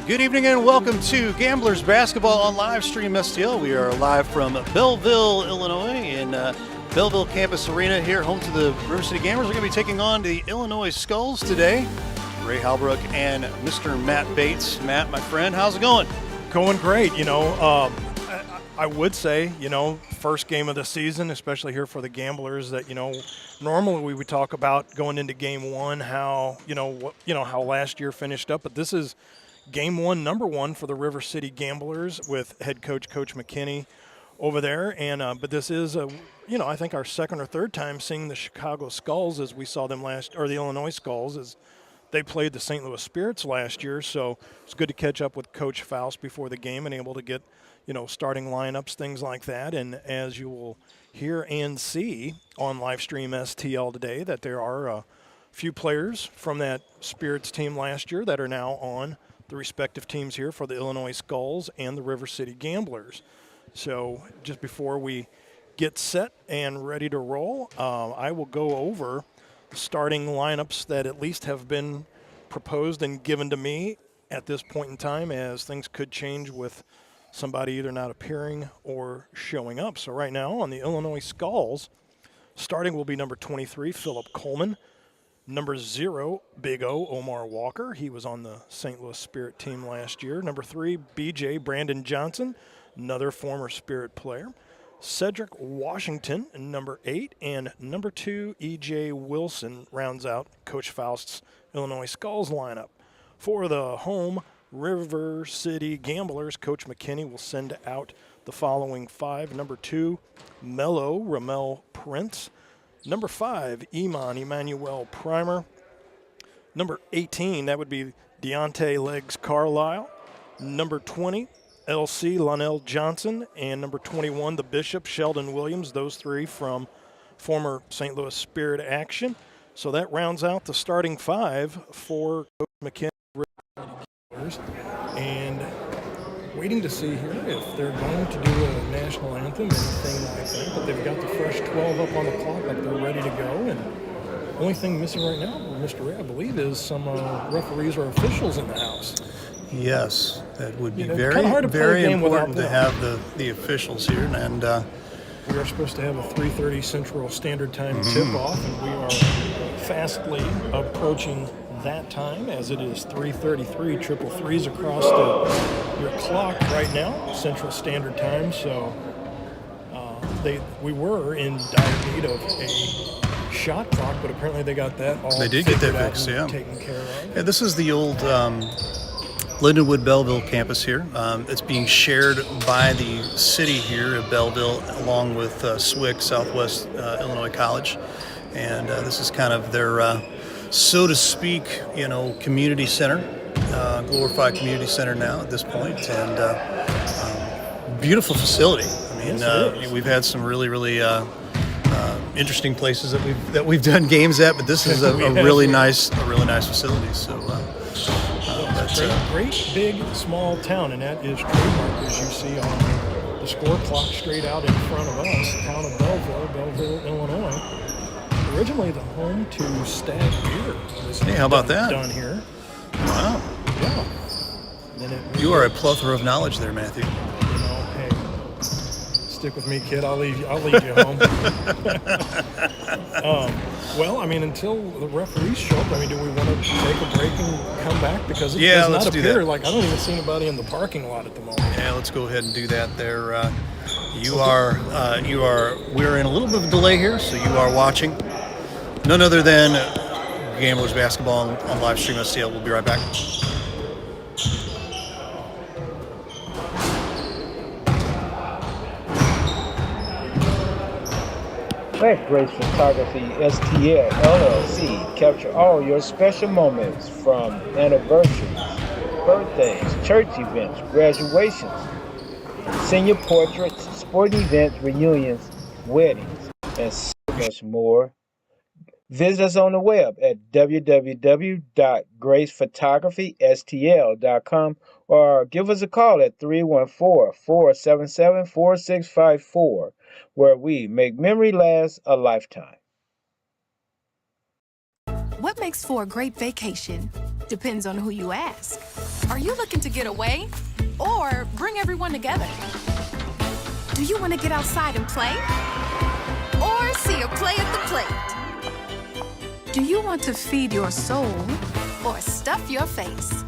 Good evening and welcome to Gamblers Basketball on live stream STL. We are live from Belleville, Illinois in Belleville Campus Arena here, home to the River City Gamblers. We're going to be taking on the Illinois Skulls today. Ray Halbrook and Mr. Matt Bates. Matt, my friend, how's it going? Going great. I would say, first game of the season, especially here for the Gamblers, that, normally we would talk about going into game one, how last year finished up, but this is game one, number one for the River City Gamblers with head coach, Coach McKinney over there. And but this is, I think our second or third time seeing the Chicago Skulls as we saw them the Illinois Skulls as they played the St. Louis Spirits last year. So it's good to catch up with Coach Faust before the game and able to get, starting lineups, things like that. And as you will hear and see on Livestream STL today, that there are a few players from that Spirits team last year that are now on the respective teams here for the Illinois Skulls and the River City Gamblers. So just before we get set and ready to roll, I will go over the starting lineups that at least have been proposed and given to me at this point in time, as things could change with somebody either not appearing or showing up. So right now on the Illinois Skulls, starting will be number 23, Philip Coleman. Number 0, Big O, Omar Walker. He was on the St. Louis Spirit team last year. Number 3, BJ, Brandon Johnson, another former Spirit player. Cedric Washington, number 8, and number 2, EJ Wilson rounds out Coach Faust's Illinois Skulls lineup. For the home River City Gamblers, Coach McKinney will send out the following 5. Number 2, Mello Ramel Prince. Number 5, Emmanuel Primer. Number 18, that would be Deontay Legs Carlisle. Number 20, LC Lonell Johnson. And number 21, the Bishop Sheldon Williams. Those three from former St. Louis Spirit action. So that rounds out the starting 5 for Coach McKinney. And waiting to see here if they're going to do a national anthem, anything like that. But they've got the fresh 12 up on the clock, like they're ready to go. And the only thing missing right now, Mr. Ray, I believe, is some referees or officials in the house. Yes, that would be very important to have the officials here. And we are supposed to have a 3:30 Central Standard Time tip-off, and we are fastly approaching that time, as it is 3:33, triple threes across your clock right now, Central Standard Time. So we were in dire need of a shot clock, but apparently they got that all they did get that fixed, taken care of. Yeah, this is the old Lindenwood Belleville campus here. It's being shared by the city here of Belleville along with SWIC, Southwest Illinois College. And this is kind of their so to speak, community center, glorified community center now at this point, and beautiful facility. I mean, we've had some really, really interesting places that we've done games at, but this is a really nice facility. So that's a great, big, small town, and that is trademarked, as you see on the score clock straight out in front of us, the town of Belleville, Illinois. Originally the home to Stag Beer. Hey, how about that? Done here. Wow. Yeah. You are a plethora of knowledge there, Matthew. Hey, stick with me, kid. I'll lead you home. Until the referees show up, do we want to take a break and come back? Because it does not appear like I don't even see anybody in the parking lot at the moment. Yeah, let's go ahead and do that there. We're in a little bit of a delay here, so you are watching none other than Gamblers Basketball on Livestream STL. We'll be right back. Let Grace Photography STL LLC capture all your special moments, from anniversaries, birthdays, church events, graduations, senior portraits, sporting events, reunions, weddings, and so much more. Visit us on the web at www.gracephotographystl.com or give us a call at 314-477-4654, where we make memory last a lifetime. What makes for a great vacation depends on who you ask. Are you looking to get away or bring everyone together? Do you want to get outside and play? Or see a play at the plate? Do you want to feed your soul or stuff your face?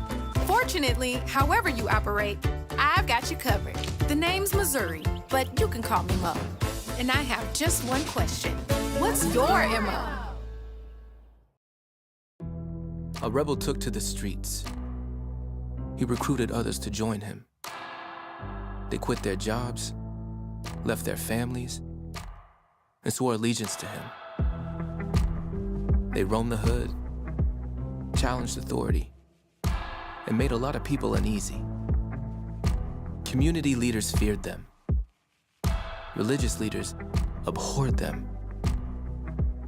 Fortunately, however you operate, I've got you covered. The name's Missouri, but you can call me Mo. And I have just one question. What's your MO? A rebel took to the streets. He recruited others to join him. They quit their jobs, left their families, and swore allegiance to him. They roamed the hood, challenged authority, and made a lot of people uneasy. Community leaders feared them. Religious leaders abhorred them.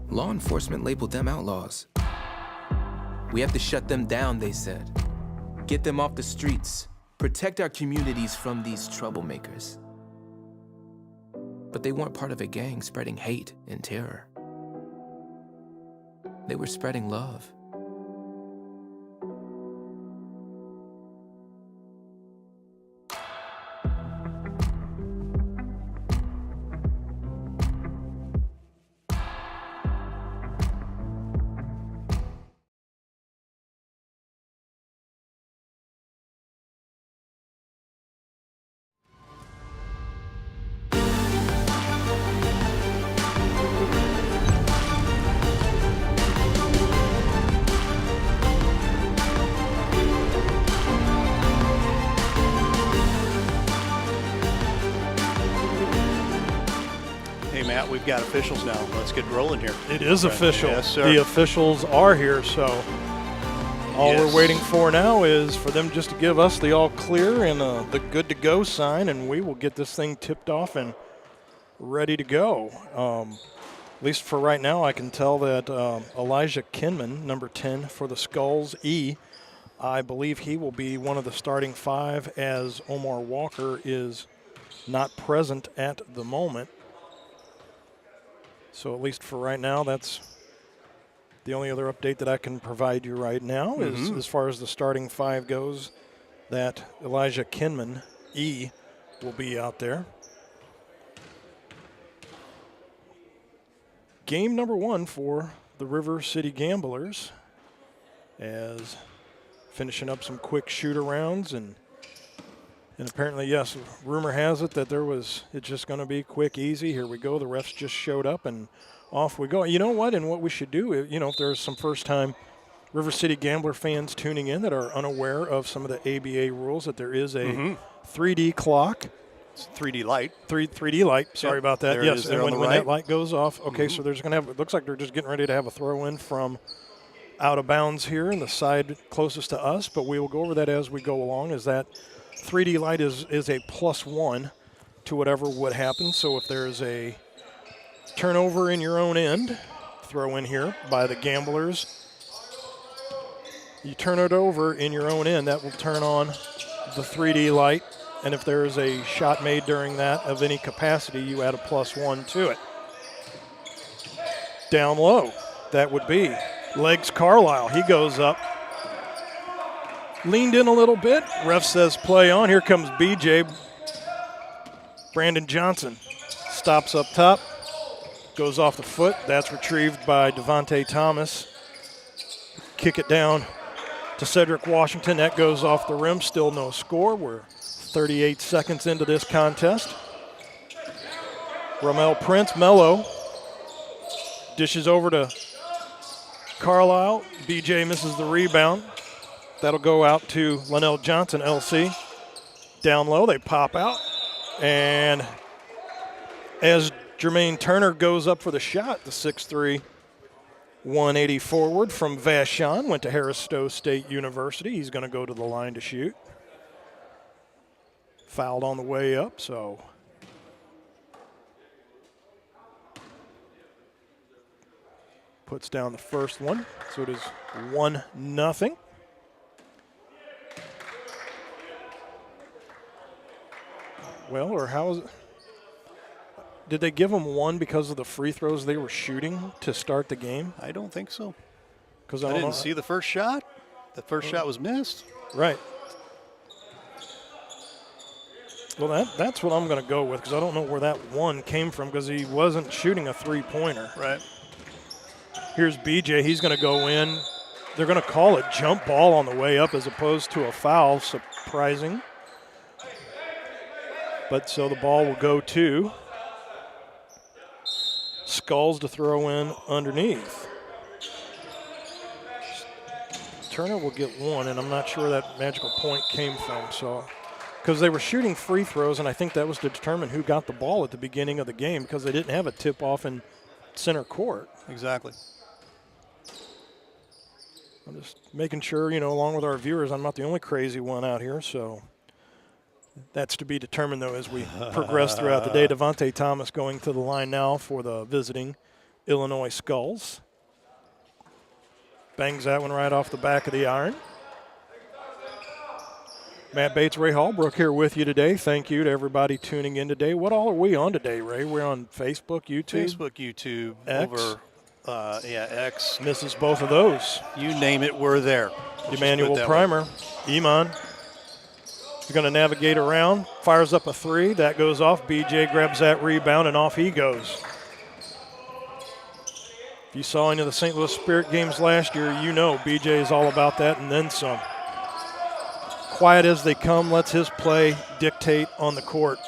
Law enforcement labeled them outlaws. We have to shut them down, they said. Get them off the streets. Protect our communities from these troublemakers. But they weren't part of a gang spreading hate and terror. They were spreading love. Hey, Matt, we've got officials now. Let's get rolling here. It is official. Yes, sir. The officials are here, so all Yes. we're waiting for now is for them just to give us the all clear and the good to go sign, and we will get this thing tipped off and ready to go. At least for right now, I can tell that Elijah Kinman, number 10 for the Skulls E, I believe he will be one of the starting 5 as Omar Walker is not present at the moment. So at least for right now, that's the only other update that I can provide you right now is as far as the starting 5 goes, that Elijah Kinman, E, will be out there. Game number 1 for the River City Gamblers, as finishing up some quick shoot-arounds and apparently, yes, rumor has it that it's just going to be quick, easy. Here we go. The refs just showed up and off we go. You know what? And what we should do, if there's some first-time River City Gambler fans tuning in that are unaware of some of the ABA rules, that there is a 3D clock. It's 3D light. 3D light. Sorry about that. There it Yes, is there and on when the that right. light goes off, okay, so there's going to have, it looks like they're just getting ready to have a throw-in from out of bounds here in the side closest to us, but we will go over that as we go along, as that 3D light is a +1 to whatever would happen. So if there's a turnover in your own end, throw in here by the Gamblers, you turn it over in your own end, that will turn on the 3D light. And if there's a shot made during that of any capacity, you add a +1 to it. Down low, that would be Legs Carlisle. He goes up. Leaned in a little bit. Ref says play on. Here comes BJ. Brandon Johnson stops up top. Goes off the foot. That's retrieved by Devontae Thomas. Kick it down to Cedric Washington. That goes off the rim. Still no score. We're 38 seconds into this contest. Ramel Prince, Mello, dishes over to Carlisle. BJ misses the rebound. That'll go out to Linnell Johnson, LC. Down low, they pop out. And as Jermaine Turner goes up for the shot, the 6'3", 180 forward from Vashon, went to Harris Stowe State University. He's going to go to the line to shoot. Fouled on the way up, so puts down the first one. So it is 1-0. Well, or how is it? Did they give them 1 because of the free throws they were shooting to start the game? I don't think so. Because I didn't see the first shot. The first shot was missed. Right. Well, that's what I'm going to go with because I don't know where that one came from because he wasn't shooting a three-pointer. Right. Here's BJ. He's going to go in. They're going to call it jump ball on the way up as opposed to a foul. Surprising. But so the ball will go to Skulls to throw in underneath. Turner will get one, and I'm not sure where that magical point came from. So, because they were shooting free throws, and I think that was to determine who got the ball at the beginning of the game because they didn't have a tip-off in center court. Exactly. I'm just making sure, along with our viewers, I'm not the only crazy one out here. So that's to be determined, though, as we progress throughout the day. Devontae Thomas going to the line now for the visiting Illinois Skulls. Bangs that one right off the back of the iron. Matt Bates, Ray Hallbrook here with you today. Thank you to everybody tuning in today. What all are we on today, Ray? We're on Facebook, YouTube? Facebook, YouTube, X. over, X. Misses both of those. You name it, we're there. Let's just put it Emmanuel that way. Primer, Iman. He's going to navigate around, fires up a three. That goes off. BJ grabs that rebound, and off he goes. If you saw any of the St. Louis Spirit games last year, you know BJ is all about that and then some. Quiet as they come, lets his play dictate on the court.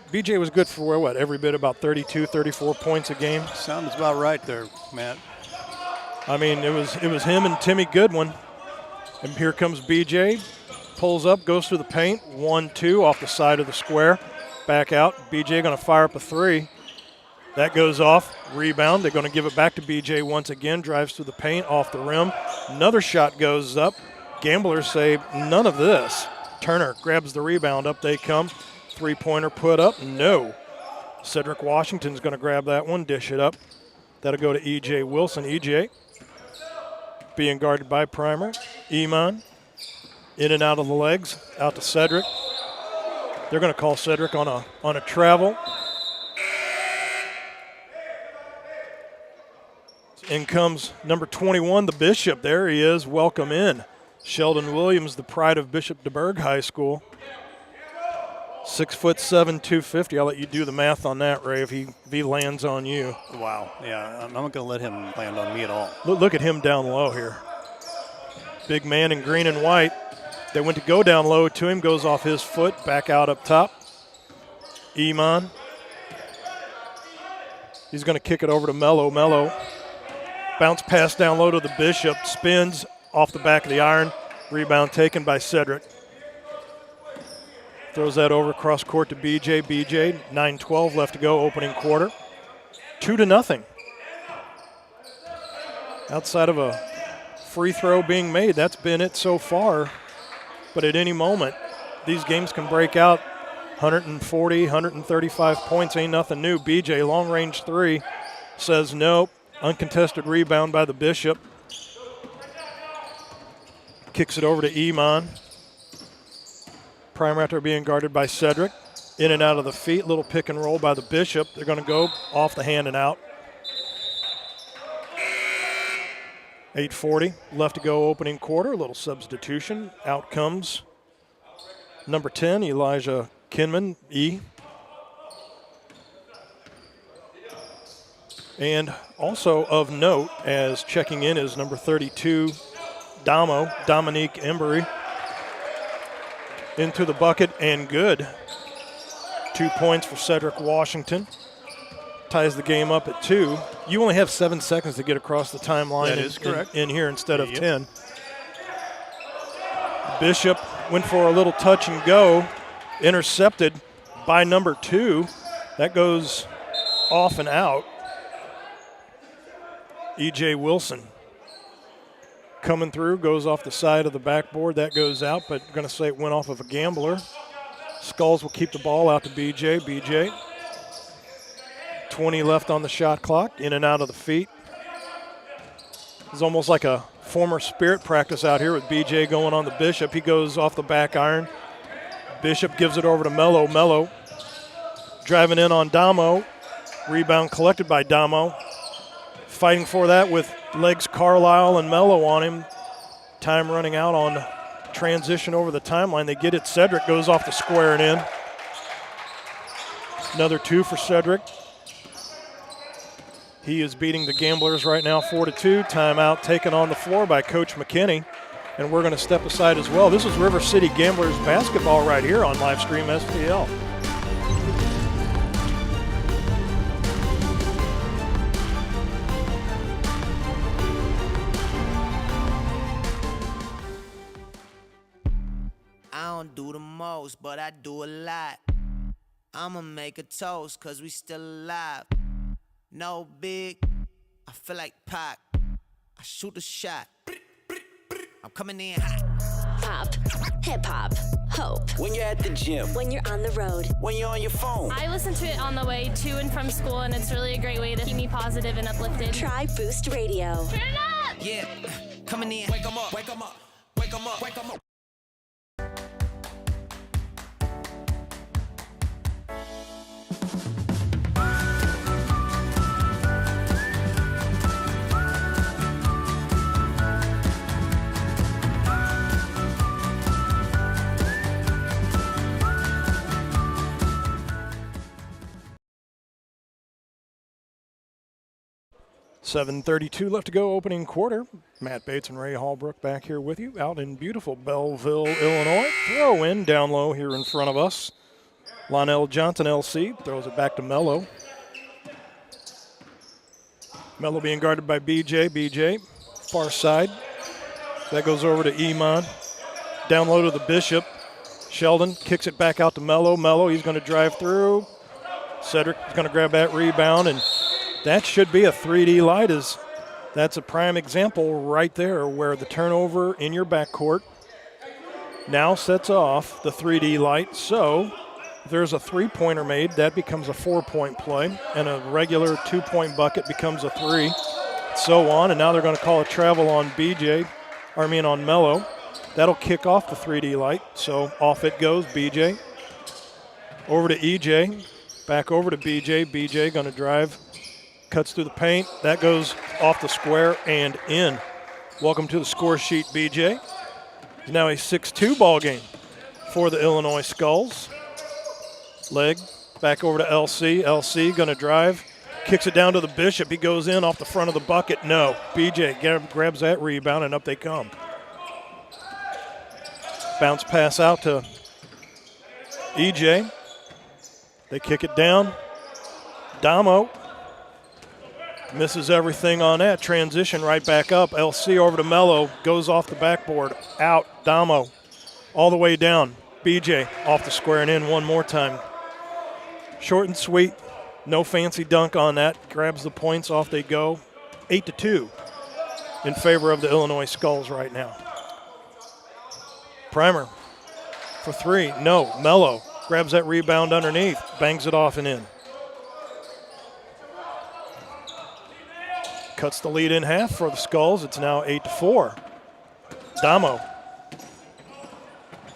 BJ was good for, every bit about 32, 34 points a game? Sounds about right there, Matt. I mean, it was him and Timmy Goodwin. And here comes BJ, pulls up, goes through the paint, 1-2 off the side of the square, back out. BJ going to fire up a three. That goes off, rebound. They're going to give it back to BJ once again, drives through the paint, off the rim. Another shot goes up. Gamblers say none of this. Turner grabs the rebound, up they come. Three-pointer put up, no. Cedric Washington's going to grab that one, dish it up. That'll go to E.J. Wilson. E.J. being guarded by Primer. Iman in and out of the legs, out to Cedric. They're going to call Cedric on a travel. In comes number 21, the Bishop. There he is. Welcome in. Sheldon Williams, the pride of Bishop DeBerg High School. 6'7", 250. I'll let you do the math on that, Ray, if he lands on you. Wow. Yeah, I'm not going to let him land on me at all. Look at him down low here. Big man in green and white. They went to go down low to him, goes off his foot, back out up top. Iman. He's going to kick it over to Mello. Mello. Bounce pass down low to the Bishop. Spins off the back of the iron. Rebound taken by Cedric. Throws that over cross court to BJ. BJ, 9:12 left to go, opening quarter. 2-0. Outside of a free throw being made, that's been it so far. But at any moment, these games can break out. 140, 135 points, ain't nothing new. BJ, long range three, says nope. Uncontested rebound by the Bishop. Kicks it over to Iman. Primer after being guarded by Cedric. In and out of the feet, little pick and roll by the Bishop. They're going to go off the hand and out. 8:40 left to go, opening quarter. A little substitution. Out comes number 10, Elijah Kinman, E. And also of note, as checking in is number 32, Dominique Embry. Into the bucket and good. 2 points for Cedric Washington. Ties the game up at 2. You only have 7 seconds to get across the timeline. That is correct. In here instead of 10. Bishop went for a little touch and go. Intercepted by number 2. That goes off and out. E.J. Wilson coming through, goes off the side of the backboard. That goes out, but going to say it went off of a gambler. Skulls will keep the ball out to BJ. BJ, 20 left on the shot clock, in and out of the feet. It's almost like a former Spirit practice out here with BJ going on the Bishop. He goes off the back iron. Bishop gives it over to Mello. Mello driving in on Damo. Rebound collected by Damo. Fighting for that with legs Carlisle and Mello on him. Time running out on transition over the timeline. They get it. Cedric goes off the square and in. Another 2 for Cedric. He is beating the Gamblers right now 4-2. Timeout taken on the floor by Coach McKinney. And we're going to step aside as well. This is River City Gamblers basketball right here on Livestream STL. I don't do the most, but I do a lot. I'ma make a toast, cause we still alive. No big, I feel like Pac. I shoot a shot. I'm coming in hot. Pop, hip hop, hope. When you're at the gym. When you're on the road. When you're on your phone. I listen to it on the way to and from school, and it's really a great way to keep me positive and uplifted. Try Boost Radio. Turn it up! Yeah, coming in. Wake 'em up, wake 'em up, wake 'em up, wake 'em up. $7:32 left to go, opening quarter. Matt Bates and Ray Hallbrook back here with you out in beautiful Belleville, Illinois. Throw in down low here in front of us. Lionel Johnson, LC, throws it back to Mello. Mello being guarded by BJ. BJ, far side. That goes over to Iman. Down low to the Bishop. Sheldon kicks it back out to Mello. Mello, he's going to drive through. Cedric is going to grab that rebound, and that should be a 3D light. That's a prime example right there where the turnover in your backcourt now sets off the 3D light. So if there's a three-pointer made, that becomes a 4-point play, and a regular 2-point bucket becomes a 3. So on, and now they're going to call a travel on on Mello. That'll kick off the 3D light. So off it goes, BJ. Over to EJ. Back over to BJ. BJ going to drive. Cuts through the paint. That goes off the square and in. Welcome to the score sheet, BJ. It's now a 6-2 ball game for the Illinois Skulls. Leg back over to LC. LC going to drive. Kicks it down to the Bishop. He goes in off the front of the bucket. No. BJ grabs that rebound, and up they come. Bounce pass out to EJ. They kick it down. Damo misses everything on that. Transition right back up. LC over to Mello. Goes off the backboard. Out. Damo all the way down. BJ off the square and in one more time. Short and sweet. No fancy dunk on that. Grabs the points. Off they go. 8-2 in favor of the Illinois Skulls right now. Primer for 3. No. Mello grabs that rebound underneath. Bangs it off and in. Cuts the lead in half for the Skulls. It's now 8-4. Damo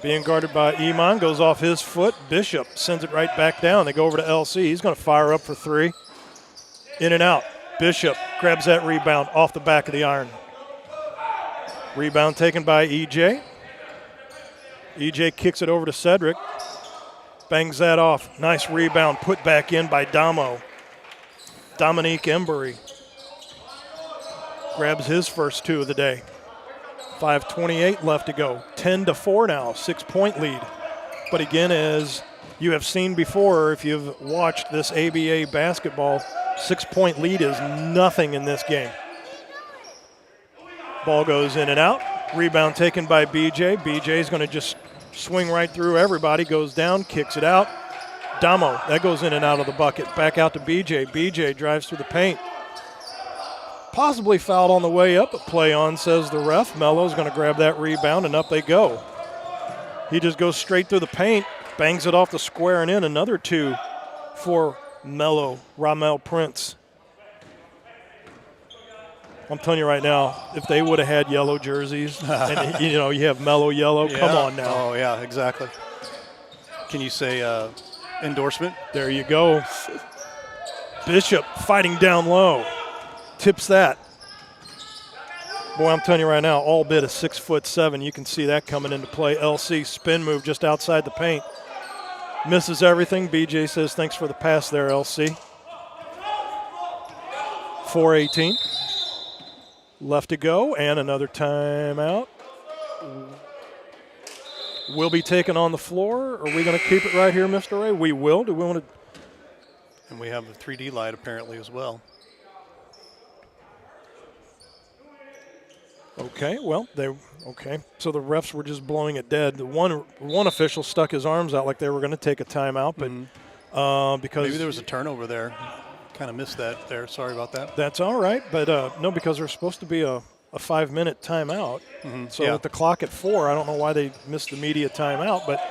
being guarded by Iman, goes off his foot. Bishop sends it right back down. They go over to LC. He's going to fire up for 3. In and out. Bishop grabs that rebound off the back of the iron. Rebound taken by EJ. EJ kicks it over to Cedric. Bangs that off. Nice rebound put back in by Damo. Dominique Embury grabs his first 2 of the day. 5:28 left to go. 10-4 now, 6-point lead. But again, as you have seen before, if you've watched this ABA basketball, 6-point lead is nothing in this game. Ball goes in and out. Rebound taken by BJ. BJ's going to just swing right through everybody. Goes down, kicks it out. Damo, that goes in and out of the bucket. Back out to BJ. BJ drives through the paint. Possibly fouled on the way up, but play on, says the ref. Mello's going to grab that rebound, and up they go. He just goes straight through the paint, bangs it off the square and in. Another 2 for Mello, Ramel Prince. I'm telling you right now, if they would have had yellow jerseys, and you have Mello yellow, Yeah. come on now. Oh, yeah, exactly. Can you say endorsement? There you go. Bishop fighting down low. Tips that. Boy, I'm telling you right now, all bid is 6'7". You can see that coming into play. LC spin move just outside the paint. Misses everything. BJ says, thanks for the pass there, LC. 4:18 left to go, and another timeout. Will be taken on the floor. Are we going to keep it right here, Mr. Ray? We will. Do we want to? And we have a 3D light apparently as well. Okay, well, okay. So the refs were just blowing it dead. The one official stuck his arms out like they were going to take a timeout, but because maybe there was a turnover there. Kind of missed that there. Sorry about that. That's all right, but no, because there's supposed to be a 5-minute timeout. So with the clock at 4, I don't know why they missed the media timeout, but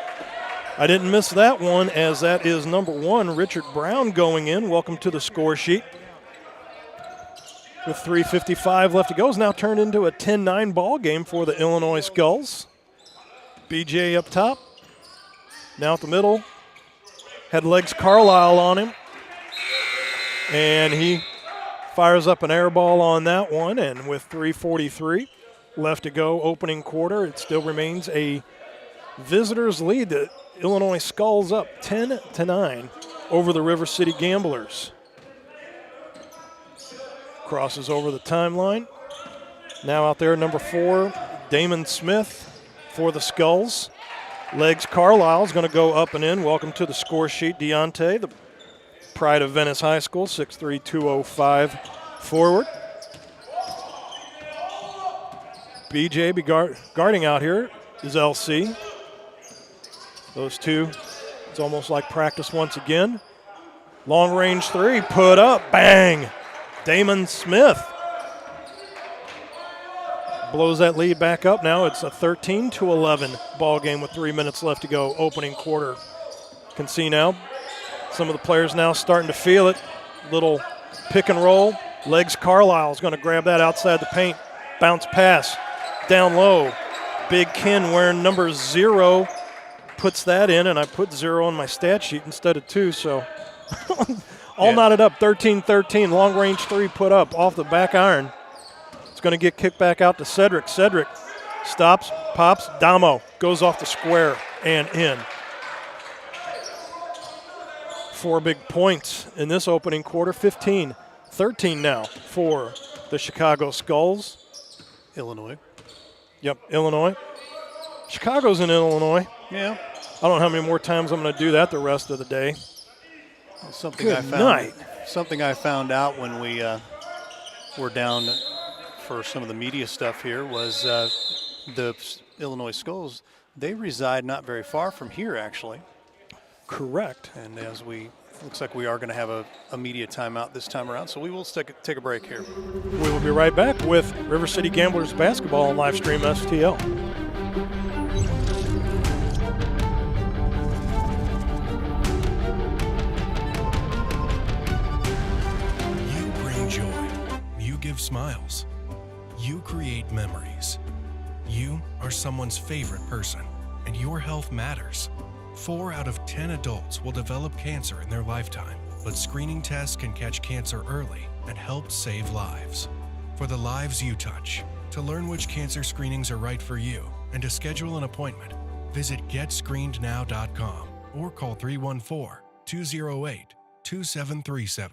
I didn't miss that one, as that is number 1, Richard Brown, going in. Welcome to the score sheet. With 3:55 left to go, is now turned into a 10-9 ball game for the Illinois Skulls. BJ up top. Now at the middle. Had Legs Carlisle on him. And he fires up an air ball on that one. And with 3:43 left to go, opening quarter, it still remains a visitors' lead. The Illinois Skulls up 10-9 over the River City Gamblers. Crosses over the timeline. Now out there, number 4, Damon Smith for the Skulls. Legs Carlisle is going to go up and in. Welcome to the score sheet, Deontay, the pride of Venice High School, 6'3", 205 forward. BJ guarding out here is LC. Those two, it's almost like practice once again. Long range 3, put up, bang. Damon Smith blows that lead back up. Now it's a 13-11 ball game with 3 minutes left to go, opening quarter. Can see now some of the players now starting to feel it. Little pick and roll. Legs Carlisle is going to grab that outside the paint. Bounce pass down low. Big Ken wearing number 0 puts that in, and I put 0 on my stat sheet instead of 2, so all knotted up. 13-13, long range 3 put up off the back iron. It's going to get kicked back out to Cedric. Cedric stops, pops, Damo goes off the square and in. 4 big points in this opening quarter. 15-13 now for the Chicago Skulls. Illinois. Yep, Illinois. Chicago's in Illinois. Yeah. I don't know how many more times I'm going to do that the rest of the day. Something Good I found. night. Something I found out when we were down for some of the media stuff here was the Illinois Skulls. They reside not very far from here, actually. Correct. And as looks like we are going to have a media timeout this time around, so we will take a break here. We will be right back with River City Gamblers basketball on Livestream STL. You bring joy. You give smiles. You create memories. You are someone's favorite person, and your health matters. 4 out of 10 adults will develop cancer in their lifetime, but screening tests can catch cancer early and help save lives. For the lives you touch, to learn which cancer screenings are right for you and to schedule an appointment, visit GetScreenedNow.com or call 314-208-2737.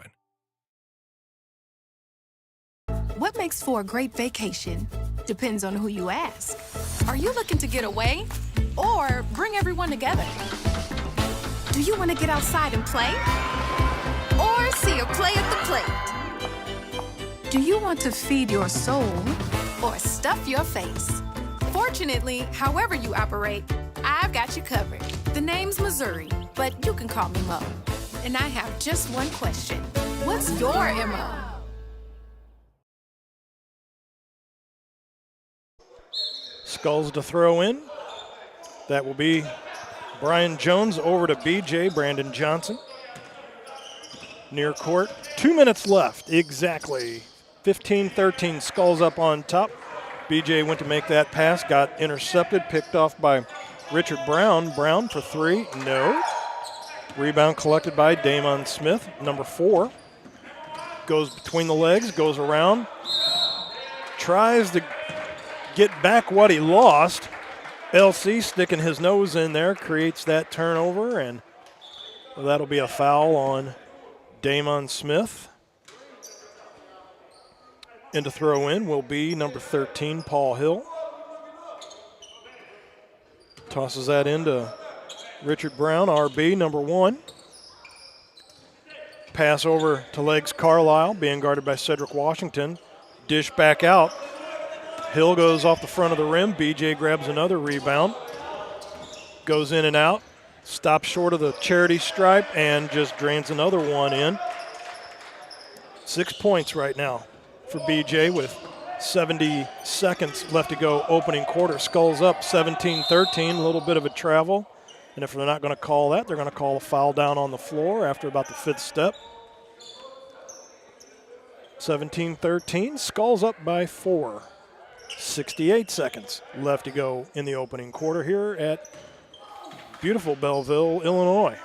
What makes for a great vacation depends on who you ask. Are you looking to get away or bring everyone together? Do you want to get outside and play or see a play at the plate? Do you want to feed your soul or stuff your face? Fortunately, however you operate, I've got you covered. The name's Missouri, but you can call me Mo. And I have just one question. What's your MO? Skulls to throw in. That will be Brian Jones over to BJ, Brandon Johnson. Near court. 2 minutes left, exactly. 15-13, Skulls up on top. BJ went to make that pass, got intercepted, picked off by Richard Brown. Brown for 3, no. Rebound collected by Damon Smith, number 4. Goes between the legs, goes around. Tries to get back what he lost. LC sticking his nose in there creates that turnover, and that'll be a foul on Damon Smith. And to throw in will be number 13, Paul Hill. Tosses that into Richard Brown, RB, number 1. Pass over to Legs Carlisle, being guarded by Cedric Washington. Dish back out. Hill goes off the front of the rim. BJ grabs another rebound. Goes in and out. Stops short of the charity stripe and just drains another one in. 6 points right now for BJ with 70 seconds left to go opening quarter. Skulls up 17-13, a little bit of a travel. And if they're not going to call that, they're going to call a foul down on the floor after about the 5th step. 17-13, Skulls up by 4. 68 seconds left to go in the opening quarter here at beautiful Belleville, Illinois.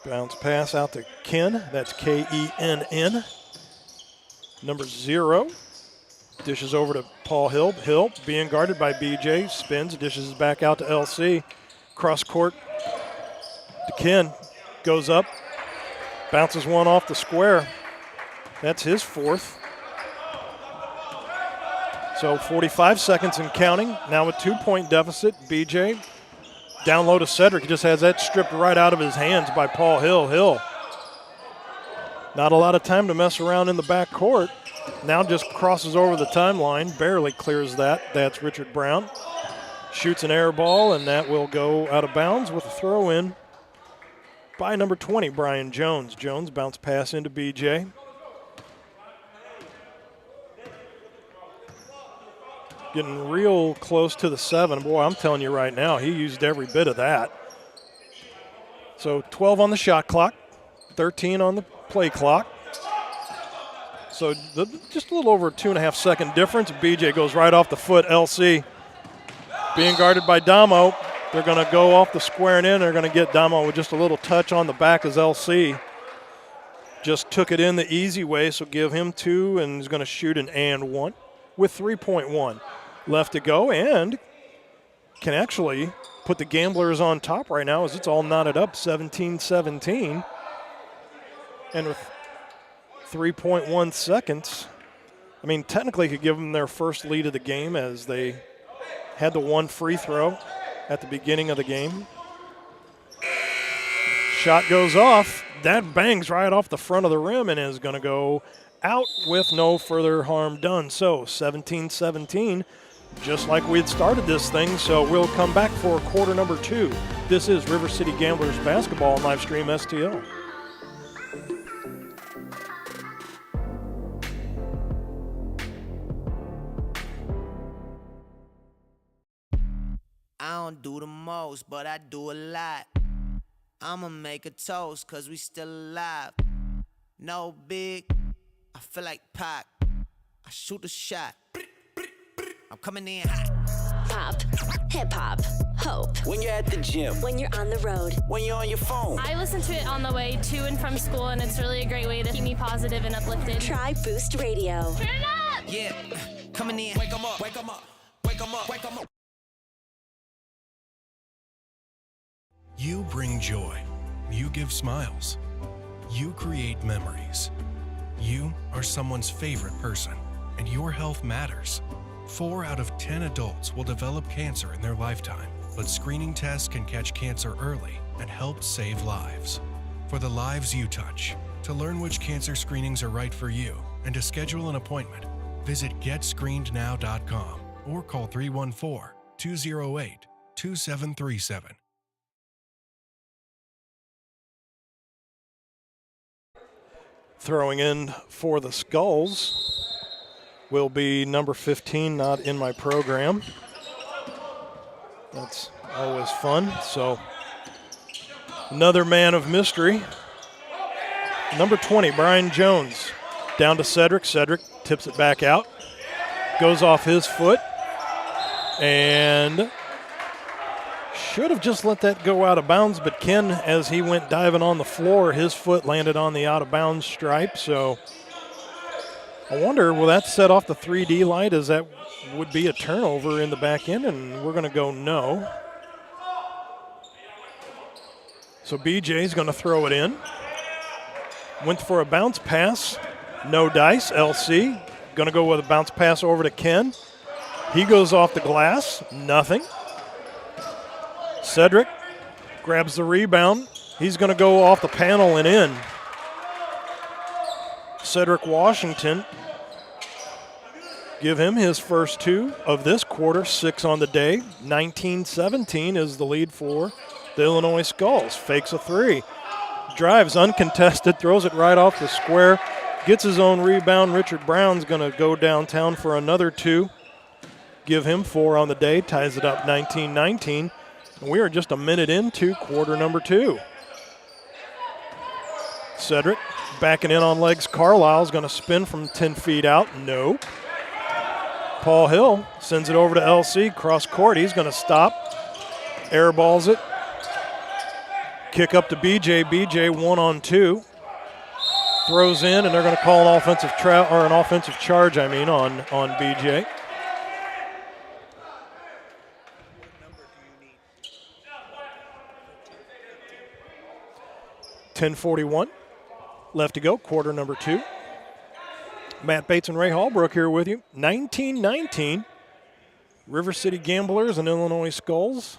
Bounce pass out to Ken. That's Kenn. Number 0. Dishes over to Paul Hill. Hill being guarded by BJ. Spins, dishes back out to LC. Cross court to Ken. Goes up. Bounces one off the square. That's his 4th. So 45 seconds and counting. Now a 2-point deficit. BJ down low to Cedric. He just has that stripped right out of his hands by Paul Hill. Hill, not a lot of time to mess around in the back court. Now just crosses over the timeline, barely clears that. That's Richard Brown. Shoots an air ball, and that will go out of bounds with a throw in by number 20, Brian Jones. Jones bounce pass into BJ. Getting real close to the 7. Boy, I'm telling you right now, he used every bit of that. So 12 on the shot clock, 13 on the play clock. So just a little over a 2.5 second difference. BJ goes right off the foot. LC being guarded by Damo. They're going to go off the square and in. They're going to get Damo with just a little touch on the back as LC just took it in the easy way. So give him 2, and he's going to shoot an and 1 with 3.1 left to go, and can actually put the Gamblers on top right now as it's all knotted up 17-17. And with 3.1 seconds, I mean, technically could give them their first lead of the game as they had the 1 free throw at the beginning of the game. Shot goes off. That bangs right off the front of the rim and is going to go out with no further harm done. So 17-17, just like we had started this thing. So we'll come back for quarter number 2. This is River City Gamblers basketball on Livestream STL. I don't do the most, but I do a lot. I'ma make a toast, cause we still alive. No big, I feel like Pac. I shoot a shot. I'm coming in hot. Pop, hip hop, hope. When you're at the gym. When you're on the road. When you're on your phone. I listen to it on the way to and from school, and it's really a great way to keep me positive and uplifted. Try Boost Radio. Turn it up! Yeah, coming in. Wake 'em up, wake 'em up, wake 'em up, wake 'em up. You bring joy. You give smiles. You create memories. You are someone's favorite person, and your health matters. 4 out of 10 adults will develop cancer in their lifetime, but screening tests can catch cancer early and help save lives. For the lives you touch, to learn which cancer screenings are right for you and to schedule an appointment, visit GetScreenedNow.com or call 314-208-2737. Throwing in for the Skulls will be number 15, not in my program. That's always fun. So another man of mystery. Number 20, Brian Jones. Down to Cedric. Cedric tips it back out. Goes off his foot. And should have just let that go out of bounds, but Ken, as he went diving on the floor, his foot landed on the out-of-bounds stripe. So I wonder, will that set off the 3D light as that would be a turnover in the back end? And we're going to go no. So BJ's going to throw it in. Went for a bounce pass. No dice. LC going to go with a bounce pass over to Ken. He goes off the glass. Nothing. Cedric grabs the rebound. He's going to go off the panel and in. Cedric Washington, give him his first 2 of this quarter, 6 on the day. 19-17 is the lead for the Illinois Skulls. Fakes a 3. Drives uncontested, throws it right off the square. Gets his own rebound. Richard Brown's going to go downtown for another 2. Give him 4 on the day. Ties it up 19-19. And we are just a minute into quarter number 2. Cedric backing in on legs. Carlisle's going to spin from 10 feet out. No. Paul Hill sends it over to LC. Cross court. He's going to stop. Airballs it. Kick up to BJ. BJ 1-on-2. Throws in, and they're going to call an offensive charge. On BJ. .10:41 left to go, quarter number 2. Matt Bates and Ray Hallbrook here with you. 19-19. River City Gamblers and Illinois Skulls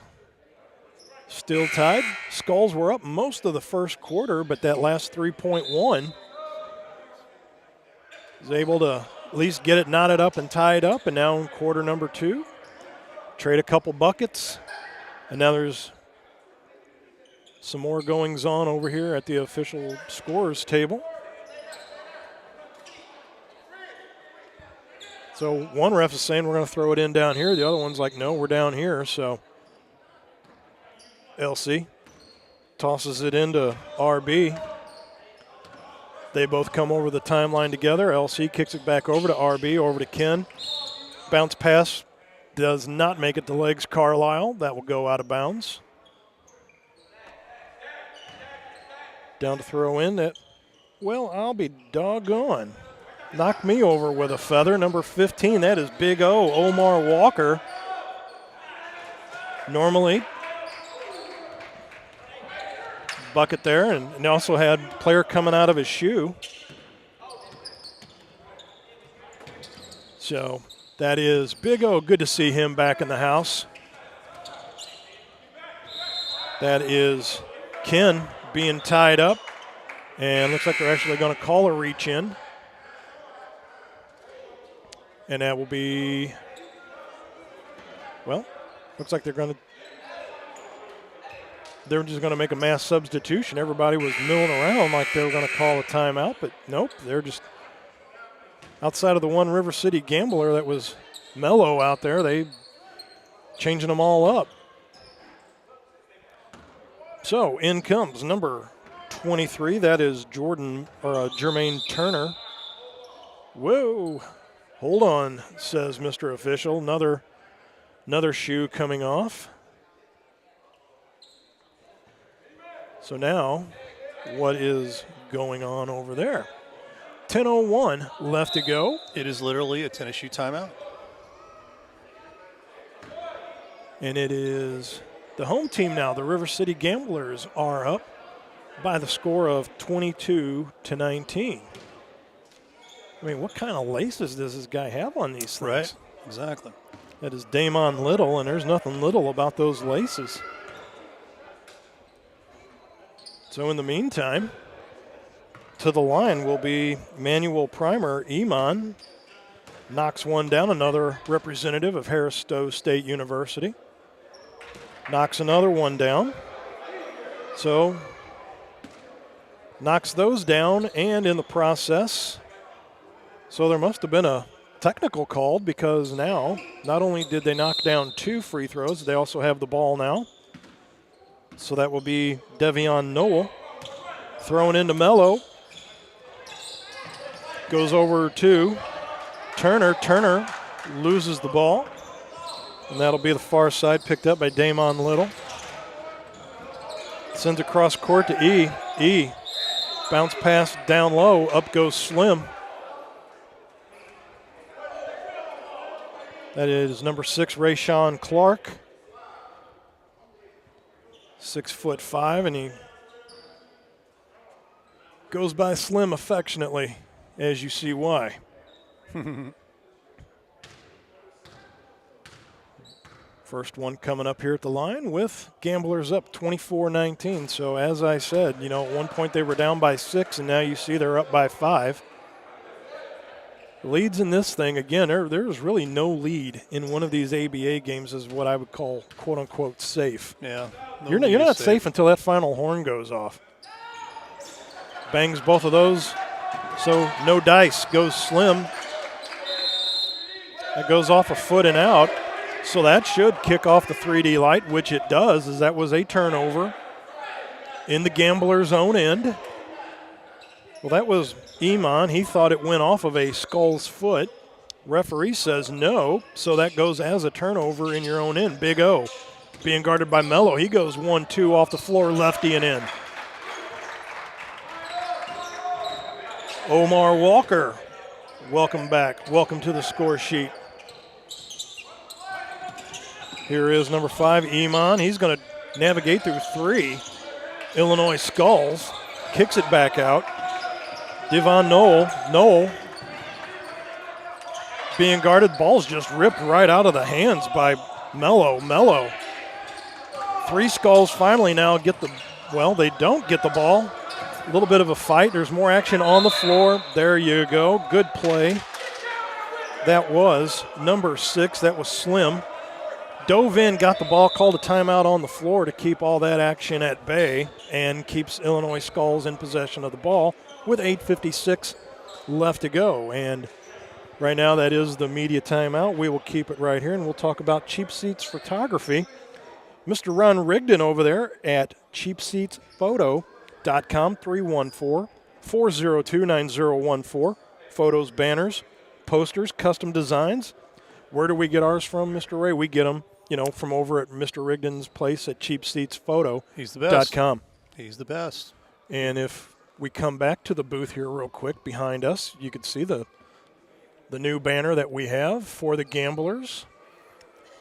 still tied. Skulls were up most of the first quarter, but that last 3.1 is able to at least get it knotted up and tied up. And now in quarter number 2, trade a couple buckets. And now there's some more goings on over here at the official scorers table. So one ref is saying we're going to throw it in down here. The other one's like, no, we're down here. So LC tosses it into RB. They both come over the timeline together. LC kicks it back over to RB, over to Ken. Bounce pass does not make it to legs Carlisle. That will go out of bounds. Down to throw in that, well, I'll be doggone. Knocked me over with a feather. Number 15, that is Big O, Omar Walker. Normally, bucket there, and also had player coming out of his shoe. So that is Big O. Good to see him back in the house. That is Ken being tied up, and looks like they're actually going to call a reach in. And that will be, well, looks like they're just going to make a mass substitution. Everybody was milling around like they were going to call a timeout, but nope, they're just outside of the one River City Gambler that was mellow out there. They changing them all up. So in comes number 23. That is Jermaine Turner. Whoa. Hold on, says Mr. Official. Another shoe coming off. So now, what is going on over there? 10:01 left to go. It is literally a tennis shoe timeout. And it is the home team now. The River City Gamblers are up by the score of 22-19. I mean, what kind of laces does this guy have on these things? Right, exactly. That is Damon Little, and there's nothing little about those laces. So in the meantime, to the line will be Manuel Primer. Iman knocks one down, another representative of Harris Stowe State University. Knocks another one down. So knocks those down, and in the process, so there must have been a technical called, because now not only did they knock down 2 free throws, they also have the ball now. So that will be Devion Noel throwing into Mello. Goes over to Turner. Turner loses the ball. And that'll be the far side, picked up by Damon Little. Sends across court to E. E. Bounce pass down low. Up goes Slim. That is number 6, Rayshawn Clark. 6'5", and he goes by Slim affectionately, as you see why. First one coming up here at the line with Gamblers up 24-19. So as I said, at one point they were down by 6, and now you see they're up by 5. Leads in this thing, again, there's really no lead in one of these ABA games is what I would call, quote-unquote, safe. Yeah. You're not safe until that final horn goes off. Bangs both of those, so no dice. Goes Slim. That goes off a foot and out, so that should kick off the 3D light, which it does, as that was a turnover in the Gambler's own end. Well, that was Iman. He thought it went off of a Skull's foot. Referee says no, so that goes as a turnover in your own end. Big O being guarded by Mello. He goes 1-2 off the floor, lefty and in. Omar Walker, welcome back. Welcome to the score sheet. Here is number 5, Iman. He's going to navigate through 3 Illinois Skulls. Kicks it back out. Devon Knoll being guarded. Ball's just ripped right out of the hands by Mello. 3 Skulls finally now get they don't get the ball. A little bit of a fight. There's more action on the floor. There you go. Good play. That was number 6. That was Slim. Dove in, got the ball, called a timeout on the floor to keep all that action at bay, and keeps Illinois Skulls in possession of the ball with 8:56 left to go. And right now that is the media timeout. We will keep it right here, and we'll talk about Cheap Seats Photography. Mr. Ron Rigdon over there at cheapseatsphoto.com, 314-402-9014. Photos, banners, posters, custom designs. Where do we get ours from, Mr. Ray? We get them, from over at Mr. Rigdon's place at cheapseatsphoto.com. He's the best. He's the best. And if we come back to the booth here real quick behind us, you can see the new banner that we have for the Gamblers.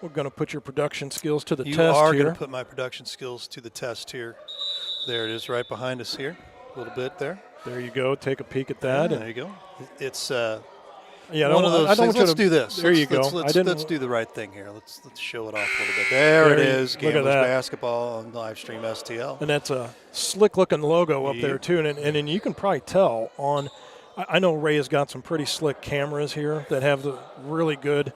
We're going to put your production skills to the test here. You are going to put my production skills to the test here. There it is right behind us here. A little bit there. There you go. Take a peek at that. There you go. It's one of those things. Let's do this. There you go. Let's do the right thing here. Let's show it off a little bit. There it is. Gamblers Basketball on Livestream STL. And that's a slick-looking logo up there, too. And you can probably tell on – I know Ray has got some pretty slick cameras here that have the really good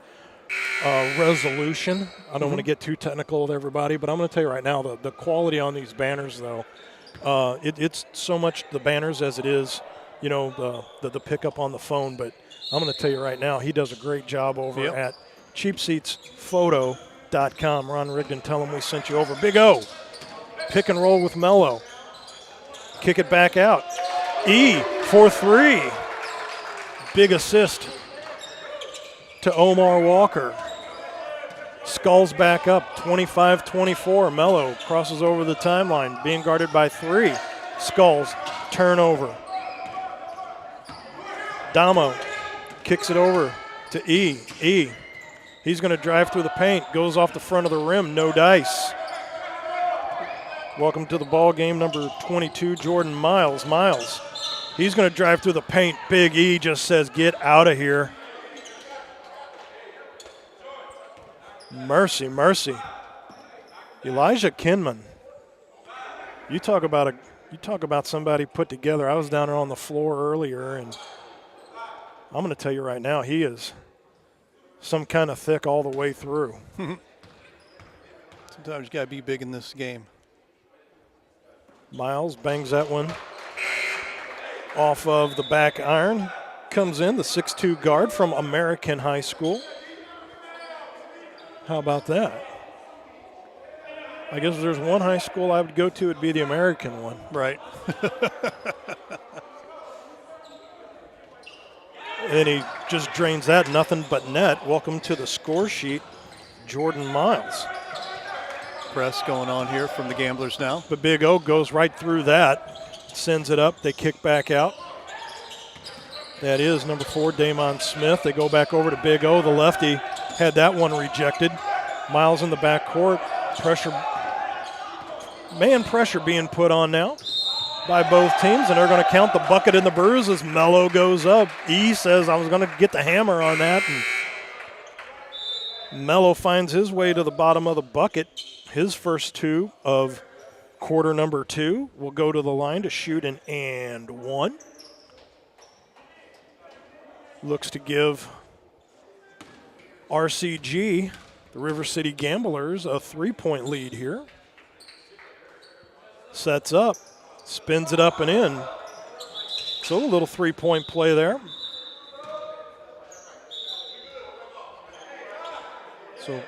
resolution. I don't want to get too technical with everybody, but I'm going to tell you right now, the quality on these banners, though, it's so much the banners as it is, the pickup on the phone. But I'm going to tell you right now, he does a great job over at cheapseatsphoto.com. Ron Rigdon, tell him we sent you over. Big O, pick and roll with Mello. Kick it back out. E for 3. Big assist to Omar Walker. Skulls back up, 25-24. Mello crosses over the timeline, being guarded by 3. Skulls, turnover. Damo kicks it over to E. E, he's going to drive through the paint, goes off the front of the rim, no dice. Welcome to the ball game, number 22, Jordan Miles. Miles, he's going to drive through the paint. Big E just says, get out of here. Mercy. Elijah Kinman. You talk about somebody put together. I was down there on the floor earlier, and I'm going to tell you right now, he is some kind of thick all the way through. Sometimes you got to be big in this game. Miles bangs that one off of the back iron. Comes in, the 6'2 guard from American High School. How about that? I guess if there's one high school I would go to, it'd be the American one. Right. And he just drains that, nothing but net. Welcome to the score sheet, Jordan Miles. Press going on here from the Gamblers now. But Big O goes right through that, sends it up, they kick back out. That is number 4, Damon Smith. They go back over to Big O, the lefty, had that one rejected. Miles in the backcourt. Man pressure being put on now by both teams, and they're going to count the bucket in the bruise as Mello goes up. E says, I was going to get the hammer on that, and Mello finds his way to the bottom of the bucket. His first 2 of quarter number 2 will go to the line to shoot an and 1. Looks to give RCG, the River City Gamblers, a 3-point lead here. Sets up, spins it up and in. So a little 3-point play there. So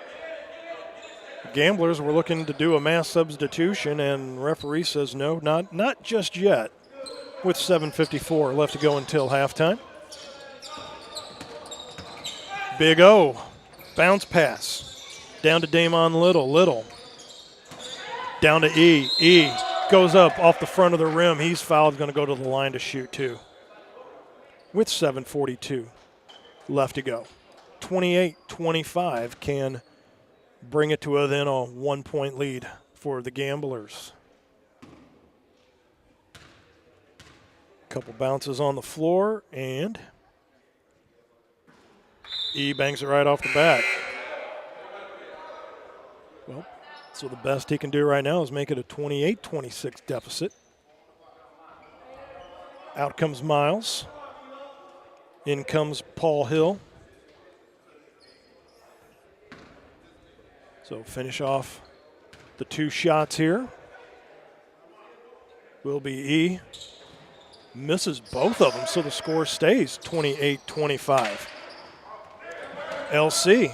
the Gamblers were looking to do a mass substitution, and referee says no, not just yet, with 7:54 left to go until halftime. Big O, bounce pass, down to Damon Little. Little, down to E. E goes up off the front of the rim. He's fouled, going to go to the line to shoot 2. With 7:42 left to go. 28-25 can bring it to a 1-point lead for the Gamblers. Couple bounces on the floor, and E bangs it right off the bat. Well, so the best he can do right now is make it a 28-26 deficit. Out comes Miles. In comes Paul Hill. So finish off the 2 shots here. Will be E. Misses both of them, so the score stays 28-25. LC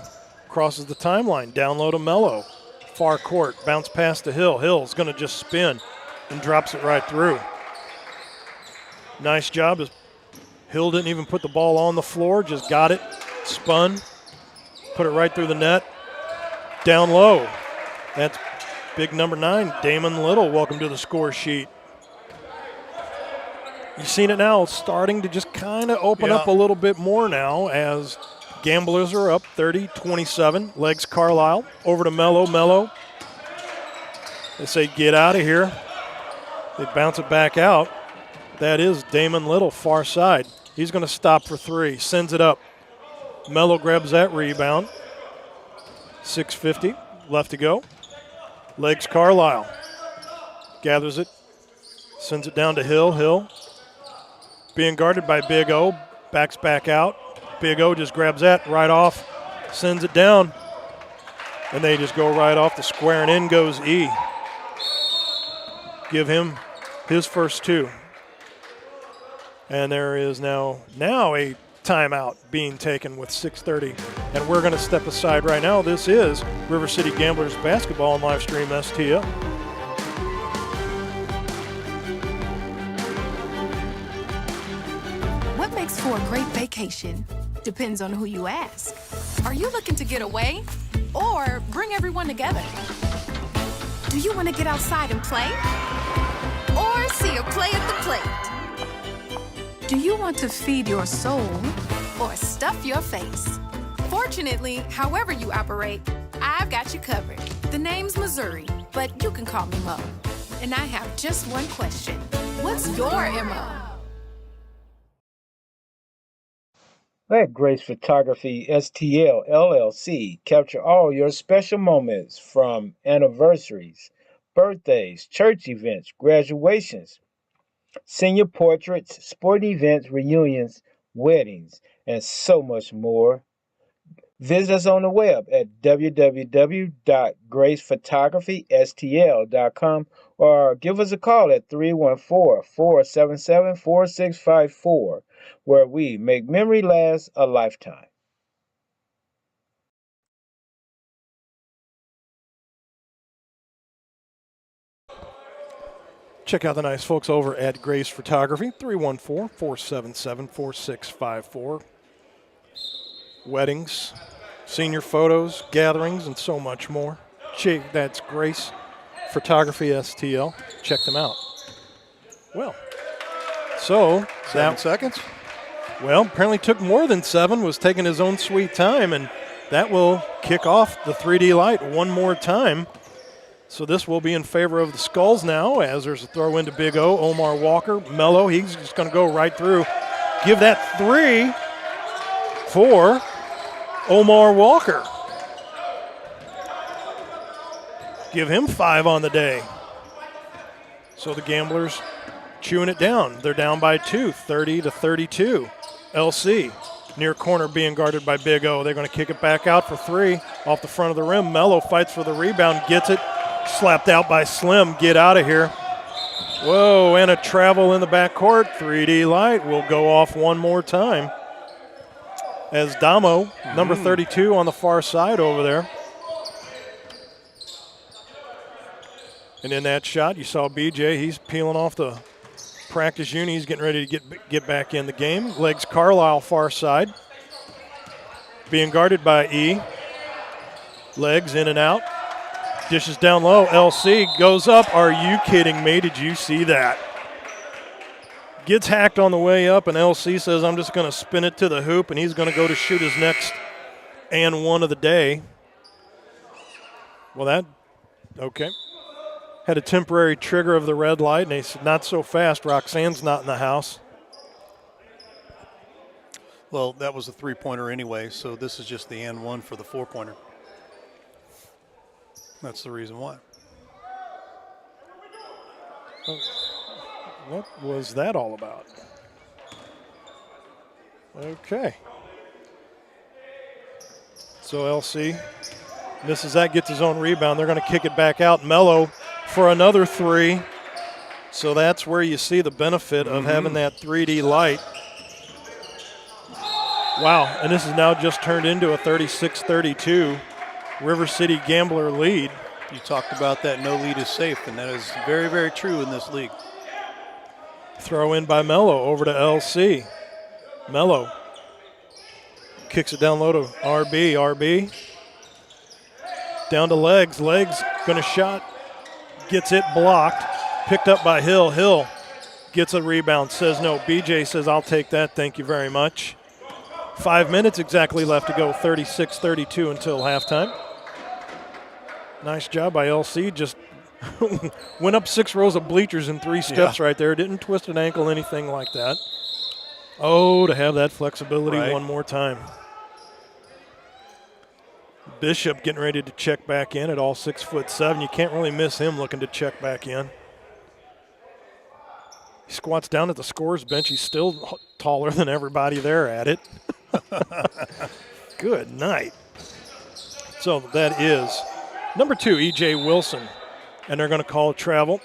crosses the timeline, down low to Mello. Far court, bounce pass to Hill. Hill's going to just spin and drops it right through. Nice job. Hill didn't even put the ball on the floor, just got it, spun, put it right through the net. Down low. That's big number 9, Damon Little. Welcome to the score sheet. You've seen it now starting to just kind of open up a little bit more now as Gamblers are up 30-27. Legs Carlisle over to Mello. Mello. They say get out of here. They bounce it back out. That is Damon Little, far side. He's going to stop for 3. Sends it up. Mello grabs that rebound. 6:50 left to go. Legs Carlisle. Gathers it. Sends it down to Hill. Hill being guarded by Big O. Backs back out. Big O just grabs that right off. Sends it down. And they just go right off the square, and in goes E. Give him his first 2. And there is now a timeout being taken with 6:30. And we're going to step aside right now. This is River City Gamblers basketball on Livestream STL. What makes for a great vacation depends on who you ask. Are you looking to get away or bring everyone together? Do you want to get outside and play or see a play at the plate? Do you want to feed your soul or stuff your face? Fortunately, however you operate, I've got you covered. The name's Missouri, but you can call me Mo. And I have just one question. What's your MO? Let Grace Photography STL LLC capture all your special moments from anniversaries, birthdays, church events, graduations, senior portraits, sporting events, reunions, weddings, and so much more. Visit us on the web at www.gracephotographystl.com or give us a call at 314-477-4654, where we make memory last a lifetime. Check out the nice folks over at Grace Photography, 314-477-4654. Weddings, senior photos, gatherings, and so much more. That's Grace Photography STL. Check them out. Well, so 7 seconds. Well, apparently took more than 7, was taking his own sweet time, and That will kick off the 3D light one more time. So this will be in favor of the Skulls now, as there's a throw into Big O. Omar Walker, Mello, he's just going to go right through. Give that 3 for Omar Walker. Give him 5 on the day. So the Gamblers chewing it down. They're down by 2, 30-32. LC near corner being guarded by Big O. They're going to kick it back out for 3 off the front of the rim. Mello fights for the rebound, gets it. Slapped out by Slim. Get out of here. Whoa, and a travel in the backcourt. 3D light will go off one more time. As Damo, number 32 on the far side over there. And in that shot, you saw BJ. He's peeling off the practice uni. He's getting ready to get back in the game. Legs Carlisle far side. Being guarded by E. Legs in and out. Dishes down low. LC goes up. Are you kidding me? Did you see that? Gets hacked on the way up, and LC says, I'm just going to spin it to the hoop, and he's going to go to shoot his next and one of the day. Well, okay. Had a temporary trigger of the red light, and they said, not so fast. Roxanne's not in the house. Well, that was a 3-pointer anyway, so this is just the and one for the 4-pointer. That's the reason why. What was that all about? Okay. So LC misses that, gets his own rebound. They're going to kick it back out. Mello for another 3. So that's where you see the benefit of having that 3D light. Wow, and this is now just turned into a 36-32 River City Gambler lead. You talked about that no lead is safe, and that is very, very true in this league. Throw in by Mello over to LC. Mello kicks it down low to RB. RB down to Legs. Legs going to shot. Gets it blocked. Picked up by Hill. Hill gets a rebound. Says no. BJ says, I'll take that. Thank you very much. 5 minutes exactly left to go. 36-32 until halftime. Nice job by LC. Just went up 6 rows of bleachers in 3 steps right there. Didn't twist an ankle, anything like that. Oh, to have that flexibility one more time. Bishop getting ready to check back in at all 6'7". You can't really miss him looking to check back in. He squats down at the scorer's bench. He's still taller than everybody there at it. Good night. So that is number 2, E.J. Wilson. And they're going to call travel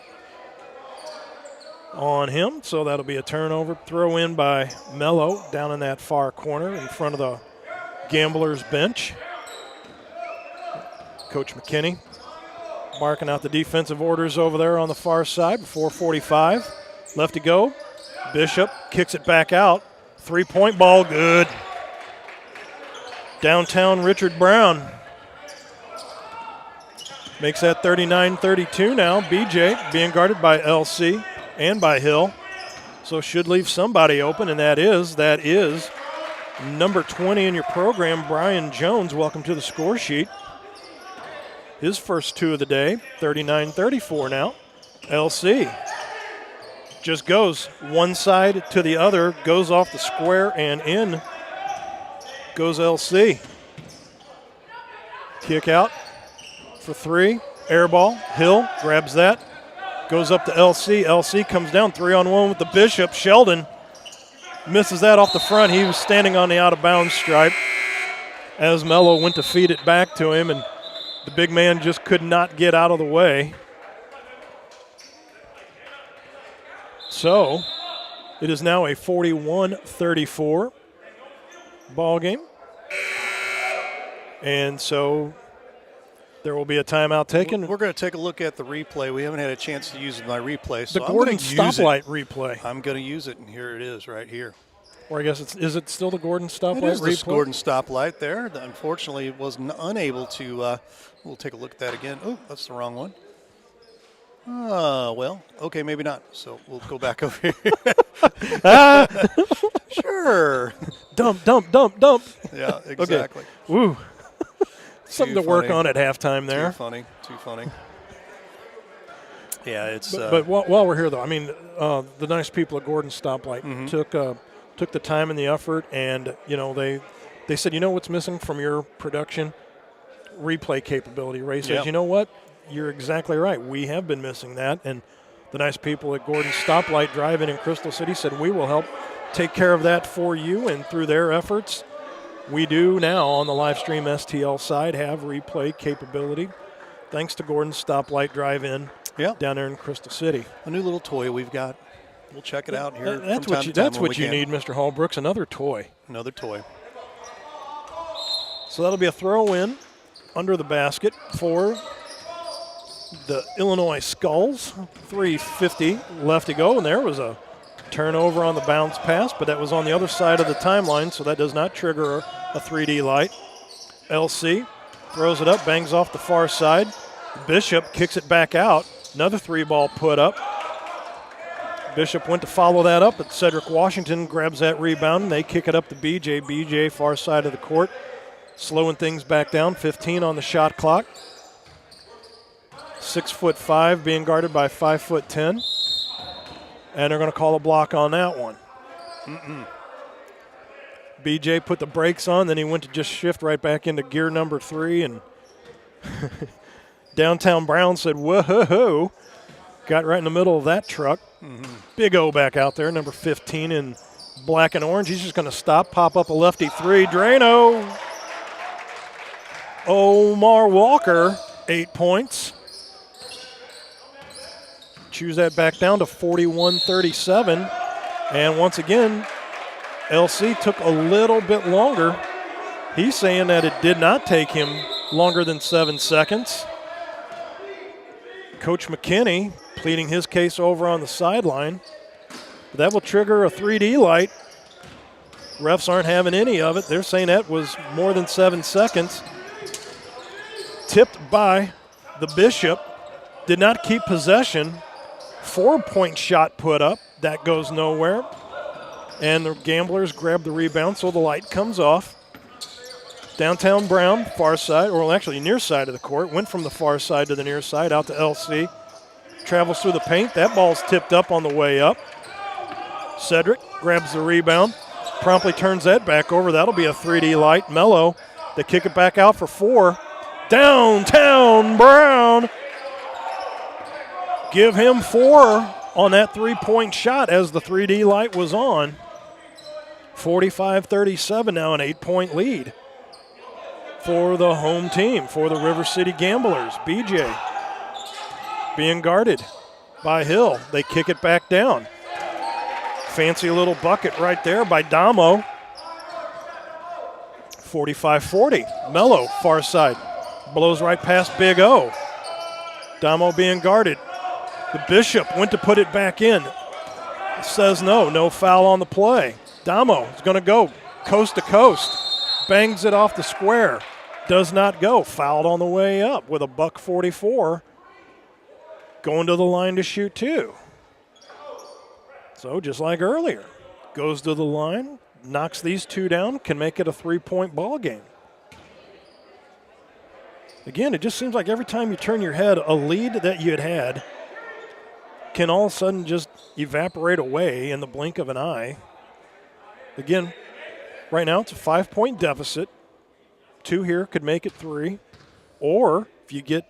on him. So that'll be a turnover. Throw in by Mello down in that far corner in front of the Gamblers bench. Coach McKinney barking out the defensive orders over there on the far side. 4:45 left to go. Bishop kicks it back out. 3-point ball, good. Downtown Richard Brown makes that 39-32 now. BJ being guarded by LC and by Hill. So should leave somebody open, and that is number 20 in your program, Brian Jones. Welcome to the score sheet. His first 2 of the day, 39-34 now. LC just goes one side to the other, goes off the square, and in goes LC. Kick out for 3, air ball. Hill grabs that, goes up to LC. LC comes down 3-on-1 with the Bishop. Sheldon misses that off the front. He was standing on the out-of-bounds stripe as Mello went to feed it back to him, and the big man just could not get out of the way. So it is now a 41-34 ball game. And so there will be a timeout taken. We're going to take a look at the replay. We haven't had a chance to use my replay. So the Gordon stoplight replay. I'm going to use it, and here it is right here. Or I guess is it still the Gordon stoplight replay? It is replay? the Gordon stoplight there. Unfortunately, it was unable to. We'll take a look at that again. Oh, that's the wrong one. Well, okay, maybe not. So we'll go back over here. Sure. Dump. Yeah, exactly. Okay. Woo. Something to work on at halftime there. Too funny. Yeah, it's. But while we're here, though, I mean, the nice people at Gordon Stoplight took the time and the effort, and they said, what's missing from your production? Replay capability. Ray says, you know what? You're exactly right. We have been missing that, and the nice people at Gordon Stoplight Drive-In in Crystal City said we will help take care of that for you, and through their efforts, we do now on the live stream STL side have replay capability, thanks to Gordon Stoplight Drive-In down there in Crystal City. A new little toy we've got. We'll check it out here. That's from time to time that's when what we you can. need, Mr. Hallbrooks. Another toy. Another toy. So that'll be a throw in under the basket for the Illinois Skulls. 3:50 left to go, and there was a turnover on the bounce pass, but that was on the other side of the timeline, so that does not trigger a 3D light. LC throws it up, bangs off the far side. Bishop kicks it back out. Another 3-ball put up. Bishop went to follow that up, but Cedric Washington grabs that rebound, and they kick it up to BJ. BJ, far side of the court, slowing things back down. 15 on the shot clock. 6'5", being guarded by 5'10". And they're going to call a block on that one. BJ put the brakes on, then he went to just shift right back into gear number 3, and Downtown Brown said, whoa, got right in the middle of that truck. Big O back out there, number 15 in black and orange. He's just going to stop, pop up a lefty 3. Drano. Omar Walker, 8 points. Choose that back down to 41-37. And once again, LC took a little bit longer. He's saying that it did not take him longer than 7 seconds. Coach McKinney pleading his case over on the sideline. That will trigger a 3D light. Refs aren't having any of it. They're saying that was more than 7 seconds. Tipped by the Bishop. Did not keep possession. 4-point shot put up. That goes nowhere. And the Gamblers grab the rebound, so the light comes off. Downtown Brown, far side, or actually near side of the court, went from the far side to the near side, out to LC. Travels through the paint. That ball's tipped up on the way up. Cedric grabs the rebound, promptly turns that back over. That'll be a 3D light. Mello, they kick it back out for 4. Downtown Brown. Give him 4 on that 3-point shot as the 3D light was on. 45-37 now, an 8-point lead for the home team, for the River City Gamblers. BJ being guarded by Hill. They kick it back down. Fancy little bucket right there by Damo. 45-40. Mello, far side. Blows right past Big O. Damo being guarded. The Bishop went to put it back in. Says no foul on the play. Damo is going to go coast to coast. Bangs it off the square. Does not go. Fouled on the way up with a $144. Going to the line to shoot 2. So just like earlier, goes to the line, knocks these 2 down, can make it a 3-point ball game. Again, it just seems like every time you turn your head, a lead that you had can all of a sudden just evaporate away in the blink of an eye. Again, right now it's a 5-point deficit. 2 here could make it 3. Or if you get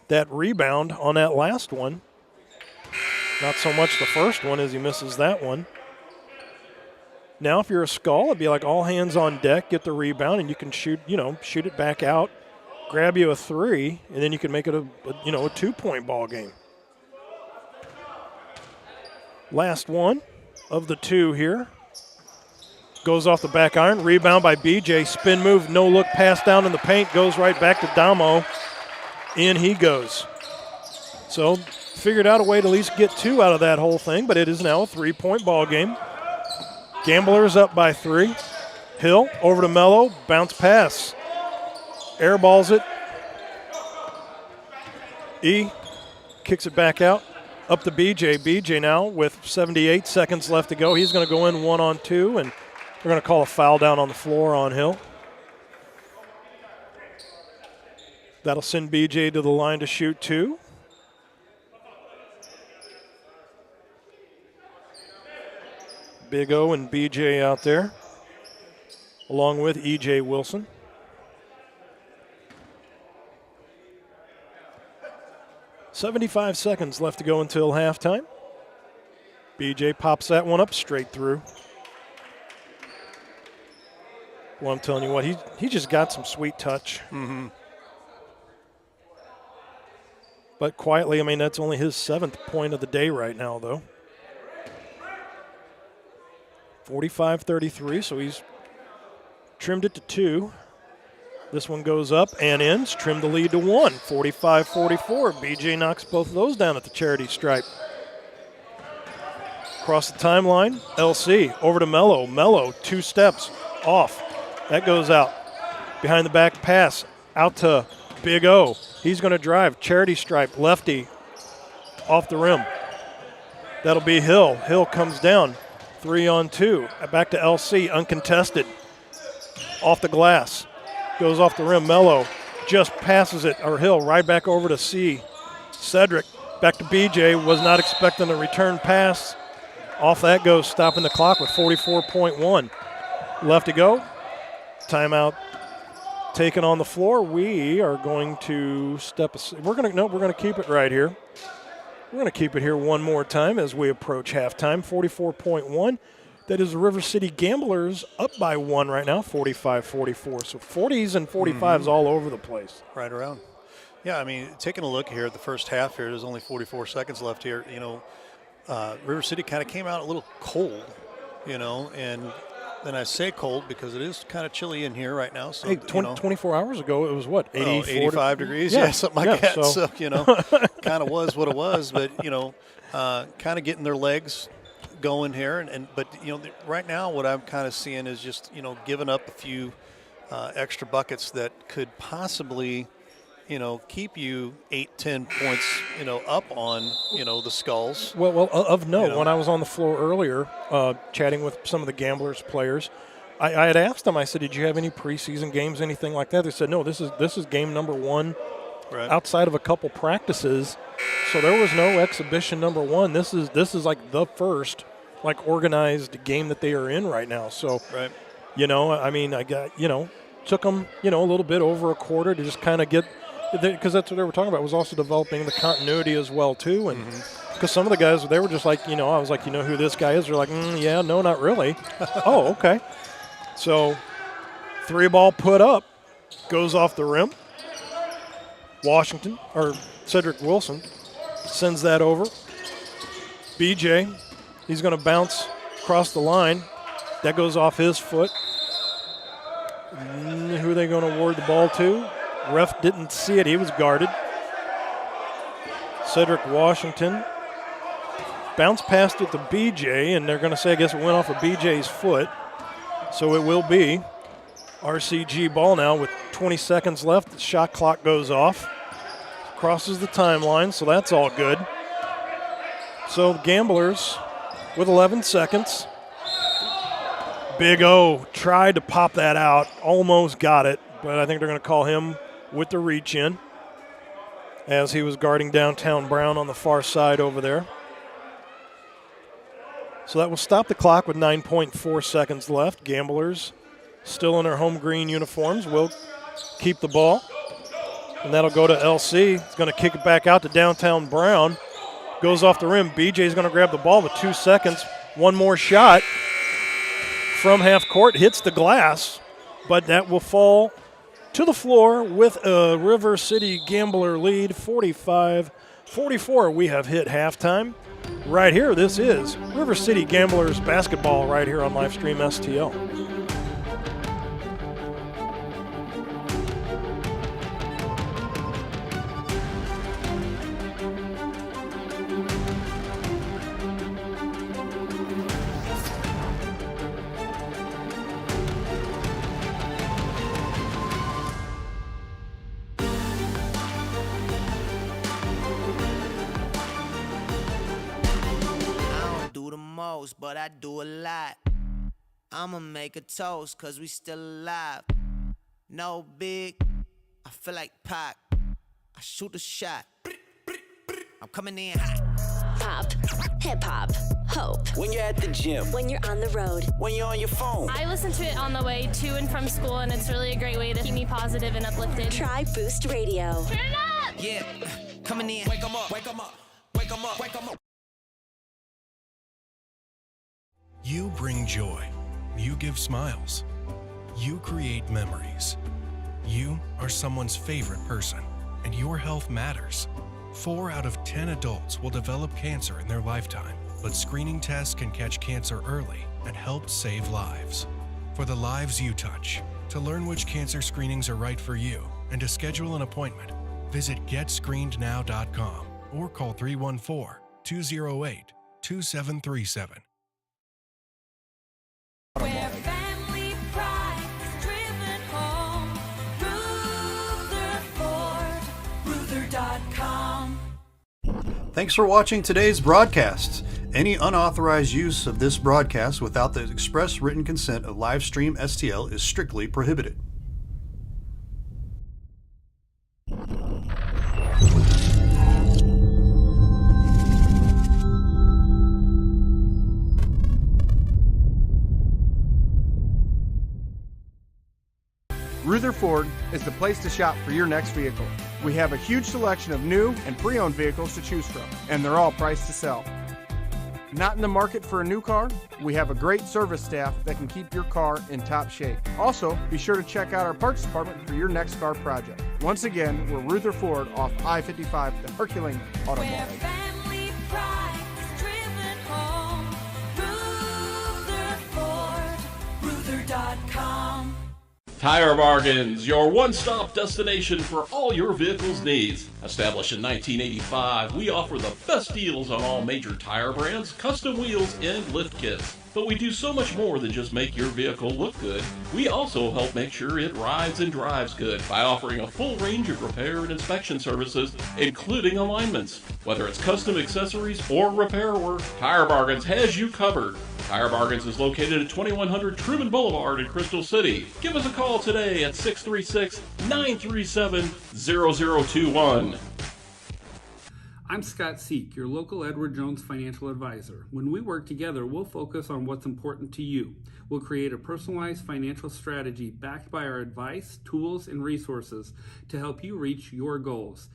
that rebound on that last one, not so much the first one as he misses that one. Now if you're a Skull, it'd be like all hands on deck, get the rebound, and you can shoot it back out, grab you a 3, and then you can make it a 2-point ball game. Last one of the 2 here. Goes off the back iron. Rebound by BJ. Spin move, no look pass down in the paint. Goes right back to Damo. In he goes. So figured out a way to at least get 2 out of that whole thing, but it is now a 3-point ball game. Gamblers up by 3. Hill over to Mello. Bounce pass. Airballs it. E kicks it back out. Up to BJ. BJ now with 78 seconds left to go. He's going to go in 1-on-2, and they're going to call a foul down on the floor on Hill. That'll send BJ to the line to shoot 2. Big O and BJ out there, along with EJ Wilson. .75 seconds left to go until halftime. BJ pops that one up straight through. Well, I'm telling you what, he just got some sweet touch. Mm-hmm. But quietly, I mean, that's only his 7th point of the day right now, though. 45-33, so he's trimmed it to 2. This one goes up and ends, trimmed the lead to 1. 45-44. BJ knocks both of those down at the charity stripe. Across the timeline, LC over to Mello. Mello, 2 steps off. That goes out. Behind the back pass, out to Big O. He's going to drive. Charity stripe, lefty, off the rim. That'll be Hill. Hill comes down. 3-on-2. Back to LC, uncontested. Off the glass. Goes off the rim. Mello just passes it, or Hill, right back over to C. Cedric back to BJ. Was not expecting a return pass. Off that goes, stopping the clock with 44.1 left to go. Timeout taken on the floor. We are going to step aside. We're going to keep it right here. We're going to keep it here one more time as we approach halftime. 44.1. That is the River City Gamblers up by 1 right now, 45-44. So 40s and 45s all over the place. Right around. Yeah, I mean, taking a look here at the first half here, there's only 44 seconds left here. You know, River City kind of came out a little cold, you know, and then I say cold because it is kind of chilly in here right now. So, hey, 24 hours ago, it was what, 85 degrees? Yeah, something like that. So, you know, kind of was what it was. But, you know, kind of getting their legs going here. But, you know, right now what I'm kind of seeing is just, you know, giving up a few extra buckets that could possibly, you know, keep you 8-10 points, you know, up on, you know, the Skulls. Well, of note, you know, when I was on the floor earlier chatting with some of the Gamblers players, I had asked them, I said, did you have any preseason games, anything like that? They said, no, this is game number 1 outside of a couple practices. So there was no exhibition number 1. This is like the first, like, organized game that they are in right now. So, you know, I mean, took them, you know, a little bit over a quarter to just kind of get, because that's what they were talking about, was also developing the continuity as well, too. And because some of the guys, they were just like, you know, I was like, you know who this guy is? They're like, yeah, no, not really. Oh, okay. So 3-ball put up, goes off the rim. Washington, or Cedric Wilson, sends that over. BJ, he's going to bounce across the line. That goes off his foot. Who are they going to award the ball to? Ref didn't see it. He was guarded. Cedric Washington bounced past it to BJ, and they're going to say, I guess it went off of BJ's foot. So it will be RCG ball now with 20 seconds left. The shot clock goes off. Crosses the timeline, so that's all good. So the Gamblers with 11 seconds. Big O tried to pop that out, almost got it, but I think they're going to call him with the reach in as he was guarding Downtown Brown on the far side over there. So that will stop the clock with 9.4 seconds left. Gamblers still in their home green uniforms will keep the ball. And that'll go to LC. He's going to kick it back out to Downtown Brown. Goes off the rim. BJ's going to grab the ball with 2 seconds. One more shot from half court. Hits the glass, but that will fall to the floor with a River City Gambler lead, 45-44. We have hit halftime. Right here, this is River City Gamblers basketball right here on Livestream STL. But I do a lot. I'ma make a toast, cause we still alive. No big, I feel like Pac. I shoot a shot. I'm coming in hot. Pop, hip hop, hope. When you're at the gym. When you're on the road. When you're on your phone. I listen to it on the way to and from school, and it's really a great way to keep me positive and uplifted. Try Boost Radio. Turn it up! Yeah, coming in. Wake 'em up, wake 'em up, wake 'em up, wake 'em up. You bring joy. You give smiles. You create memories. You are someone's favorite person, and your health matters. 4 out of 10 adults will develop cancer in their lifetime, but screening tests can catch cancer early and help save lives. For the lives you touch, to learn which cancer screenings are right for you and to schedule an appointment, visit GetScreenedNow.com or call 314-208-2737. Where family pride is driven home. Rutherford.com. Thanks for watching today's broadcast. Any unauthorized use of this broadcast without the express written consent of Livestream STL is strictly prohibited. Rutherford is the place to shop for your next vehicle. We have a huge selection of new and pre-owned vehicles to choose from, and they're all priced to sell. Not in the market for a new car? We have a great service staff that can keep your car in top shape. Also, be sure to check out our parts department for your next car project. Once again, we're Rutherford off I-55, the Herculean Auto Mall. Where family pride is driven home. Rutherford. Ruther.com. Tire Bargains, your one-stop destination for all your vehicle's needs. Established in 1985, we offer the best deals on all major tire brands, custom wheels, and lift kits. But we do so much more than just make your vehicle look good. We also help make sure it rides and drives good by offering a full range of repair and inspection services, including alignments. Whether it's custom accessories or repair work, Tire Bargains has you covered. Tire Bargains is located at 2100 Truman Boulevard in Crystal City. Give us a call today at 636-937-0021. I'm Scott Seek, your local Edward Jones financial advisor. When we work together, we'll focus on what's important to you. We'll create a personalized financial strategy backed by our advice, tools, and resources to help you reach your goals.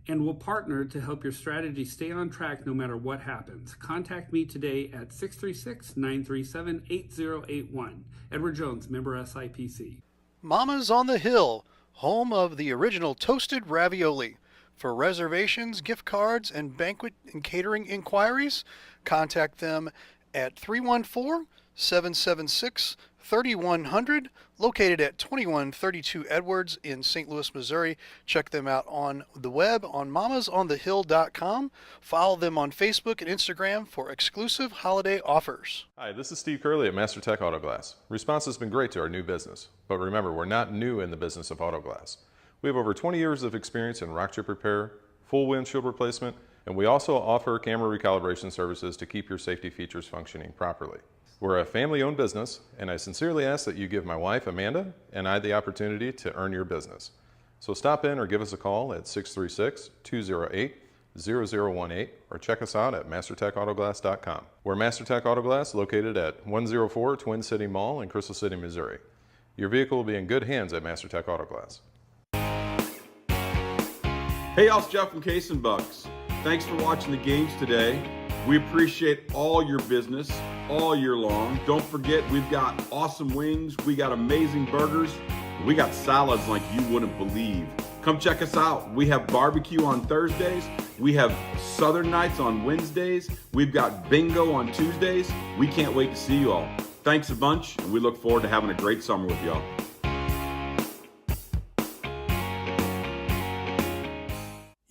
And we'll partner to help your strategy stay on track no matter what happens. Contact me today at 636-937-8081. Edward Jones, member SIPC. Mama's on the Hill, home of the original toasted ravioli. For reservations, gift cards, and banquet and catering inquiries, contact them at 314-776-3100, located at 2132 Edwards in St. Louis, Missouri. Check them out on the web on mamasonthehill.com. Follow them on Facebook and Instagram for exclusive holiday offers. Hi, this is Steve Curley at MasterTech Auto Glass. Response has been great to our new business, but remember, we're not new in the business of auto glass. We have over 20 years of experience in rock chip repair, full windshield replacement, and we also offer camera recalibration services to keep your safety features functioning properly. We're a family-owned business, and I sincerely ask that you give my wife, Amanda, and I the opportunity to earn your business. So stop in or give us a call at 636-208-0018 or check us out at mastertechautoglass.com. We're MasterTech Auto Glass, located at 104 Twin City Mall in Crystal City, Missouri. Your vehicle will be in good hands at MasterTech Auto Glass. Hey, y'all, it's Jeff from Case and Bucks. Thanks for watching the games today. We appreciate all your business all year long. Don't forget, we've got awesome wings, we got amazing burgers, we got salads like you wouldn't believe. Come check us out. We have barbecue on Thursdays, we have Southern Nights on Wednesdays, we've got bingo on Tuesdays. We can't wait to see you all. Thanks a bunch, and we look forward to having a great summer with y'all.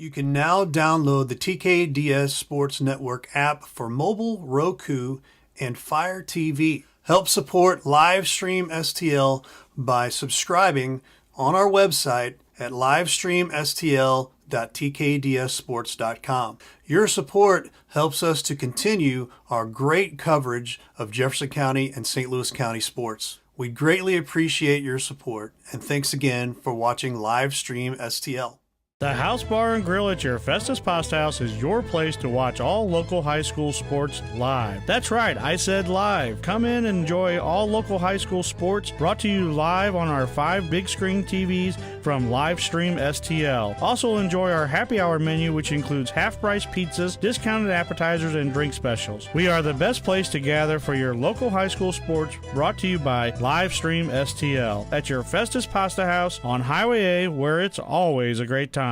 You can now download the TKDS Sports Network app for mobile, Roku, and Fire TV. Help support Livestream STL by subscribing on our website at livestreamstl.tkdsports.com. Your support helps us to continue our great coverage of Jefferson County and St. Louis County sports. We greatly appreciate your support, and thanks again for watching Livestream STL. The House Bar and Grill at your Festus Pasta House is your place to watch all local high school sports live. That's right, I said live. Come in and enjoy all local high school sports brought to you live on our 5 big screen TVs from Livestream STL. Also enjoy our happy hour menu, which includes half-price pizzas, discounted appetizers, and drink specials. We are the best place to gather for your local high school sports brought to you by Livestream STL at your Festus Pasta House on Highway A, where it's always a great time.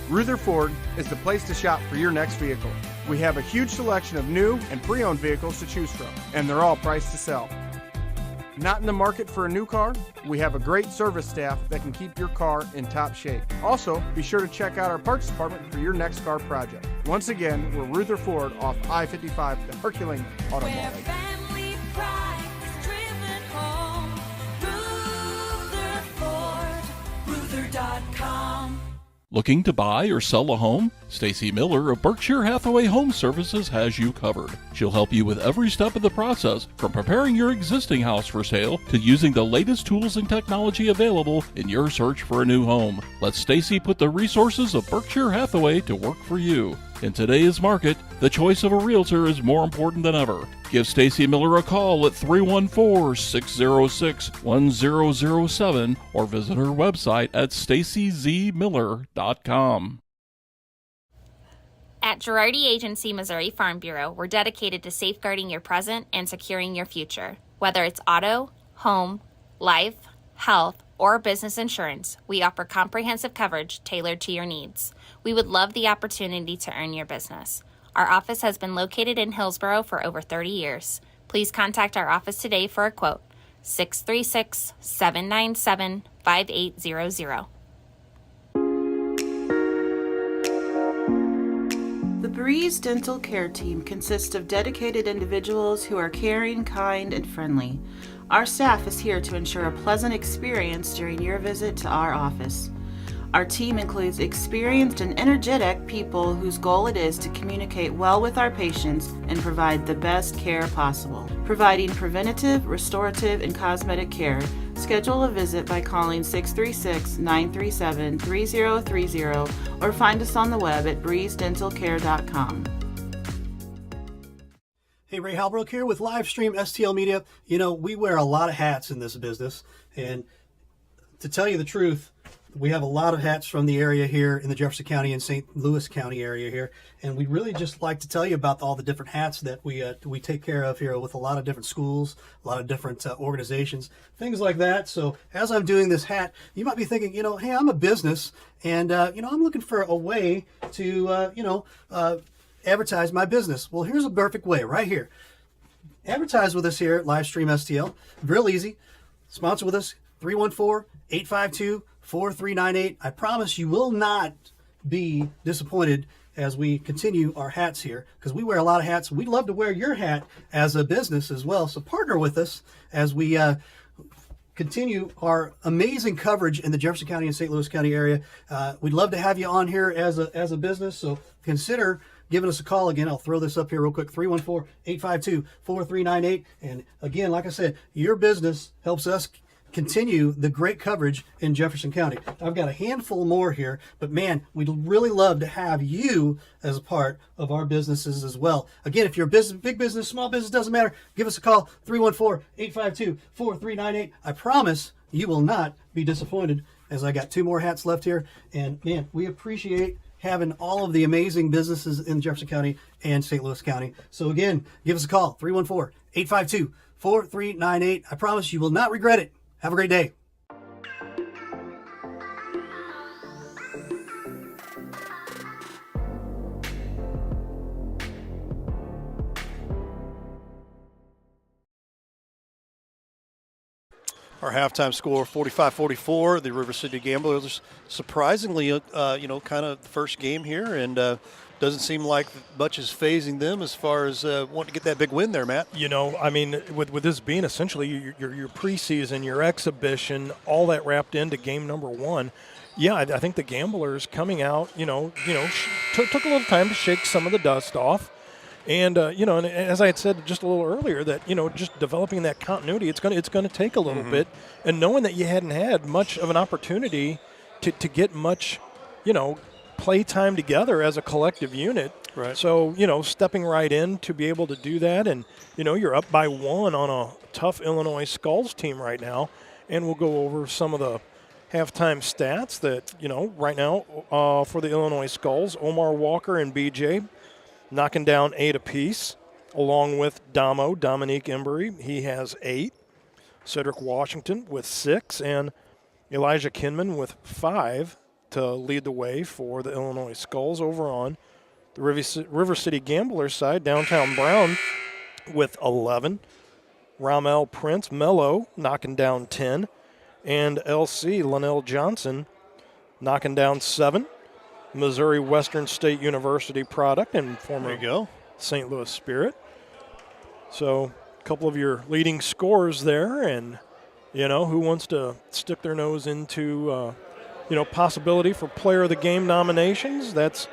Ruther Ford is the place to shop for your next vehicle. We have a huge selection of new and pre-owned vehicles to choose from, and they're all priced to sell. Not in the market for a new car? We have a great service staff that can keep your car in top shape. Also, be sure to check out our parts department for your next car project. Once again, we're Ruther Ford off I-55, the Herculean Auto Mall. Family pride is driven home. Ruther.com. Looking to buy or sell a home? Stacy Miller of Berkshire Hathaway Home Services has you covered. She'll help you with every step of the process, from preparing your existing house for sale to using the latest tools and technology available in your search for a new home. Let Stacy put the resources of Berkshire Hathaway to work for you. In today's market, the choice of a realtor is more important than ever. Give Stacy Miller a call at 314-606-1007 or visit her website at stacyzmiller.com. At Girardi Agency Missouri Farm Bureau, we're dedicated to safeguarding your present and securing your future. Whether it's auto, home, life, health, or business insurance, we offer comprehensive coverage tailored to your needs. We would love the opportunity to earn your business. Our office has been located in Hillsborough for over 30 years. Please contact our office today for a quote. 636-797-5800. The Breeze Dental Care Team consists of dedicated individuals who are caring, kind, and friendly. Our staff is here to ensure a pleasant experience during your visit to our office. Our team includes experienced and energetic people whose goal it is to communicate well with our patients and provide the best care possible. Providing preventative, restorative, and cosmetic care, schedule a visit by calling 636-937-3030 or find us on the web at breezedentalcare.com. Hey, Ray Halbrook here with Livestream STL Media. You know, we wear a lot of hats in this business, and to tell you the truth, we have a lot of hats from the area here in the Jefferson County and St. Louis County area here, and we'd really just like to tell you about all the different hats that we take care of here with a lot of different schools, a lot of different organizations, things like that. So as I'm doing this hat, you might be thinking, you know, hey, I'm a business, and you know, I'm looking for a way to advertise my business. Well, here's a perfect way right here. Advertise with us here at Livestream STL. Real easy. Sponsor with us, 314-852-4398. I promise you will not be disappointed as we continue our hats here, because we wear a lot of hats. We'd love to wear your hat as a business as well. So partner with us as we continue our amazing coverage in the Jefferson County and St. Louis County area. We'd love to have you on here as a business. So consider giving us a call. Again, I'll throw this up here real quick, 314-852-4398. And again, like I said, your business helps us continue the great coverage in Jefferson County. I've got a handful more here, but man, we'd really love to have you as a part of our businesses as well. Again, if you're a business, big business, small business, doesn't matter, give us a call, 314-852-4398. I promise you will not be disappointed, as I got 2 more hats left here. And man, we appreciate having all of the amazing businesses in Jefferson County and St. Louis County. So again, give us a call, 314-852-4398. I promise you will not regret it. Have a great day. Our halftime score, 45-44. The River City Gamblers, surprisingly, kind of the first game here, and doesn't seem like much is phasing them as far as wanting to get that big win there, Matt. You know, I mean, with this being essentially your preseason, your exhibition, all that wrapped into game number 1. Yeah, I think the Gamblers coming out, took a little time to shake some of the dust off. And, and as I had said just a little earlier, that, just developing that continuity, it's going to take a little bit. And knowing that you hadn't had much of an opportunity to get much play time together as a collective unit. Right. So, stepping right in to be able to do that. And, you're up by 1 on a tough Illinois Skulls team right now. And we'll go over some of the halftime stats that, right now for the Illinois Skulls, Omar Walker and BJ knocking down 8 apiece, along with Dominique Embry. He has 8. Cedric Washington with 6, and Elijah Kinman with 5 to lead the way for the Illinois Skulls. Over on the River City Gamblers side, Downtown Brown with 11. Ramel Prince Mello knocking down 10. And LC Linnell Johnson knocking down 7. Missouri Western State University product and former St. Louis Spirit. So a couple of your leading scorers there, and who wants to stick their nose into possibility for player of the game nominations. That's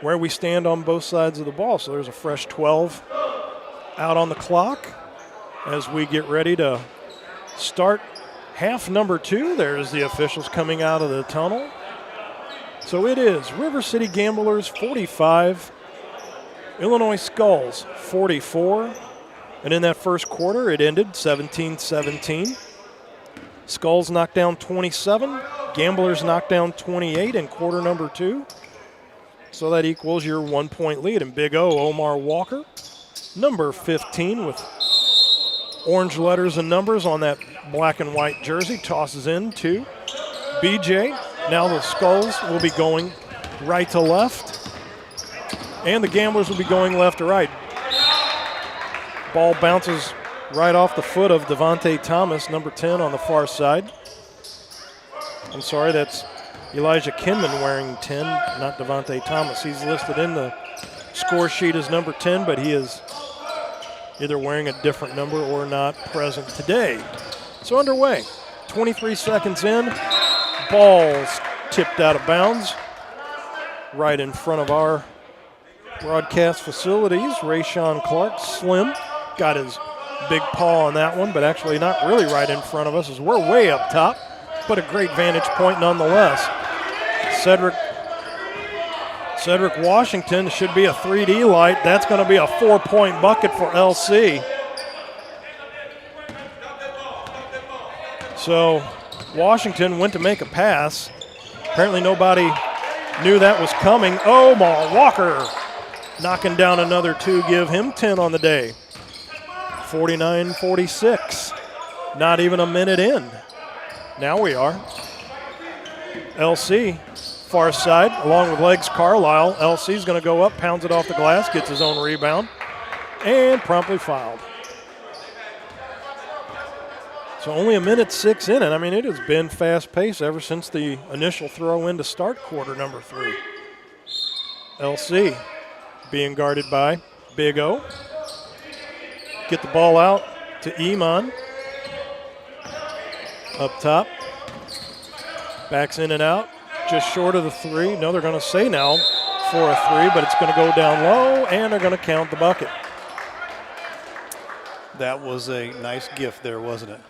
where we stand on both sides of the ball. So there's a fresh 12 out on the clock as we get ready to start half number 2. There's the officials coming out of the tunnel. So it is River City Gamblers 45, Illinois Skulls 44. And in that first quarter, it ended 17-17. Skulls knocked down 27. Gamblers knocked down 28 in quarter number 2. So that equals your 1-point lead. And Big O, Omar Walker, number 15 with orange letters and numbers on that black and white jersey, tosses in to BJ. Now the Skulls will be going right to left, and the Gamblers will be going left to right. Ball bounces right off the foot of Devontae Thomas, number 10 on the far side. I'm sorry, that's Elijah Kinman wearing 10, not Devontae Thomas. He's listed in the score sheet as number 10, but he is either wearing a different number or not present today. So underway, 23 seconds in, ball's tipped out of bounds right in front of our broadcast facilities. Rayshawn Clark, Slim, got his big paw on that one, but actually not really right in front of us as we're way up top, but a great vantage point nonetheless. Cedric Washington should be a 3D light. That's going to be a 4-point bucket for LC. So Washington went to make a pass. Apparently nobody knew that was coming. Omar Walker knocking down another 2, give him 10 on the day. 49-46. Not even a minute in. Now we are. LC, far side, along with Legs Carlisle. LC's going to go up, pounds it off the glass, gets his own rebound, and promptly fouled. So only a minute 6 in, and I mean, it has been fast-paced ever since the initial throw in to start quarter number 3. LC being guarded by Big O. Get the ball out to Iman. Up top. Backs in and out. Just short of the 3. No, they're going to say now for a 3, but it's going to go down low, and they're going to count the bucket. That was a nice gift there, wasn't it?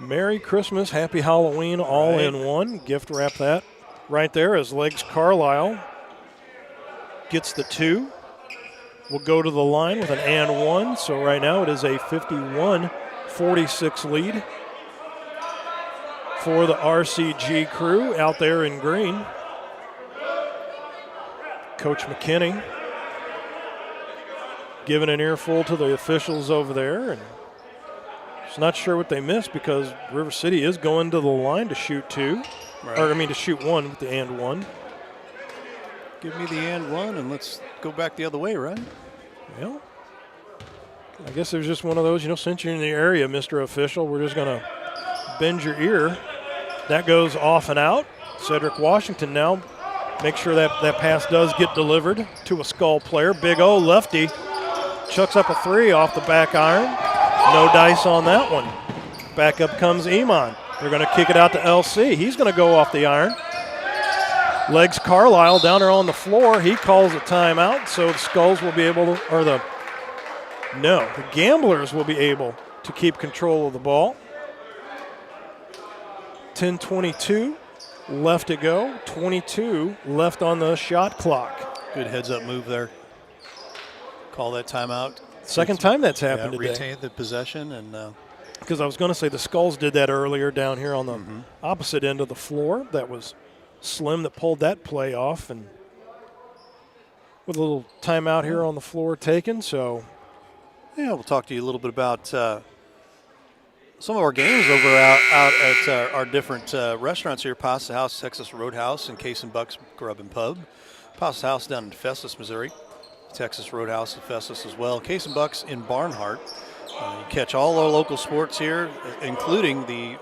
Merry Christmas, Happy Halloween, all in one. Gift wrap that right there as Legs Carlisle gets the 2. We'll go to the line with an and 1. So right now it is a 51-46 lead for the RCG crew out there in green. Coach McKinney giving an earful to the officials over there, and just not sure what they missed because River City is going to the line to shoot 2. Right. Or I mean to shoot 1 with the and 1. Give me the and 1 and let's go back the other way, right? Well, I guess there's just one of those, since you're in the area, Mr. Official, we're just going to bend your ear. That goes off and out. Cedric Washington now make sure that pass does get delivered to a Skull player. Big O, lefty, chucks up a 3 off the back iron. No dice on that one. Back up comes Iman. They're going to kick it out to LC. He's going to go off the iron. Legs Carlisle down there on the floor. He calls a timeout, so the Skulls will be able to, the Gamblers will be able to keep control of the ball. 10:22 left to go. 22 left on the shot clock. Good heads-up move there. Call that timeout. Second time that's happened today. Retain the possession and. Because I was going to say the Skulls did that earlier down here on the opposite end of the floor. That was Slim that pulled that play off, and with a little timeout here on the floor taken. So, yeah, we'll talk to you a little bit about some of our games over out at our different restaurants here: Pasta House, Texas Roadhouse, and Case and Buck's Grub and Pub. Pasta House down in Festus, Missouri. Texas Roadhouse in Festus as well. Case and Buck's in Barnhart. You catch all our local sports here, including the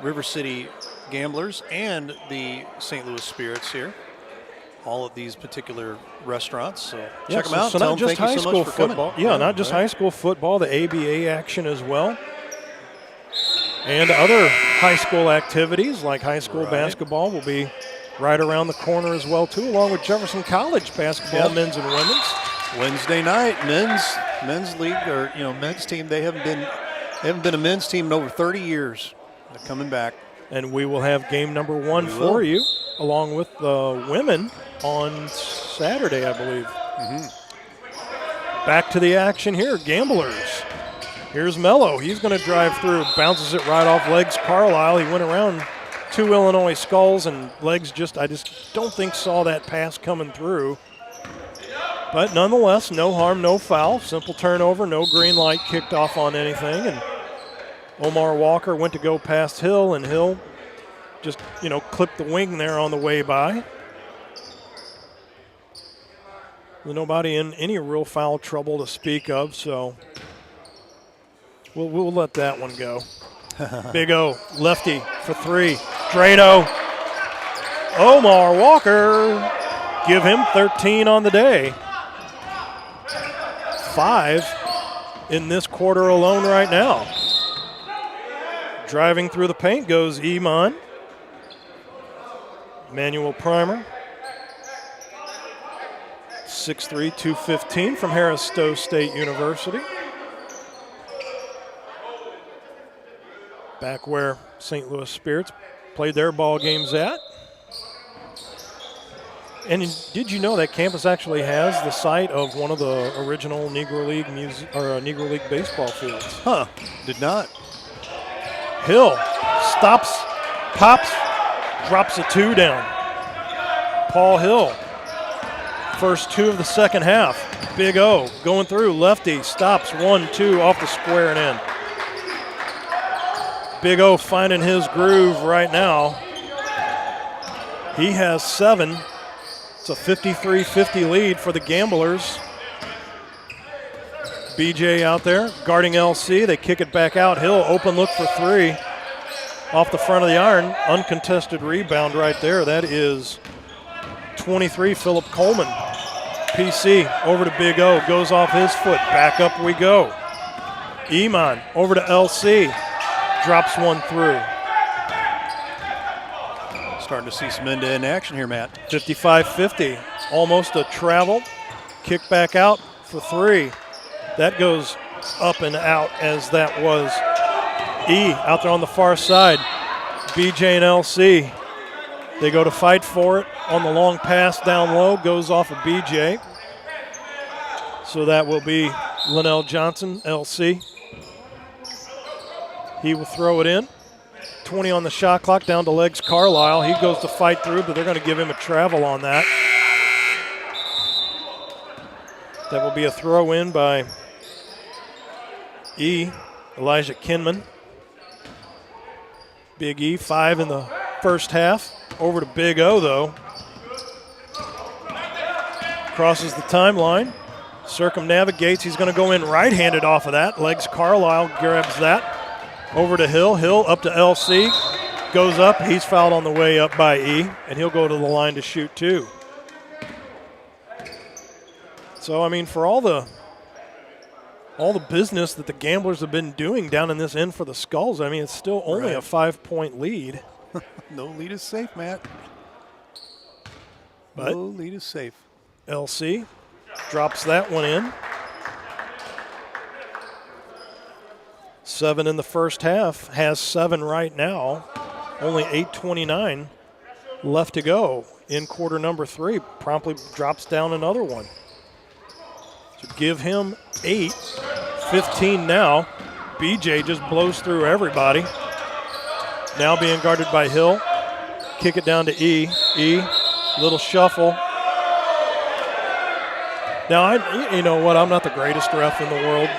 River City Gamblers and the St. Louis Spirits here. All of these particular restaurants. So check them out. So Tell not them just thank high you so school much for football. coming. Yeah, not just high school football, the ABA action as well. And other high school activities like high school basketball will be right around the corner as well, too, along with Jefferson College basketball, men's and women's. Wednesday night, men's league or men's team. They haven't been a men's team in over 30 years. They're coming back, and we will have game number 1 for you, along with the women on Saturday, I believe. Back to the action here, Gamblers. Here's Mello. He's going to drive through, bounces it right off Legs Carlisle. He went around 2 Illinois Skulls, and Legs I just don't think saw that pass coming through. But nonetheless, no harm, no foul. Simple turnover, no green light kicked off on anything. And Omar Walker went to go past Hill, and Hill just, clipped the wing there on the way by. With nobody in any real foul trouble to speak of, so we'll let that one go. Big O, lefty for 3. Drano. Omar Walker, give him 13 on the day. 5 in this quarter alone right now. Driving through the paint goes Iman. Manuel Primer. 6'3", 215 from Harris Stowe State University. Back where St. Louis Spirits played their ball games at. And did you know that campus actually has the site of one of the original Negro League Negro League baseball fields? Huh? Did not. Hill stops, pops, drops a 2 down. Paul Hill, first 2 of the second half. Big O going through, lefty stops 1-2 off the square and in. Big O finding his groove right now. He has 7. It's a 53-50 lead for the Gamblers. BJ out there guarding LC. They kick it back out. Hill open look for 3 off the front of the iron. Uncontested rebound right there. That is 23, Philip Coleman. PC over to Big O. Goes off his foot. Back up we go. Iman over to LC. Drops one through. Starting to see some end-to-end action here, Matt. 55-50. Almost a travel. Kick back out for 3. That goes up and out as that was E out there on the far side. BJ and LC. They go to fight for it on the long pass down low. Goes off of BJ. So that will be Linnell Johnson, LC. He will throw it in. 20 on the shot clock, down to Legs Carlisle. He goes to fight through, but they're going to give him a travel on that. That will be a throw in by E, Elijah Kinman. Big E, 5 in the first half. Over to Big O, though. Crosses the timeline, circumnavigates. He's going to go in right-handed off of that. Legs Carlisle grabs that. Over to Hill. Hill up to LC. Goes up. He's fouled on the way up by E, and he'll go to the line to shoot 2. So, I mean, for all the business that the Gamblers have been doing down in this end for the Skulls, I mean, it's still only a 5-point lead. No lead is safe, Matt. But no lead is safe. LC drops that one in. 7 in the first half, has 7 right now. Only 8:29 left to go in quarter number 3. Promptly drops down another one. So give him 8. 15 now. BJ just blows through everybody. Now being guarded by Hill. Kick it down to E. E, little shuffle. Now, you know what? I'm not the greatest ref in the world,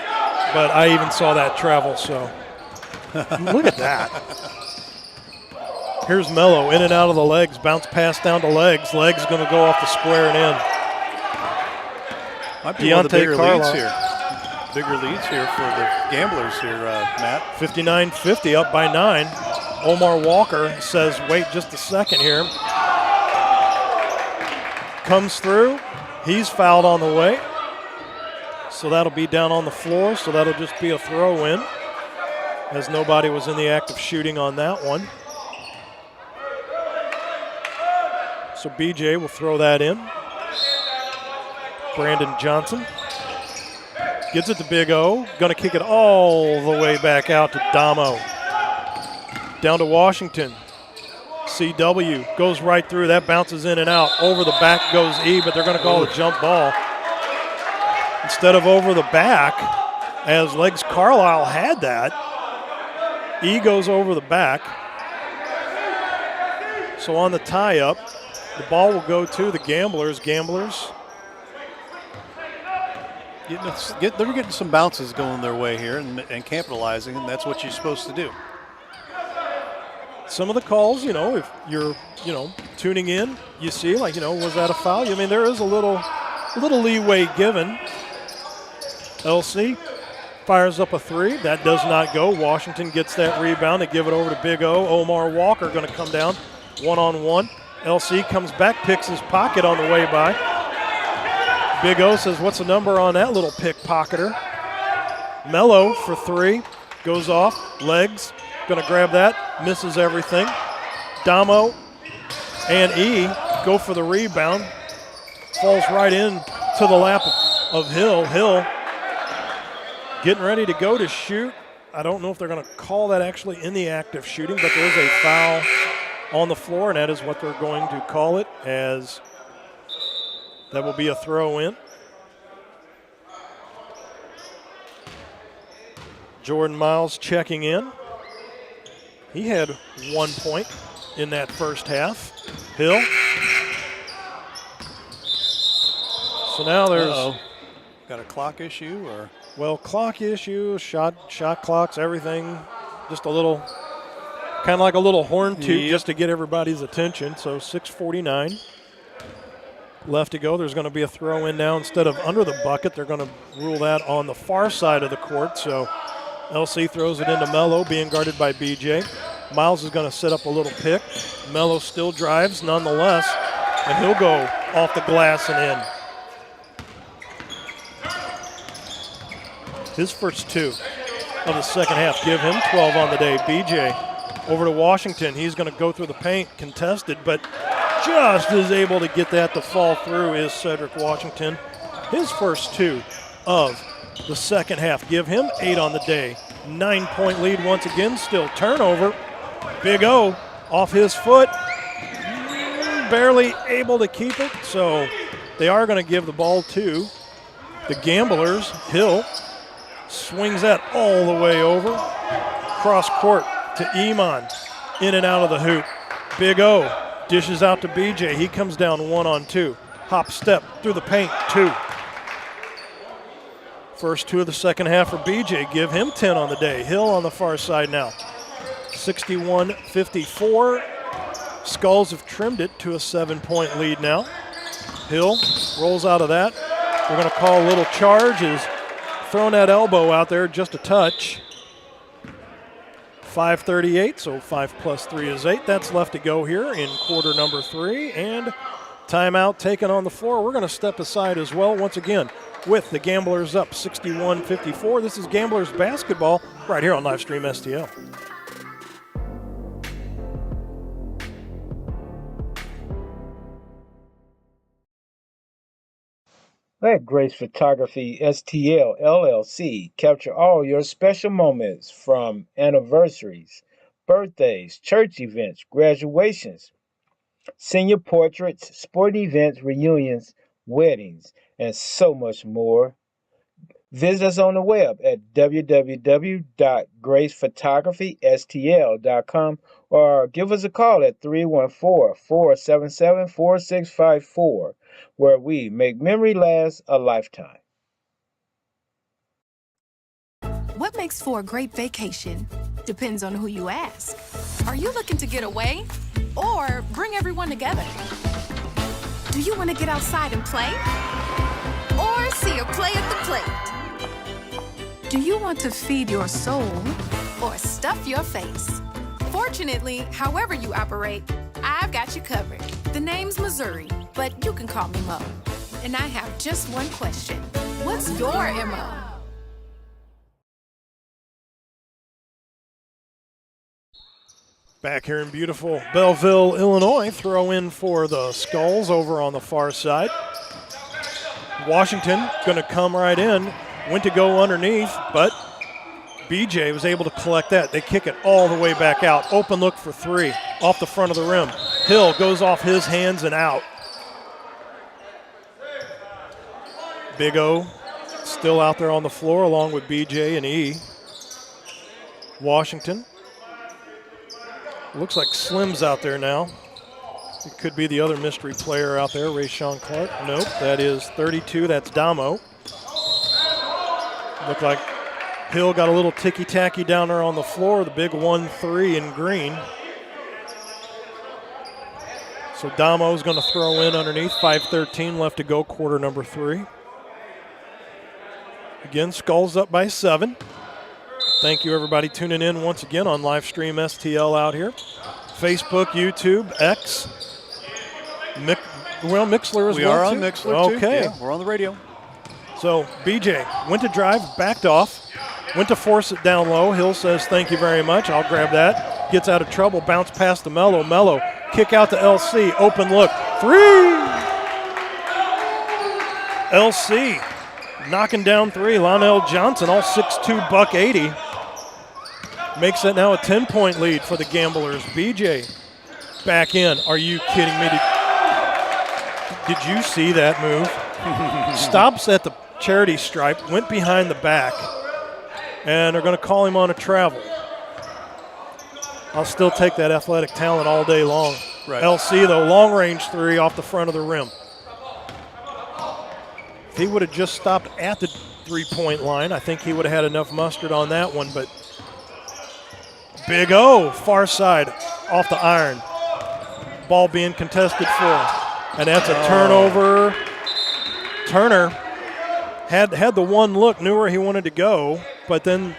but I even saw that travel, so look at that. Here's Mello in and out of the legs. Bounce pass down to Legs. Legs going to go off the square and in. Might be one of the bigger Carlisle. leads here. Bigger leads here for the Gamblers here, Matt. 59-50, up by 9. Omar Walker says, wait just a second here. Comes through. He's fouled on the way. So that'll be down on the floor. So that'll just be a throw in, as nobody was in the act of shooting on that one. So BJ will throw that in. Brandon Johnson gets it to Big O. Going to kick it all the way back out to Damo. Down to Washington. CW goes right through. That bounces in and out. Over the back goes E, but they're going to call a jump ball. Instead of over the back, as Legs Carlisle had that, E goes over the back. So on the tie-up, the ball will go to the Gamblers. Gamblers. They're getting some bounces going their way here and capitalizing, and that's what you're supposed to do. Some of the calls, if you're, tuning in, you see, was that a foul? I mean, there is a little leeway given. LC fires up a 3. That does not go. Washington gets that rebound. They give it over to Big O. Omar Walker going to come down one-on-one. LC comes back, picks his pocket on the way by. Big O says, what's the number on that little pickpocketer? Mello for 3. Goes off. Legs. Going to grab that. Misses everything. Damo and E go for the rebound. Falls right in to the lap of Hill. Hill getting ready to go to shoot. I don't know if they're going to call that actually in the act of shooting, but there is a foul on the floor, and that is what they're going to call it, as that will be a throw in. Jordan Miles checking in. He had 1 point in that first half. Hill. So now there's got a clock issue, or clock issue, shot clocks, everything. Just a little, kind of like a little horn toot, just to get everybody's attention. So 6:49 left to go. There's going to be a throw in now. Instead of under the bucket, they're going to rule that on the far side of the court. So LC throws it into Mello, being guarded by BJ. Miles is going to set up a little pick. Mello still drives nonetheless, and he'll go off the glass and in. His first 2 of the second half give him 12 on the day. BJ over to Washington. He's going to go through the paint, contested, but just is able to get that to fall through is Cedric Washington. His first 2 of the second half give him 8 on the day. 9-point lead once again, still turnover. Big O off his foot, barely able to keep it, so they are going to give the ball to the Gamblers. Hill swings that all the way over. Cross court to Iman, in and out of the hoop. Big O dishes out to BJ. He comes down 1-on-2. Hop step through the paint, 2. First 2 of the second half for BJ. Give him 10 on the day. Hill on the far side now. 61-54. Skulls have trimmed it to a 7-point lead now. Hill rolls out of that. They're going to call a little charge. Is throwing that elbow out there just a touch. 5:38, so 5 plus 3 is 8. That's left to go here in quarter number 3. And timeout taken on the floor. We're going to step aside as well once again with the Gamblers up 61-54. This is Gamblers basketball right here on Livestream STL. Let Grace Photography STL LLC capture all your special moments, from anniversaries, birthdays, church events, graduations, senior portraits, sporting events, reunions, weddings, and so much more. Visit us on the web at www.gracephotography.stl.com or give us a call at 314-477-4654, where we make memory last a lifetime. What makes for a great vacation depends on who you ask. Are you looking to get away or bring everyone together? Do you want to get outside and play or see a play at the plate? Do you want to feed your soul or stuff your face? Fortunately, however you operate, I've got you covered. The name's Missouri, but you can call me Mo. And I have just one question. What's your MO? Back here in beautiful Belleville, Illinois, throw in for the Skulls over on the far side. Washington going to come right in, went to go underneath, but BJ was able to collect that. They kick it all the way back out. Open look for three off the front of the rim. Hill goes off his hands and out. Big O still out there on the floor along with BJ and E. Washington. Looks like Slim's out there now. It could be the other mystery player out there, Rayshawn Clark. Nope, that is 32. That's Damo. Looked like Hill got a little ticky-tacky down there on the floor. The big 1-3 in green. So Damo's going to throw in underneath. 5:13 left to go, quarter number 3. Again, Skulls up by 7. Thank you, everybody, tuning in once again on Livestream STL out here. Facebook, YouTube, X. Mixler as well, We are on too? Mixler, too. Okay. Yeah, we're on the radio. So BJ went to drive, backed off, went to force it down low. Hill says, thank you very much. I'll grab that. Gets out of trouble, bounce past to Mello. Mello, kick out to LC. Open look. 3! LC knocking down 3. Lonell Johnson, all 6'2", buck 80. Makes it now a 10-point lead for the Gamblers. BJ back in. Are you kidding me? Did you see that move? Stops at the charity stripe, went behind the back, and they're going to call him on a travel. I'll still take that athletic talent all day long. Right. LC, though, long-range 3 off the front of the rim. If he would have just stopped at the three-point line, I think he would have had enough mustard on that one, but Big O, far side, off the iron. Ball being contested for, and that's a turnover. Turner had the one look, knew where he wanted to go, but then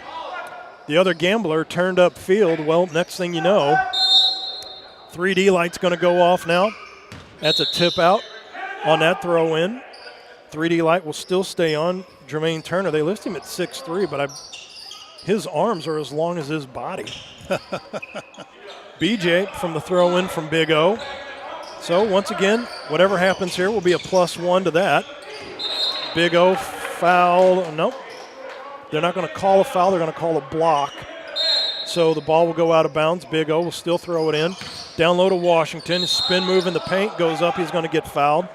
the other Gambler turned up field. Well, next thing you know, 3D light's going to go off now. That's a tip out on that throw in. 3D light will still stay on Jermaine Turner. They list him at 6'3", but his arms are as long as his body. BJ from the throw in from Big O. So once again, whatever happens here will be a +1 to that. Big O foul. Nope. They're not going to call a foul. They're going to call a block. So the ball will go out of bounds. Big O will still throw it in. Down low to Washington. His spin move in the paint goes up. He's going to get fouled.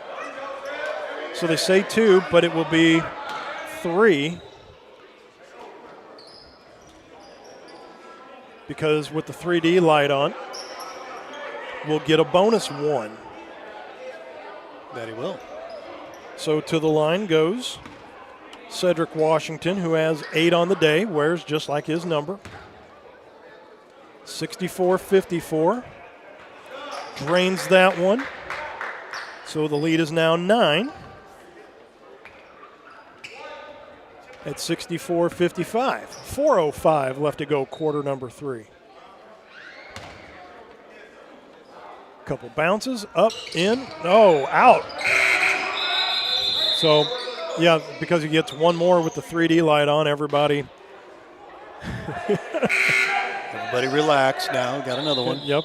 So they say 2, but it will be 3. Because with the 3D light on, we'll get a bonus 1. That he will. So to the line goes Cedric Washington, who has 8 on the day, wears just like his number. 64-54. Drains that one. So the lead is now 9. At 64-55. 4:05 left to go, quarter number 3. Couple bounces, up, in, out. So, yeah, because he gets one more with the 3D light on, everybody. Everybody relax now. Got another one. Yep.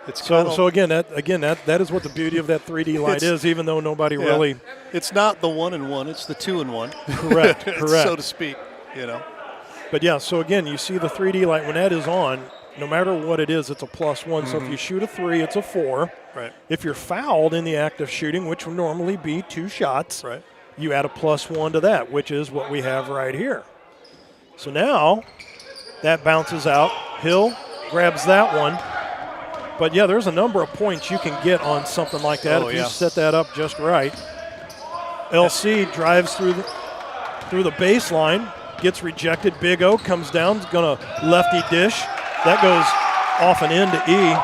It's so again, that is what the beauty of that 3D light is, even though nobody really. It's not the 1-and-1, it's the 2-and-1. Correct. So to speak, But yeah, so again, you see the 3D light when that is on, no matter what it is, it's a +1. So if you shoot a 3, it's a 4. Right. If you're fouled in the act of shooting, which would normally be 2 shots, Right. you add a +1 to that, which is what we have right here. So now that bounces out. Hill grabs that one. But, yeah, there's a number of points you can get on something like that if you set that up just right. LC drives through the baseline, gets rejected. Big O comes down, going to lefty dish. That goes off and into E.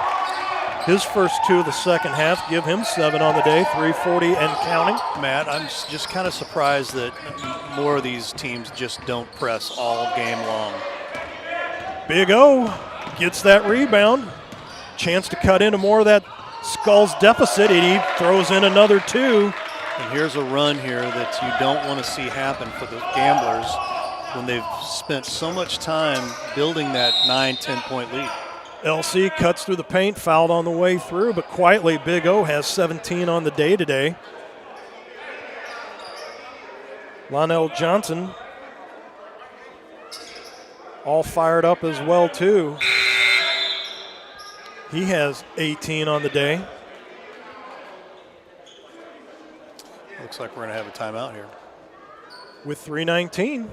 His first 2 of the second half give him 7 on the day, 340 and counting. Matt, I'm just kind of surprised that more of these teams just don't press all game long. Big O gets that rebound. Chance to cut into more of that Skulls deficit, and he throws in another 2. And here's a run here that you don't want to see happen for the Gamblers when they've spent so much time building that 9-10 point lead. LC cuts through the paint, fouled on the way through, but quietly Big O has 17 on the day today. Lonell Johnson all fired up as well too. He has 18 on the day. Looks like we're going to have a timeout here. With 3:19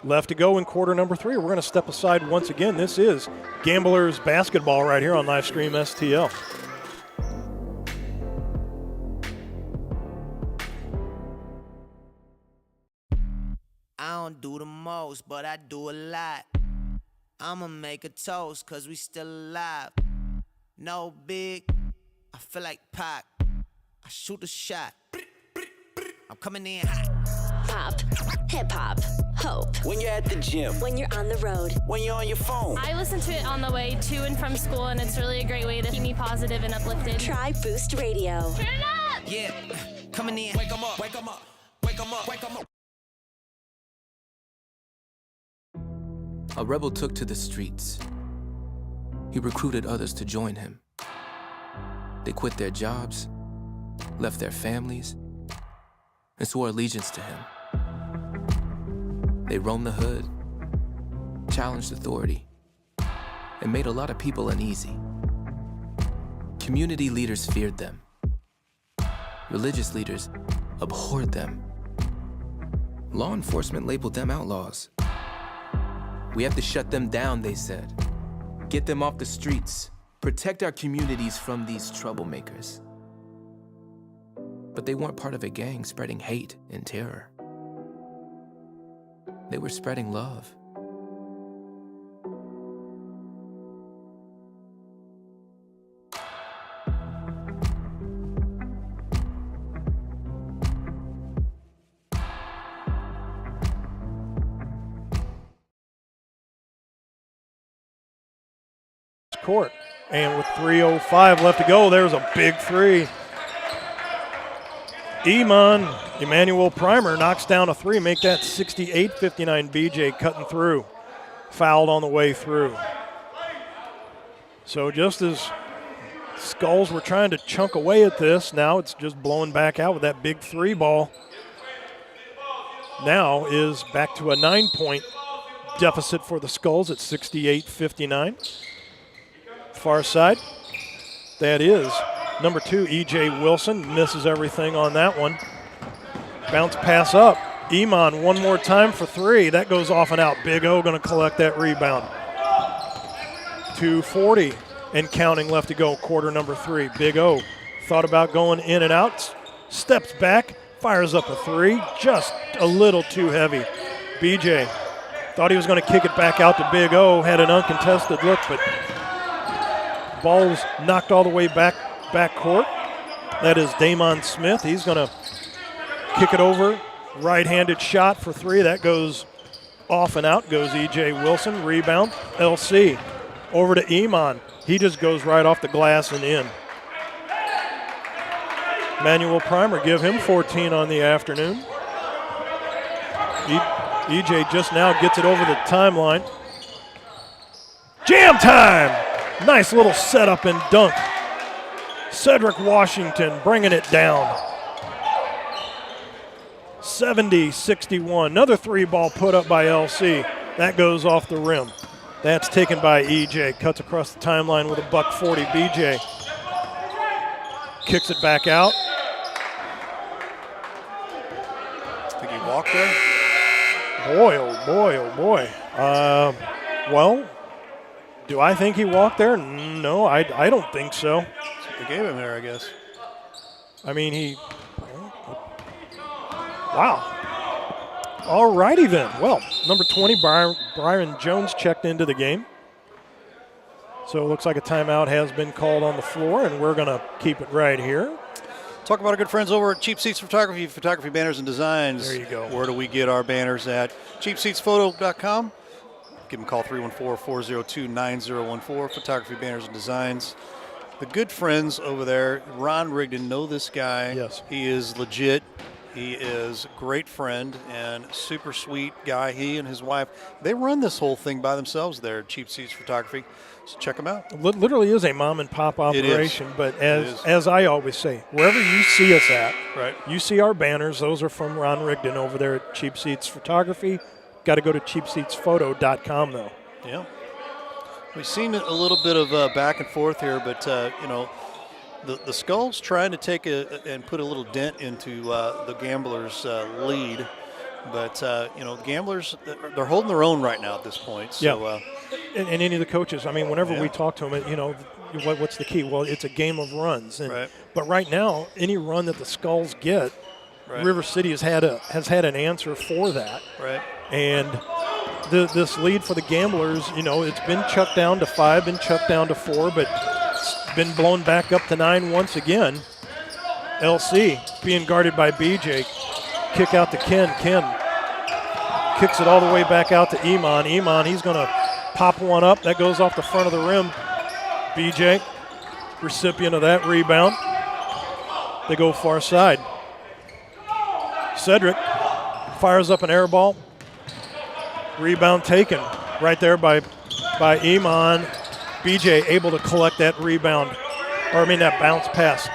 left to go in quarter number 3. We're going to step aside once again. This is Gamblers basketball right here on Livestream STL. I don't do the most, but I do a lot. I'ma make a toast, cause we still alive. No big, I feel like Pac. I shoot a shot. I'm coming in hot. Pop, hip hop, hope. When you're at the gym. When you're on the road. When you're on your phone. I listen to it on the way to and from school, and it's really a great way to keep me positive and uplifted. Try Boost Radio. Turn it up! Yeah, coming in. Wake 'em up, wake 'em up, wake 'em up, wake 'em up. A rebel took to the streets. He recruited others to join him. They quit their jobs, left their families, and swore allegiance to him. They roamed the hood, challenged authority, and made a lot of people uneasy. Community leaders feared them. Religious leaders abhorred them. Law enforcement labeled them outlaws. We have to shut them down, they said. Get them off the streets. Protect our communities from these troublemakers. But they weren't part of a gang spreading hate and terror. They were spreading love. Court. And with 3:05 left to go, there's a big 3. Emmanuel Primer knocks down a 3, make that 68-59. BJ cutting through. Fouled on the way through. So just as Skulls were trying to chunk away at this, now it's just blowing back out with that big 3 ball. Now is back to a 9-point deficit for the Skulls at 68-59. Far side, that is number 2, E.J. Wilson. Misses everything on that one. Bounce pass up. Iman one more time for 3. That goes off and out. Big O going to collect that rebound. 2:40 and counting left to go, quarter number 3. Big O thought about going in and out. Steps back, fires up a 3. Just a little too heavy. BJ thought he was going to kick it back out to Big O. Had an uncontested look, but ball's knocked all the way back court. That is Damon Smith. He's going to kick it over. Right-handed shot for 3. That goes off and out. Goes E.J. Wilson. Rebound. LC. Over to Iman. He just goes right off the glass and in. Manuel Primer, give him 14 on the afternoon. E.J. just now gets it over the timeline. Jam time! Nice little setup and dunk. Cedric Washington bringing it down. 70-61. Another 3 ball put up by LC. That goes off the rim. That's taken by EJ. Cuts across the timeline with a $140. BJ kicks it back out. Think he walked there? Boy, oh boy, oh boy. Well, do I think he walked there? No, I don't think so. They gave him there, I guess. I mean, wow. All righty then. Well, number 20, Byron Jones checked into the game. So it looks like a timeout has been called on the floor, and we're going to keep it right here. Talk about our good friends over at Cheap Seats Photography, Photography Banners and Designs. There you go. Where do we get our banners at? CheapSeatsPhoto.com. Give them a call, 314-402-9014, Photography Banners and Designs. The good friends over there, Ron Rigdon, know this guy. Yes. He is legit. He is a great friend and super sweet guy. He and his wife, they run this whole thing by themselves there at Cheap Seats Photography. So check them out. Literally is a mom and pop operation, but as I always say, wherever you see us at, right, you see our banners. Those are from Ron Rigdon over there at Cheap Seats Photography. Got to go to cheapseatsphoto.com though. Yeah. We've seen a little bit of back and forth here, but you know, the Skulls trying to take and put a little dent into the Gamblers' lead, but you know, the Gamblers, they're holding their own right now at this point. So, yeah. And any of the coaches, I mean, whenever we talk to them, you know, what's the key? Well, it's a game of runs, and but right now, any run that the Skulls get, River City has had an answer for that. Right. And this lead for the Gamblers, you know, it's been chucked down to 5, been chucked down to 4, but it's been blown back up to 9 once again. LC being guarded by BJ. Kick out to Ken. Ken kicks it all the way back out to Iman. Iman, he's going to pop one up. That goes off the front of the rim. BJ, recipient of that rebound. They go far side. Cedric fires up an air ball. Rebound taken right there by Iman. BJ able to collect that rebound, that bounce pass.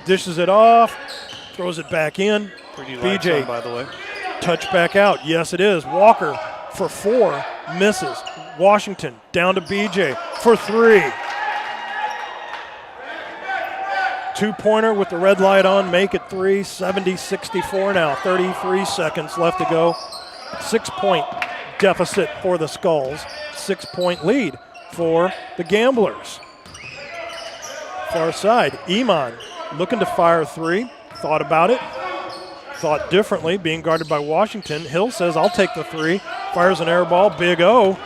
Dishes it off, throws it back in. Pretty light BJ, time, by the way. Touch back out. Yes, it is. Walker for 4, misses. Washington down to BJ for 3. Two-pointer with the red light on, make it 3, 70-64 now. 33 seconds left to go. 6-point deficit for the Skulls. 6-point lead for the Gamblers. Far side, Iman looking to fire 3. Thought about it. Thought differently, being guarded by Washington. Hill says, I'll take the 3. Fires an air ball. Big O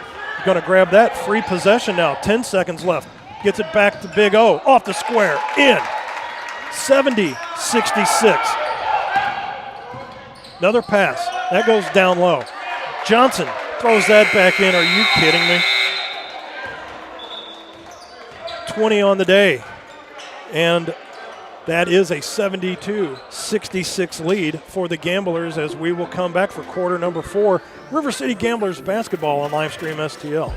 going to grab that. Free possession now. 10 seconds left. Gets it back to Big O. Off the square. In. 70-66. Another pass. That goes down low. Johnson throws that back in. Are you kidding me? 20 on the day. And that is a 72-66 lead for the Gamblers as we will come back for quarter number 4. River City Gamblers basketball on Livestream STL.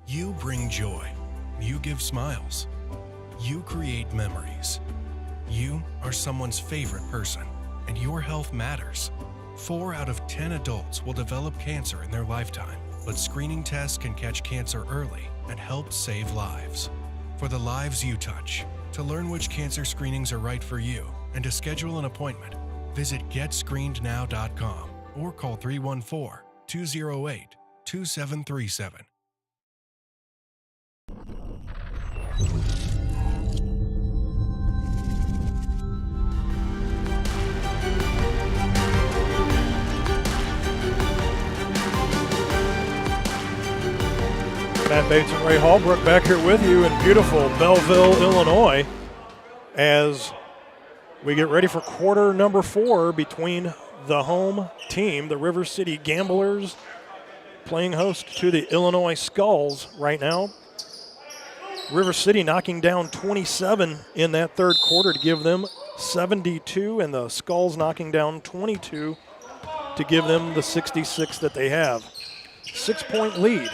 You bring joy. You give smiles. You create memories. You are someone's favorite person, and your health matters. 4 out of 10 adults will develop cancer in their lifetime, but screening tests can catch cancer early and help save lives. For the lives you touch, to learn which cancer screenings are right for you and to schedule an appointment, visit GetScreenedNow.com or call 314-208-2737. Matt Bates and Ray Hallbrook back here with you in beautiful Belleville, Illinois, as we get ready for quarter number 4 between the home team, the River City Gamblers, playing host to the Illinois Skulls right now. River City knocking down 27 in that third quarter to give them 72, and the Skulls knocking down 22 to give them the 66 that they have. 6-point lead.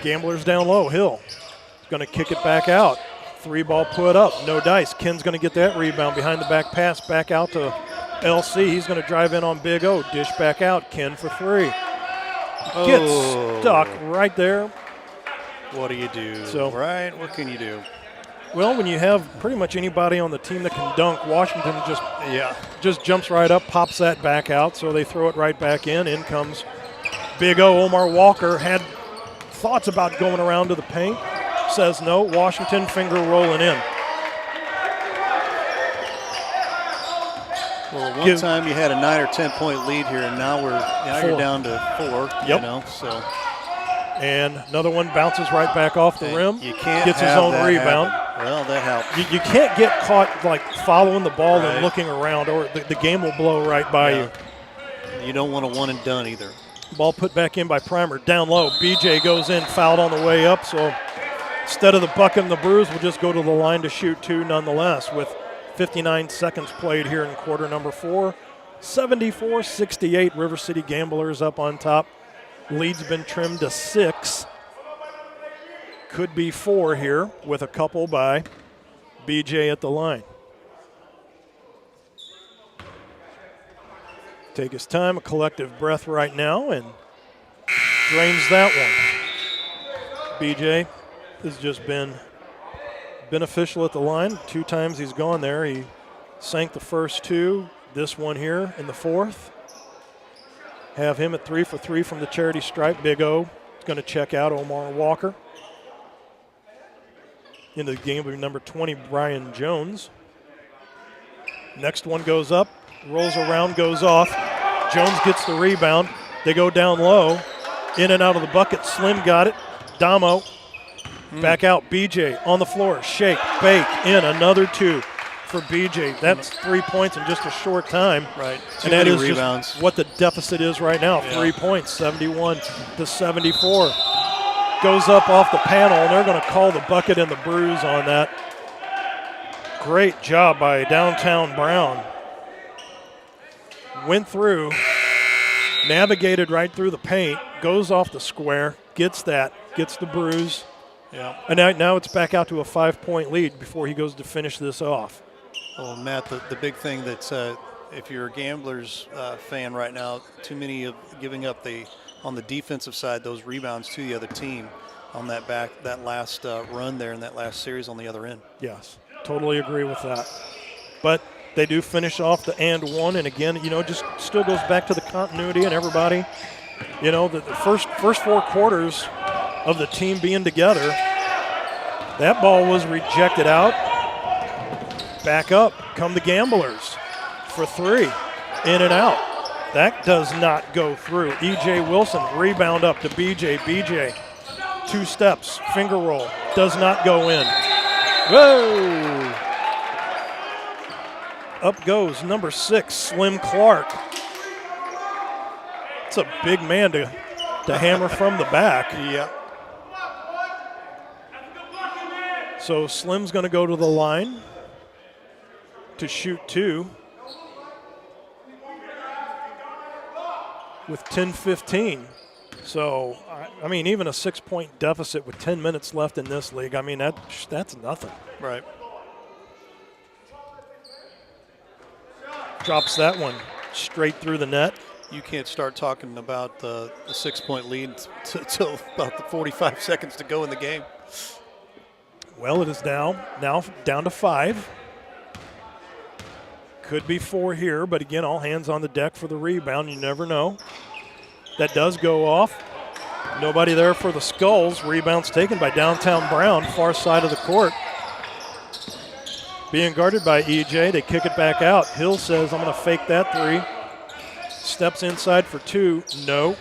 Gamblers down low. Hill is going to kick it back out. 3-ball put up. No dice. Ken's going to get that rebound. Behind the back pass. Back out to LC. He's going to drive in on Big O. Dish back out. Ken for 3. Gets stuck right there. What do you do? So, right? What can you do? Well, when you have pretty much anybody on the team that can dunk, Washington just jumps right up, pops that back out, so they throw it right back in. In comes Big O. Omar Walker had thoughts about going around to the paint. Says no. Washington finger rolling in. Well, one time you had a 9 or 10 point lead here, and now you're down to 4. Yep. You know, so. And another one bounces right back off the rim. You can't gets his have own that rebound. happen. Well, that helps. You can't get caught like following the ball and looking around, or the game will blow right by you. You don't want a one and done either. Ball put back in by Primer. Down low. BJ goes in, fouled on the way up. So instead of the bucket and the bruise, we'll just go to the line to shoot 2 nonetheless with 59 seconds played here in quarter number 4. 74-68. River City Gamblers up on top. Lead's been trimmed to 6. Could be 4 here with a couple by BJ at the line. Take his time, a collective breath right now, and drains that one. BJ has just been beneficial at the line. 2 times he's gone there. He sank the first 2. This one here in the 4th. Have him at 3 for 3 from the charity stripe. Big O is going to check out Omar Walker. Into the game with number 20, Brian Jones. Next one goes up, rolls around, goes off. Jones gets the rebound. They go down low. In and out of the bucket. Slim got it. Damo back out. BJ on the floor. Shake, bake, in. Another 2 for BJ. That's 3 points in just a short time. Right. And that is rebounds. Just what the deficit is right now. 3 points, 71-74. Goes up off the panel, and they're going to call the bucket and the bruise on that. Great job by Downtown Brown. Went through, navigated right through the paint, goes off the square, gets the bruise. Yeah. And now it's back out to a 5-point lead before he goes to finish this off. Well, Matt, the big thing that's if you're a Gamblers fan right now, too many of giving up on the defensive side those rebounds to the other team on that last run there in that last series on the other end. Yes, totally agree with that. But they do finish off the and one, and again, just still goes back to the continuity and everybody. The first 4 quarters of the team being together, that ball was rejected out. Back up come the Gamblers for 3, in and out. That does not go through. E.J. Wilson, rebound up to BJ. BJ, 2 steps, finger roll, does not go in. Whoa! Up goes number 6, Slim Clark. It's a big man to hammer from the back. Yeah. So Slim's going to go to the line to shoot 2. With 10-15. So, even a 6-point deficit with 10 minutes left in this league, that's nothing. Right. Drops that one straight through the net. You can't start talking about the 6-point lead until about the 45 seconds to go in the game. Well, it is now down to 5. Could be 4 here, but again, all hands on the deck for the rebound. You never know. That does go off. Nobody there for the Skulls. Rebounds taken by Downtown Brown, far side of the court. Being guarded by EJ. They kick it back out. Hill says, I'm going to fake that 3. Steps inside for 2. No.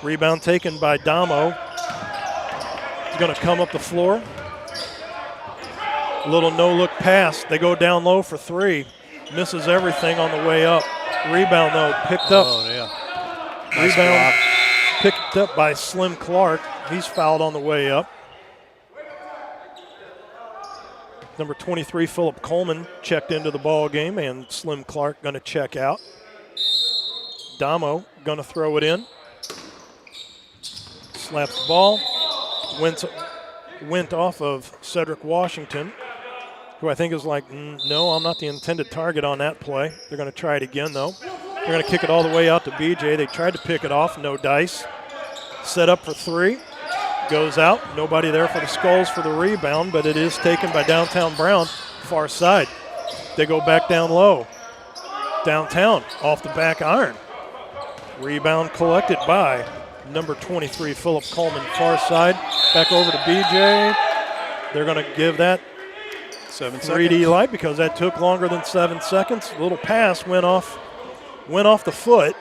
Rebound taken by Damo. He's going to come up the floor. A little no-look pass. They go down low for 3. Misses everything on the way up. Rebound, though, picked up. Oh, yeah. Rebound picked up by Slim Clark. He's fouled on the way up. Number 23, Philip Coleman, checked into the ball game, and Slim Clark going to check out. Damo going to throw it in. Slaps the ball. Went off of Cedric Washington, who I think is like, no, I'm not the intended target on that play. They're going to try it again, though. They're going to kick it all the way out to BJ. They tried to pick it off, no dice. Set up for three. Goes out. Nobody there for the Skulls for the rebound, but it is taken by Downtown Brown, far side. They go back down low. Downtown, off the back iron. Rebound collected by number 23, Philip Coleman, far side. Back over to BJ. They're going to give that 7 3D seconds. light because that took longer than 7 seconds. A little pass went off the foot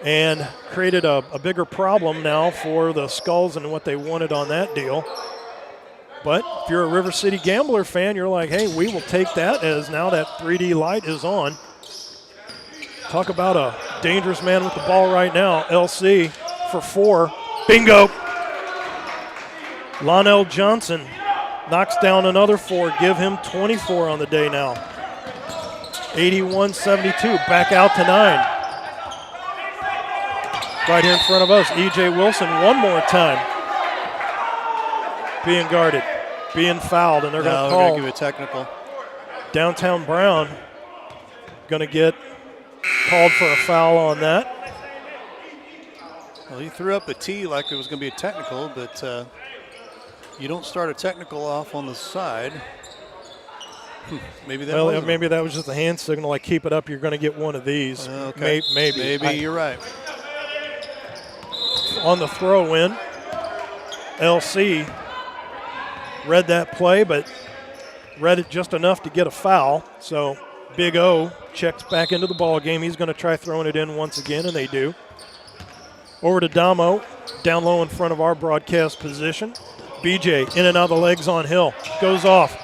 and created a bigger problem now for the Skulls and what they wanted on that deal. But if you're a River City Gambler fan, you're like, hey, we will take that as now that 3D light is on. Talk about a dangerous man with the ball right now. LC for 4. Bingo. Lonell Johnson knocks down another 4. Give him 24 on the day now. 81-72. Back out to 9. Right here in front of us, E.J. Wilson one more time. Being guarded, being fouled, and they're going to call. Give it a technical. Downtown Brown going to get called for a foul on that. Well, he threw up a T like it was going to be a technical, but you don't start a technical off on the side. Maybe that. Well, maybe that was just a hand signal, like keep it up. You're going to get one of these. Okay. Maybe you're right. On the throw-in, LC read that play, but read it just enough to get a foul. So Big O checks back into the ball game. He's going to try throwing it in once again, and they do. Over to Damo, down low in front of our broadcast position. BJ in and out of the legs on Hill. Goes off.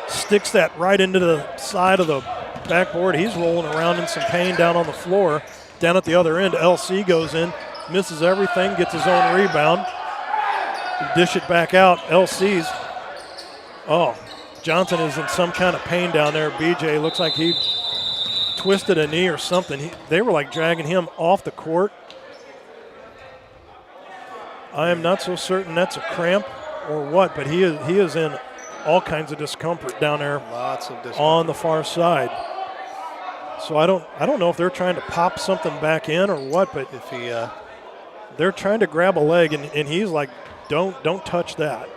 Sticks that right into the side of the backboard. He's rolling around in some pain down on the floor. Down at the other end, LC goes in, misses everything, gets his own rebound. Dish it back out. LC's. Oh, Johnson is in some kind of pain down there. BJ looks like he twisted a knee or something. They were like dragging him off the court. I am not so certain that's a cramp or what, but he is in all kinds of discomfort down there. Lots of discomfort on the far side. So I don't know if they're trying to pop something back in or what, but if he they're trying to grab a leg and he's like, don't touch that.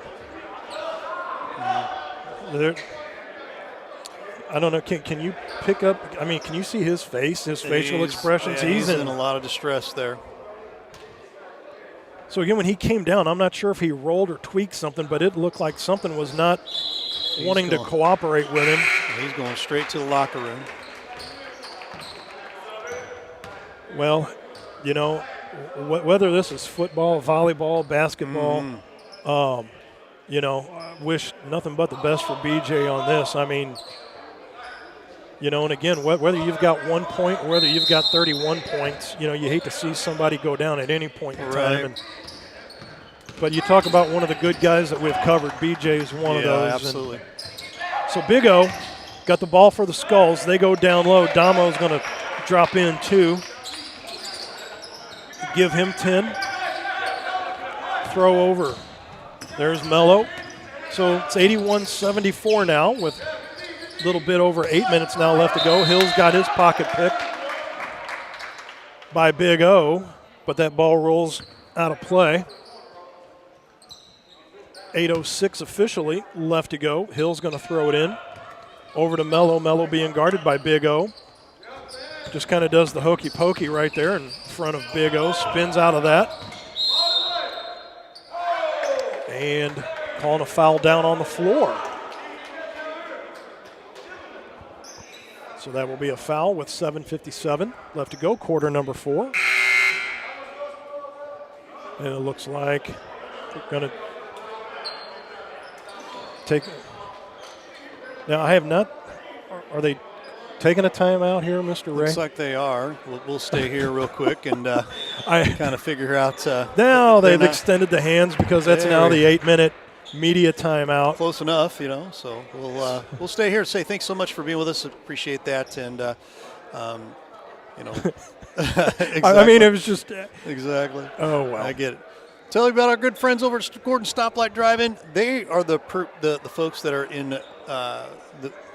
I don't know. Can you pick up? I mean, can you see his face, his facial expressions? He's in a lot of distress there. So again, when he came down, I'm not sure if he rolled or tweaked something, but it looked like something was not wanting to cooperate with him. He's going straight to the locker room. Well, you know, whether this is football, volleyball, basketball, you know, I wish nothing but the best for BJ on this. I mean, you know, and again, whether you've got 1 point or whether you've got 31 points, you know, you hate to see somebody go down at any point in time. But you talk about one of the good guys that we've covered. BJ is one of those. Absolutely. So Big O got the ball for the Skulls. They go down low. Damo's going to drop in 2. Give him 10. Throw over. There's Mello. So it's 81-74 now with a little bit over 8 minutes now left to go. Hill's got his pocket picked by Big O, but that ball rolls out of play. 8:06 officially left to go. Hill's going to throw it in. Over to Mello. Mello being guarded by Big O. Just kind of does the hokey pokey right there in front of Big O. Spins out of that. And calling a foul down on the floor. So that will be a foul with 7:57 left to go, quarter number 4. And it looks like they're going to take. Now, I have not. Are they taking a timeout here, Mr. Ray? Looks like they are. We'll stay here real quick and I kind of figure out. Now they've extended the hands because that's now the 8-minute media timeout. Close enough, So we'll stay here. Say thanks so much for being with us. Appreciate that. And exactly. I mean, it was just exactly. Oh wow, I get it. Tell you about our good friends over at Gordon Stoplight Drive-In. They are the folks that are in.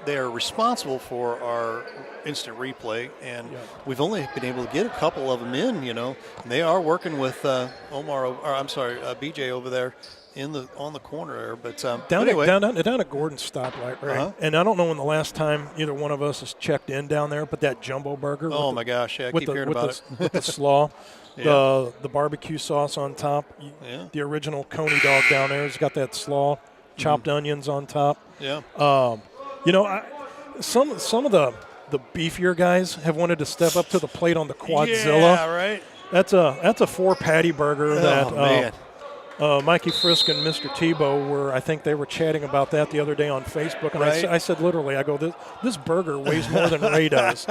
They are responsible for our instant replay, and we've only been able to get a couple of them in. And they are working with BJ over there on the corner there. But down anyway. down at Gordon Stoplight, right? Uh-huh. And I don't know when the last time either one of us has checked in down there, but that jumbo burger. Oh my gosh, yeah, I keep hearing about it. With the slaw. Yeah. The barbecue sauce on top. Yeah. The original Coney dog down there has got that slaw, chopped onions on top. Yeah. Some of the beefier guys have wanted to step up to the plate on the Quadzilla. Yeah, right. That's a 4-patty burger that man. Mikey Frisk and Mr. Tebow I think they were chatting about that the other day on Facebook, and right. I said literally, I go, this burger weighs more than Ray does.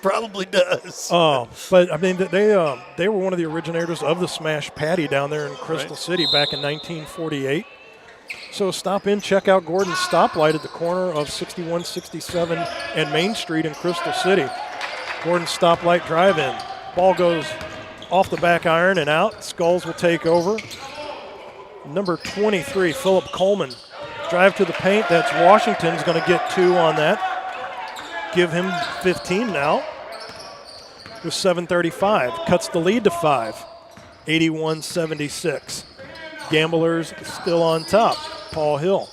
Probably does. But I mean, they were one of the originators of the smash patty down there in Crystal City back in 1948. So stop in, check out Gordon's Stoplight at the corner of 6167 and Main Street in Crystal City. Gordon's Stoplight Drive-In. Ball goes off the back iron and out. Skulls will take over. Number 23, Philip Coleman. Drive to the paint. That's Washington's going to get 2 on that. Give him 15 now. With 7:35. Cuts the lead to 5. 81-76. Gamblers still on top. Paul Hill.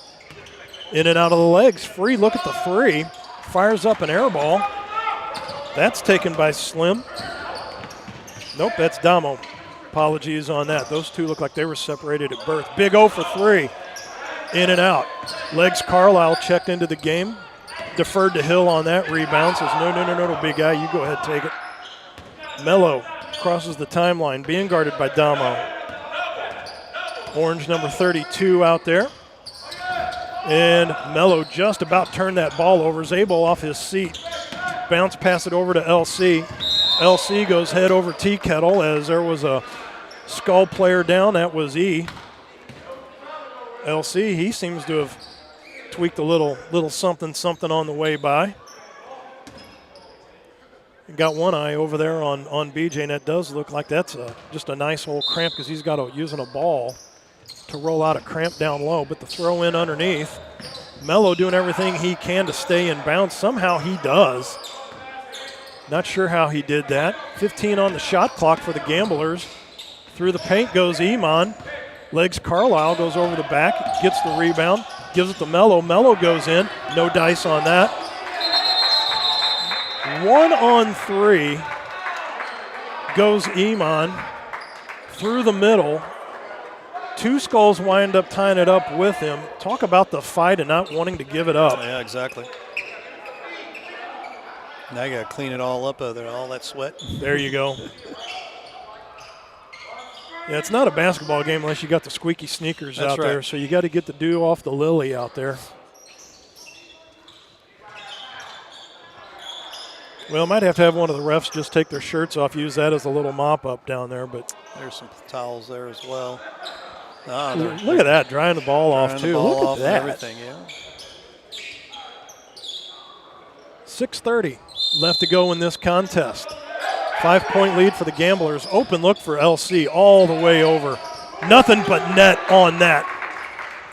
In and out of the legs. Free. Look at the free. Fires up an air ball. That's taken by Slim. Nope, that's Damo. Apologies on that. Those two look like they were separated at birth. Big O for 3. In and out. Legs Carlisle checked into the game. Deferred to Hill on that rebound. Says, no, big guy. You go ahead, take it. Mello crosses the timeline, being guarded by Damo. Orange number 32 out there. And Mello just about turned that ball over. Zabel off his seat. Bounce pass it over to LC. LC goes head over tea kettle as there was a Skull player down. That was E. LC, he seems to have tweaked a little something on the way by. Got one eye over there on BJ, and that does look like that's just a nice old cramp because he's got using a ball to roll out a cramp down low. But the throw in underneath, Mello doing everything he can to stay in bounds. Somehow he does. Not sure how he did that. 15 on the shot clock for the Gamblers. Through the paint goes Iman. Legs Carlisle, goes over the back, gets the rebound, gives it to Mello. Mello goes in. No dice on that. 1 on 3 goes Iman through the middle. 2 Skulls wind up tying it up with him. Talk about the fight and not wanting to give it up. Yeah, exactly. Now you got to clean it all up there, all that sweat. There you go. Yeah, it's not a basketball game unless you got the squeaky sneakers out there, so you got to get the dew off the lily out there. Well, might have to have one of the refs just take their shirts off, use that as a little mop-up down there. But there's some towels there as well. Look at that, drying the ball off, too. Look at that. Everything, yeah. 6:30 left to go in this contest. 5-point lead for the Gamblers. Open look for LC all the way over. Nothing but net on that.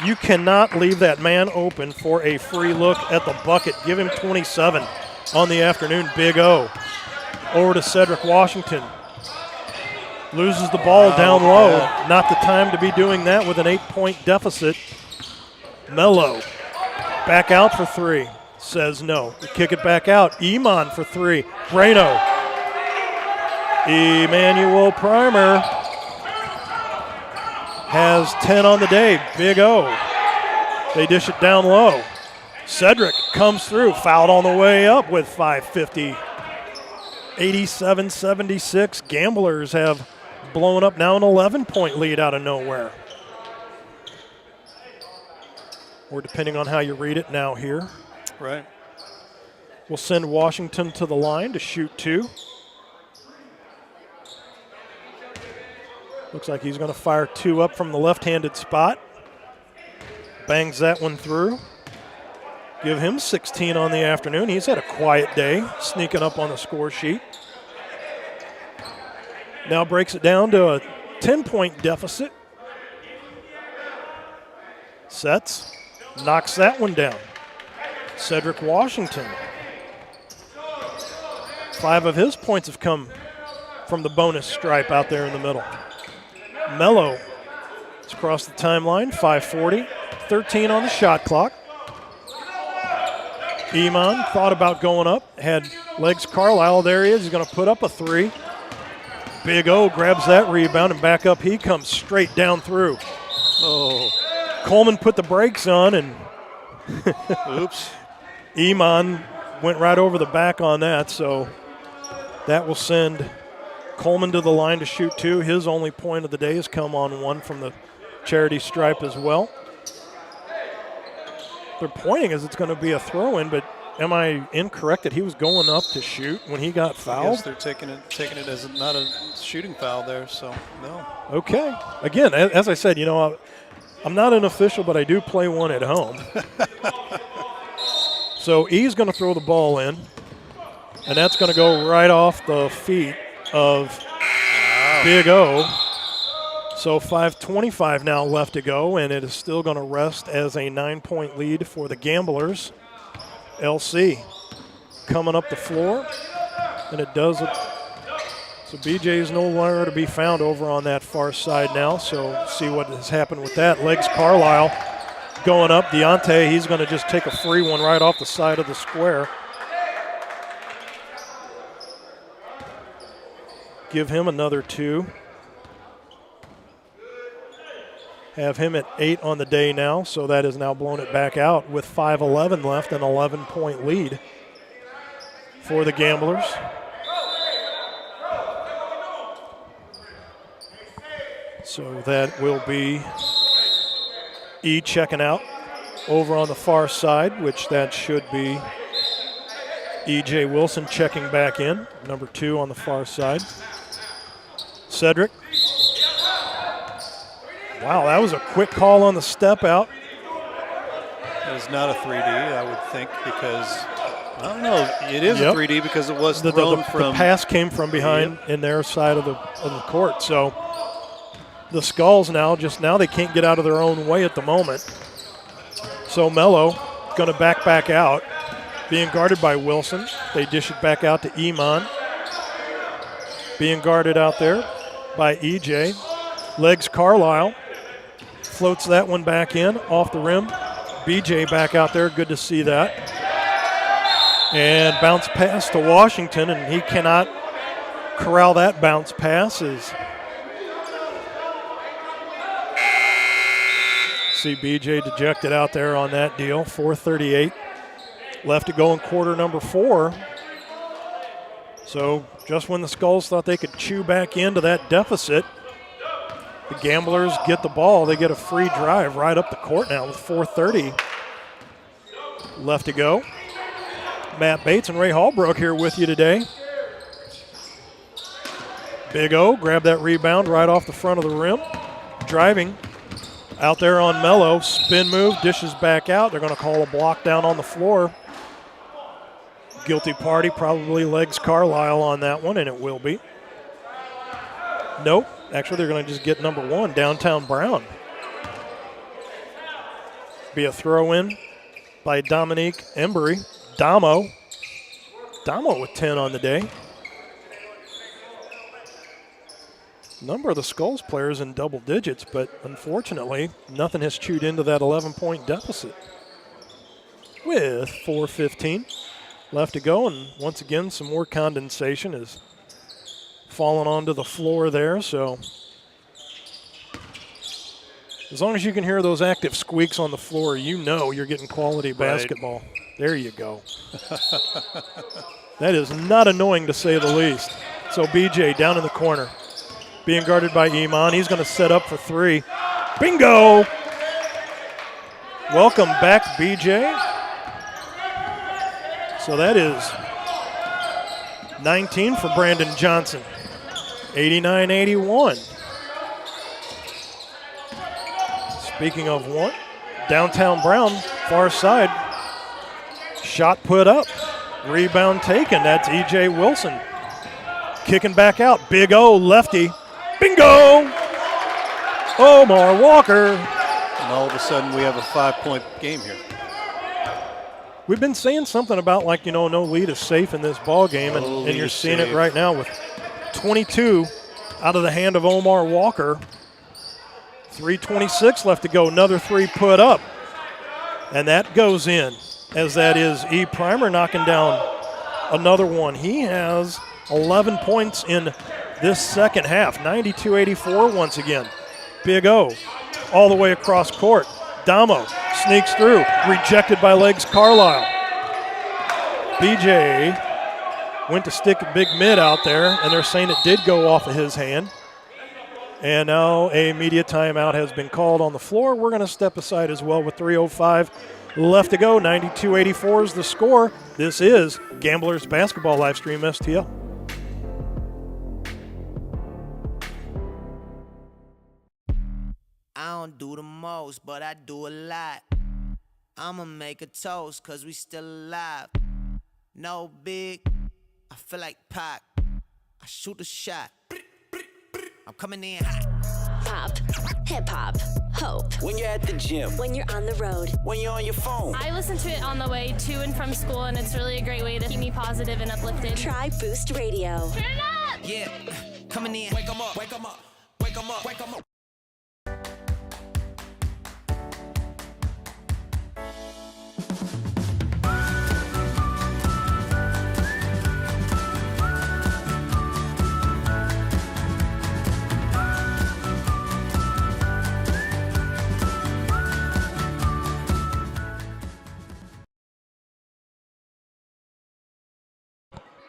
You cannot leave that man open for a free look at the bucket. Give him 27 on the afternoon. Big O. Over to Cedric Washington. Loses the ball down low. Not the time to be doing that with an 8-point deficit. Mello back out for 3. Says no. Kick it back out. Iman for 3. Brano. Emmanuel Primer has 10 on the day. Big O. They dish it down low. Cedric comes through. Fouled on the way up with 5:50. 87-76. Gamblers have blown up now an 11-point lead out of nowhere. Or depending on how you read it now here. Right. We'll send Washington to the line to shoot 2. Looks like he's going to fire 2 up from the left-handed spot. bangs that one through. Give him 16 on the afternoon. He's had a quiet day, sneaking up on the score sheet. Now breaks it down to a 10-point deficit. Sets, knocks that one down. Cedric Washington. 5 of his points have come from the bonus stripe out there in the middle. Mello is across the timeline, 5:40, 13 on the shot clock. Iman thought about going up, had Legs Carlisle. There he is. He's going to put up a 3. Big O grabs that rebound, and back up he comes straight down through. Oh. Coleman put the brakes on, and oops. Iman went right over the back on that, so that will send Coleman to the line to shoot 2. His only point of the day has come on 1 from the charity stripe as well. They're pointing as it's going to be a throw-in, but am I incorrect that he was going up to shoot when he got fouled? Yes, they're taking it as not a shooting foul there, so no. Okay. Again, as I said, I'm not an official, but I do play one at home. So E's going to throw the ball in, and that's going to go right off the feet of Big O. So 5:25 now left to go, and it is still going to rest as a 9-point lead for the Gamblers. LC coming up the floor, and it does it. So BJ is no longer to be found over on that far side now, so see what has happened with that. Legs Carlisle going up. Deontay, he's going to just take a free one right off the side of the square. Give him another 2. Have him at 8 on the day now, so that has now blown it back out with 5:11 left, an 11-point lead for the Gamblers. So that will be E checking out over on the far side, which that should be E.J. Wilson checking back in, number 2 on the far side. Cedric. Wow, that was a quick call on the step out. It is not a 3D, I would think, because, I don't know, it is a 3D because it was thrown from. The pass came from behind in their side of the court. So the Skulls now they can't get out of their own way at the moment. So Mello going to back out, being guarded by Wilson. They dish it back out to Iman. Being guarded out there by EJ. Legs Carlisle. Floats that one back in, off the rim. BJ back out there, good to see that. And bounce pass to Washington, and he cannot corral that bounce pass. See BJ dejected out there on that deal. 4:38 left to go in quarter number 4. So just when the Skulls thought they could chew back into that deficit, the Gamblers get the ball. They get a free drive right up the court now with 4:30 left to go. Matt Bates and Ray Hallbrook here with you today. Big O grabbed that rebound right off the front of the rim. Driving out there on Mello. Spin move, dishes back out. They're going to call a block down on the floor. Guilty party, probably Legs Carlisle on that one, and it will be. Nope. Actually, they're going to just get number 1, Downtown Brown. Be a throw-in by Dominique Embry. Damo with 10 on the day. Number of the Skulls players in double digits, but unfortunately, nothing has chewed into that 11-point deficit. With 4:15 left to go, and once again, some more condensation is falling onto the floor there, so as long as you can hear those active squeaks on the floor, you know you're getting quality basketball. There you go. That is not annoying to say the least. So BJ down in the corner, being guarded by Iman. He's going to set up for 3. Bingo! Welcome back, BJ. So that is 19 for Brandon Johnson. 89-81. Speaking of one, Downtown Brown, far side. Shot put up. Rebound taken. That's E.J. Wilson. Kicking back out. Big O, lefty. Bingo! Omar Walker. And all of a sudden, we have a 5-point game here. We've been saying something about, like, no lead is safe in this ball game, and you're seeing it right now with 22 out of the hand of Omar Walker. 3:26 left to go. Another three put up, and that goes in, as that is E. Primer knocking down another one. He has 11 points in this second half. 92-84 once again. Big O all the way across court. Damo sneaks through, rejected by Legs Carlisle. BJ went to stick a big mid out there, and they're saying it did go off of his hand. And now a media timeout has been called on the floor. We're going to step aside as well with 3:05 left to go. 92-84 is the score. This is Gamblers Basketball Livestream STL. I don't do the most, but I do a lot. I'ma make a toast, cause we still alive. No big, I feel like Pac. I shoot a shot. I'm coming in hot. Pop, hip hop, hope. When you're at the gym. When you're on the road. When you're on your phone. I listen to it on the way to and from school, and it's really a great way to keep me positive and uplifted. Try Boost Radio. Turn it up! Yeah, coming in. Wake 'em up, wake 'em up, wake 'em up, wake 'em up.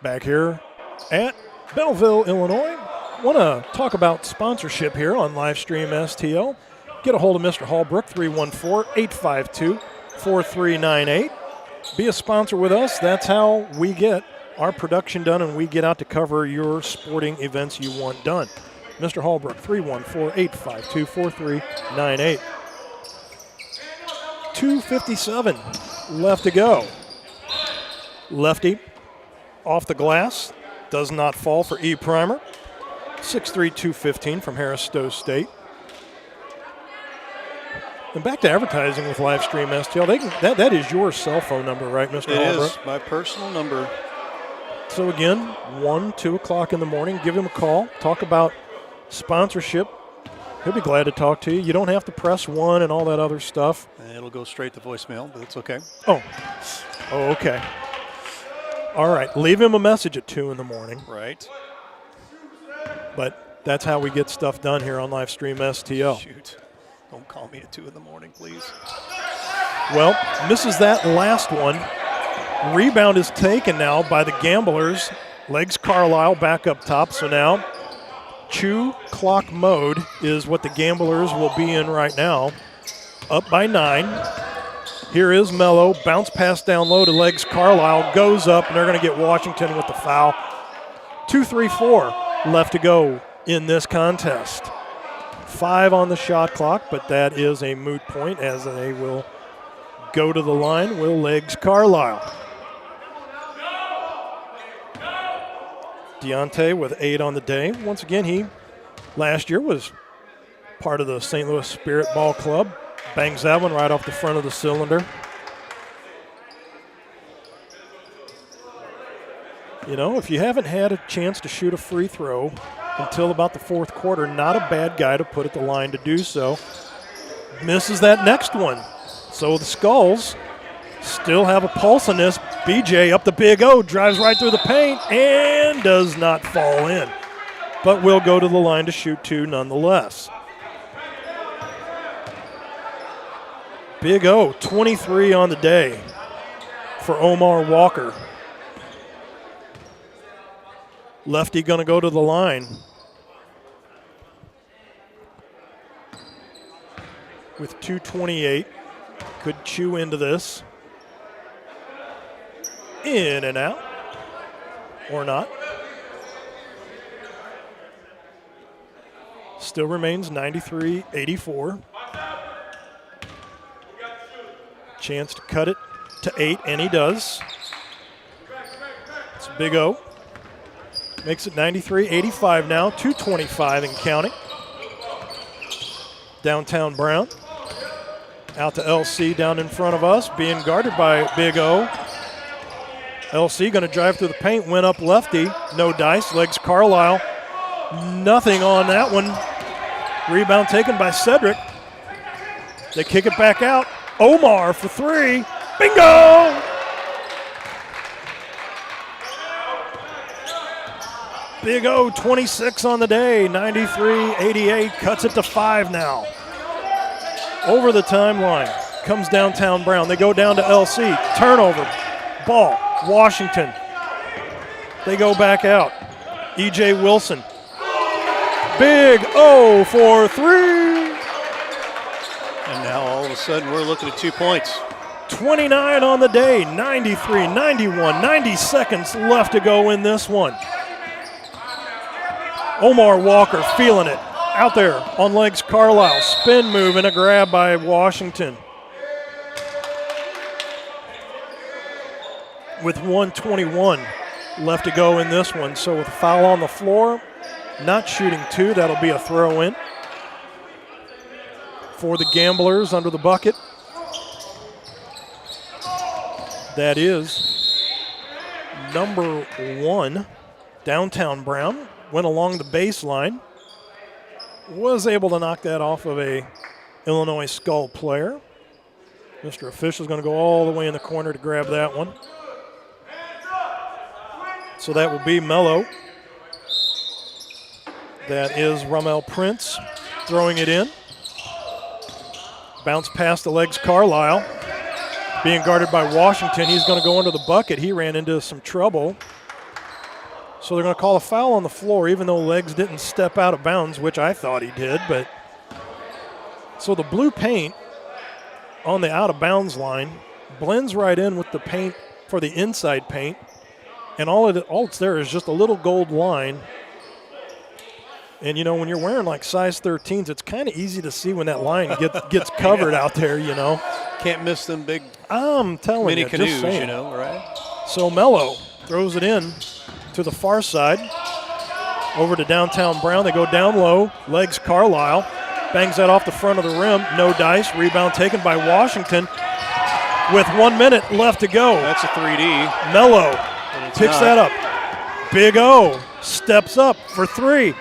Back here at Belleville, Illinois. Want to talk about sponsorship here on Livestream STL. Get a hold of Mr. Hallbrook, 314-852-4398. Be a sponsor with us. That's how we get our production done, and we get out to cover your sporting events you want done. Mr. Hallbrook, 314-852-4398. 2:57 left to go. Lefty off the glass, does not fall for E. Primer. 6'3", 215 from Harris Stowe State. And back to advertising with Livestream STL. That is your cell phone number, right, Mr. Hallbrook? It is my personal number. So again, 1, 2 o'clock in the morning, give him a call. Talk about sponsorship. He'll be glad to talk to you. You don't have to press 1 and all that other stuff. And it'll go straight to voicemail, but it's okay. Oh, okay. All right, leave him a message at 2 in the morning. Right. But that's how we get stuff done here on Livestream STL. Shoot. Don't call me at 2 in the morning, please. Well, misses that last one. Rebound is taken now by the Gamblers. Legs Carlisle back up top. So now chew clock mode is what the Gamblers will be in right now. Up by 9. Here is Mello. Bounce pass down low to Legs Carlisle. Goes up, and they're going to get Washington with the foul. 2:34 left to go in this contest. 5 on the shot clock, but that is a moot point as they will go to the line. Will Legs Carlisle. Deontay with 8 on the day. Once again, he last year was part of the St. Louis Spirit Ball Club. Bangs that one right off the front of the cylinder. You know, if you haven't had a chance to shoot a free throw until about the fourth quarter, not a bad guy to put at the line to do so. Misses that next one. So the Skulls still have a pulse on this. BJ up the Big O, drives right through the paint, and does not fall in. But will go to the line to shoot 2 nonetheless. Big O, 23 on the day for Omar Walker. Lefty going to go to the line with 2:28. Could chew into this. In and out. Or not. Still remains 93-84. Chance to cut it to 8, and he does. It's Big O. Makes it 93-85 now, 2:25 and counting. Downtown Brown. Out to LC down in front of us, being guarded by Big O. LC going to drive through the paint, went up lefty, no dice, legs Carlisle. Nothing on that one. Rebound taken by Cedric. They kick it back out. Omar for 3. Bingo! Big O, 26 on the day, 93-88, cuts it to 5 now. Over the timeline, comes Downtown Brown. They go down to LC, turnover, ball, Washington. They go back out. E.J. Wilson. Big O for 3. And now all of a sudden we're looking at 2 points. 29 on the day, 93, 91, 90 seconds left to go in this one. Omar Walker feeling it. Out there on legs Carlisle. Spin move and a grab by Washington. With 1:21 left to go in this one. So with a foul on the floor, not shooting 2, that'll be a throw in for the Gamblers under the bucket. That is number 1, Downtown Brown. Went along the baseline. Was able to knock that off of a Illinois Skull player. Mr. Official's going to go all the way in the corner to grab that one. So that will be Mello. That is Ramel Prince throwing it in. Bounce past the legs Carlisle. Being guarded by Washington. He's going to go under the bucket. He ran into some trouble. So they're going to call a foul on the floor, even though Legs didn't step out of bounds, which I thought he did. But so the blue paint on the out-of-bounds line blends right in with the paint for the inside paint, and all it's there is just a little gold line. And, you know, when you're wearing like size 13s, it's kind of easy to see when that line gets covered out there, you know. Can't miss them big I'm telling mini you, canoes, just saying. you know, right? So Mello throws it in to the far side. Over to Downtown Brown. They go down low. Legs Carlisle. Bangs that off the front of the rim. No dice. Rebound taken by Washington. With 1 minute left to go. That's a 3D. Mello picks that up. Big O steps up for 3.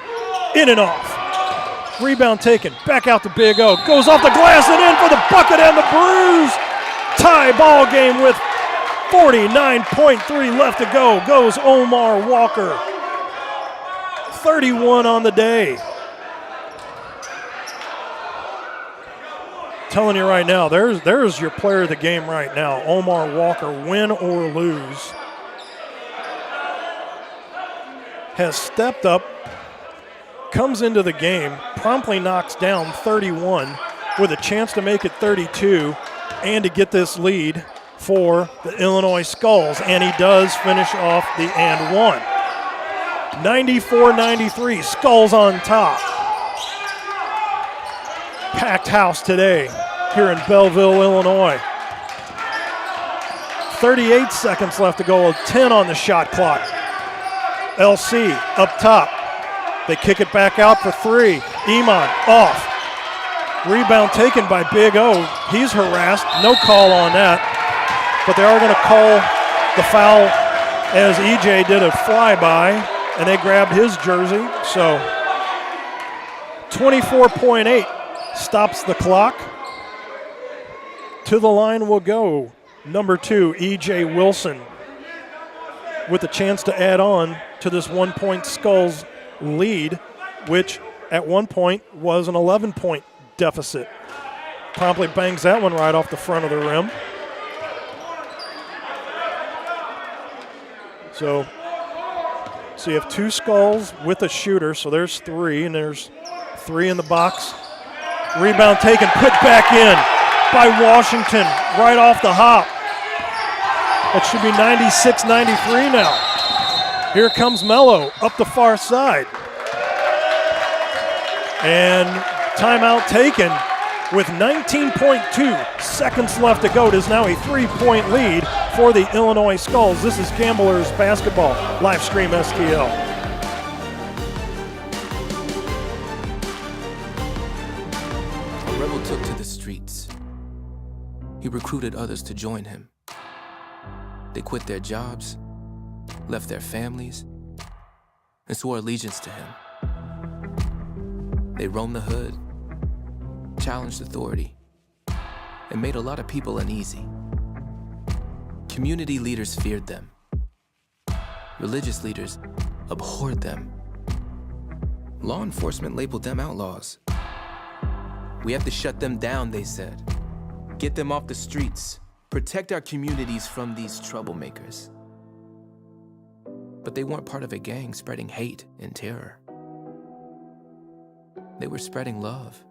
In and off. Rebound taken. Back out to Big O. Goes off the glass and in for the bucket and the bruise. Tie ball game with 49.3 left to go. Goes Omar Walker. 31 on the day. Telling you right now, there's your player of the game right now. Omar Walker, win or lose. Has stepped up, comes into the game, promptly knocks down 31 with a chance to make it 32 and to get this lead for the Illinois Skulls, and he does finish off the and one. 94-93, Skulls on top. Packed house today here in Belleville, Illinois. 38 seconds left to go, 10 on the shot clock. LC up top. They kick it back out for 3. Iman off. Rebound taken by Big O. He's harassed. No call on that. But they are going to call the foul as EJ did a flyby, and they grabbed his jersey. So 24.8 stops the clock. To the line will go number 2, EJ Wilson, with a chance to add on to this 1-point Skulls lead, which at one point was an 11-point deficit. Promptly bangs that one right off the front of the rim. So you have 2 Skulls with a shooter, so there's 3, and there's 3 in the box. Rebound taken, put back in by Washington right off the hop. That should be 96-93 now. Here comes Mello up the far side. And timeout taken with 19.2 seconds left to go. It is now a 3-point lead for the Illinois Skulls. This is Gamblers basketball, live stream STL. A rebel took to the streets. He recruited others to join him. They quit their jobs, left their families, and swore allegiance to him. They roamed the hood, challenged authority, and made a lot of people uneasy. Community leaders feared them. Religious leaders abhorred them. Law enforcement labeled them outlaws. We have to shut them down, they said. Get them off the streets. Protect our communities from these troublemakers. But they weren't part of a gang spreading hate and terror. They were spreading love.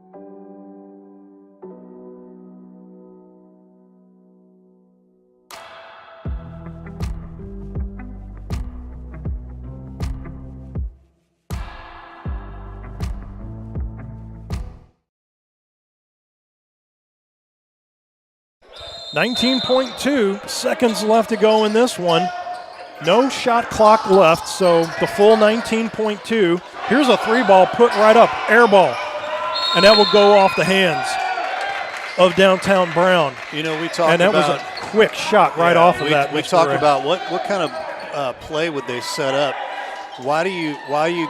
.2 seconds left to go in this one. No shot clock left, so the full 19.2. Here's a 3-ball put right up, air ball, and that will go off the hands of Downtown Brown. You know, we talked and that about, was a quick shot right off of that. We talked about what kind of play would they set up. Why do you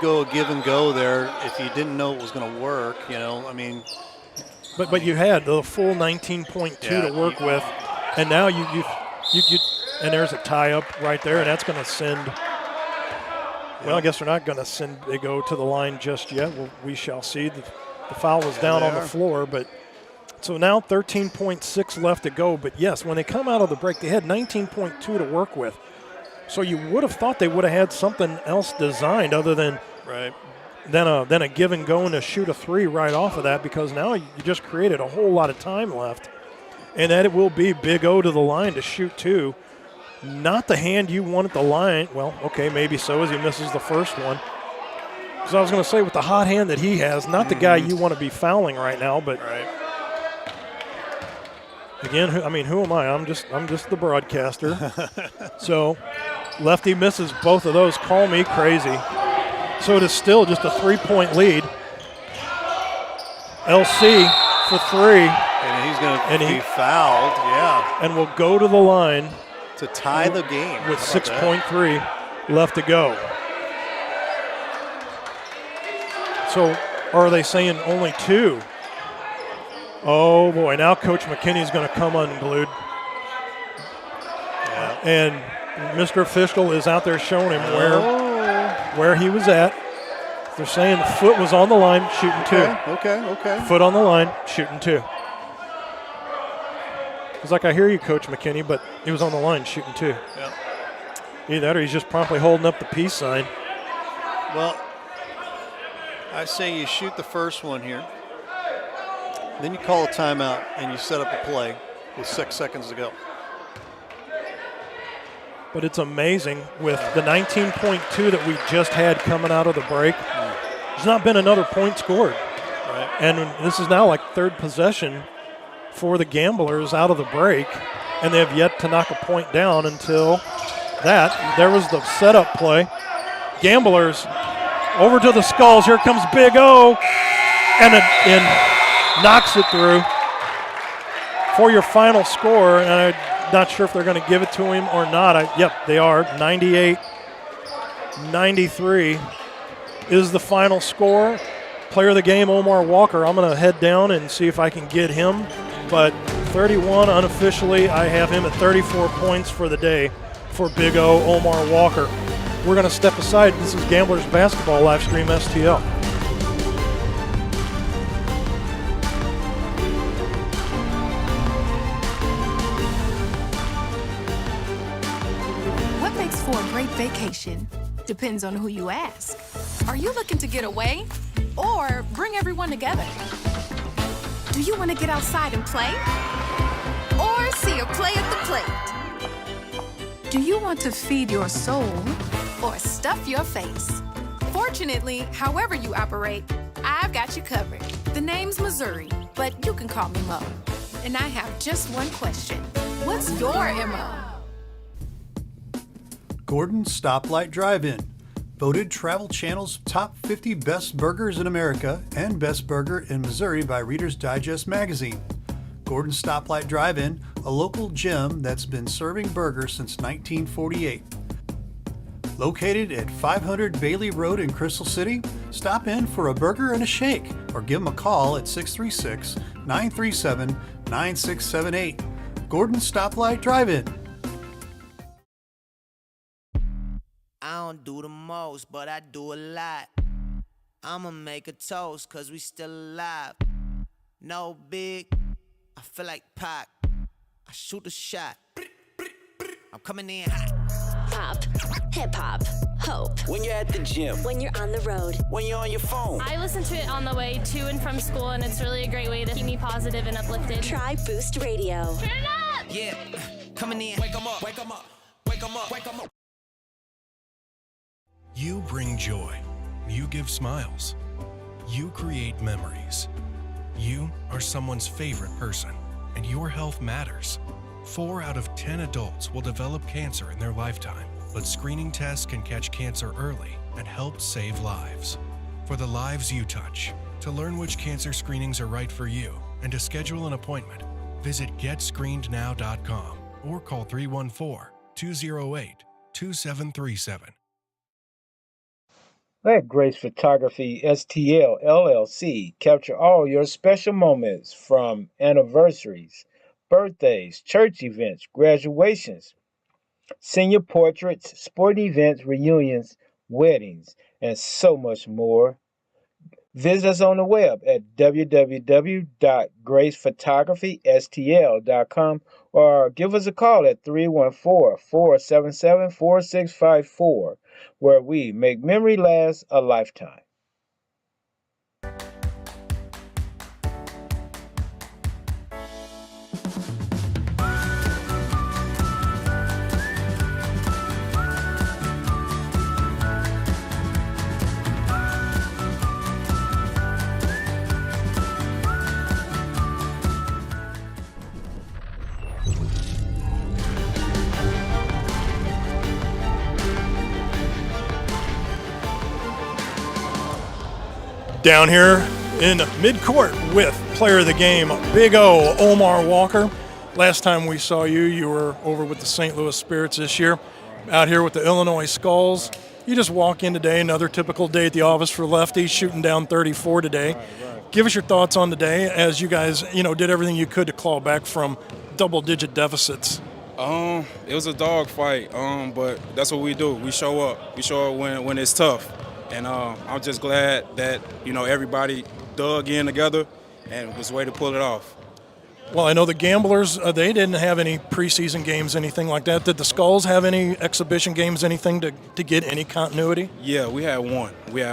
go a give and go there if you didn't know it was going to work? You know, I mean. But you had the full 19.2 to work with, and now you and there's a tie up right there, and that's going to send. Well, I guess they're not going to send Big O to the line just yet. Well, we shall see. The foul was down on the floor, but so now 13.6 left to go. But yes, when they come out of the break, they had 19.2 to work with. So you would have thought they would have had something else designed other than Then a give and go and to shoot a 3 right off of that, because now you just created a whole lot of time left. And that it will be Big O to the line to shoot 2. Not the hand you want at the line. Well, okay, maybe so as he misses the first one. Because I was going to say, with the hot hand that he has, not the guy you want to be fouling right now, but again, who am I? I'm just the broadcaster. So lefty misses both of those. Call me crazy. So it is still just a 3-point lead. LC for 3. And he's going to be fouled, and will go to the line to tie the game with 6.3 left to go. So are they saying only 2? Oh boy, now Coach McKinney's going to come unglued. And Mr. Official is out there showing him where he was at. They're saying the foot was on the line, shooting 2. Okay. Foot on the line, shooting 2. It's like, I hear you, Coach McKinney, but he was on the line, shooting 2. Yeah. Either that or he's just promptly holding up the peace sign. Well, I say you shoot the first one here. Then you call a timeout and you set up a play with 6 seconds to go. But it's amazing with the 19.2 that we just had coming out of the break. There's not been another point scored. Right. And this is now like third possession for the Gamblers out of the break, and they have yet to knock a point down until that. There was the setup play. Gamblers over to the Skulls. Here comes Big O, and knocks it through for your final score. And I'm not sure if they're going to give it to him or not. Yep, they are. 98-93 is the final score. Player of the game, Omar Walker. I'm going to head down and see if I can get him. But 31 unofficially, I have him at 34 points for the day for Big O, Omar Walker. We're going to step aside. This is Gamblers Basketball Live Stream STL. What makes for a great vacation? Depends on who you ask. Are you looking to get away or bring everyone together? Do you want to get outside and play? Or see a play at the plate? Do you want to feed your soul or stuff your face? Fortunately, however you operate, I've got you covered. The name's Missouri, but you can call me Mo. And I have just one question. What's your MO? Gordon Stoplight Drive-In, voted Travel Channel's top 50 best burgers in America and best burger in Missouri by Reader's Digest magazine. Gordon Stoplight Drive-In, a local gem that's been serving burgers since 1948. Located at 500 Bailey Road in Crystal City, stop in for a burger and a shake or give them a call at 636-937-9678. Gordon Stoplight Drive-In. I don't do the most, but I do a lot. I'ma make a toast, cause we still alive. No big, I feel like Pac. I shoot a shot. I'm coming in hot. Pop, hip hop, hope. When you're at the gym. When you're on the road. When you're on your phone. I listen to it on the way to and from school, and it's really a great way to keep me positive and uplifted. Try Boost Radio. Turn it up! Yeah, coming in. Wake 'em up, wake 'em up, wake 'em up, wake 'em up. You bring joy. You give smiles. You create memories. You are someone's favorite person, and your health matters. 4 out of 10 adults will develop cancer in their lifetime, but screening tests can catch cancer early and help save lives. For the lives you touch, to learn which cancer screenings are right for you and to schedule an appointment, visit GetScreenedNow.com or call 314-208-2737. Let Grace Photography STL LLC capture all your special moments from anniversaries, birthdays, church events, graduations, senior portraits, sporting events, reunions, weddings, and so much more. Visit us on the web at www.gracephotographystl.com or give us a call at 314-477-4654, where we make memory last a lifetime. Down here in mid-court with player of the game, Big O, Omar Walker. Last time we saw you, you were over with the St. Louis Spirits this year, out here with the Illinois Skulls. You just walk in today, another typical day at the office for lefties, shooting down 34 today. Give us your thoughts on the day as you guys, did everything you could to claw back from double-digit deficits. It was a dog fight, but that's what we do. We show up. We show up when it's tough. And I'm just glad that, everybody dug in together and was a way to pull it off. Well, I know the Gamblers, they didn't have any preseason games, anything like that. Did the Skulls have any exhibition games, anything to get any continuity? Yeah, we had one. We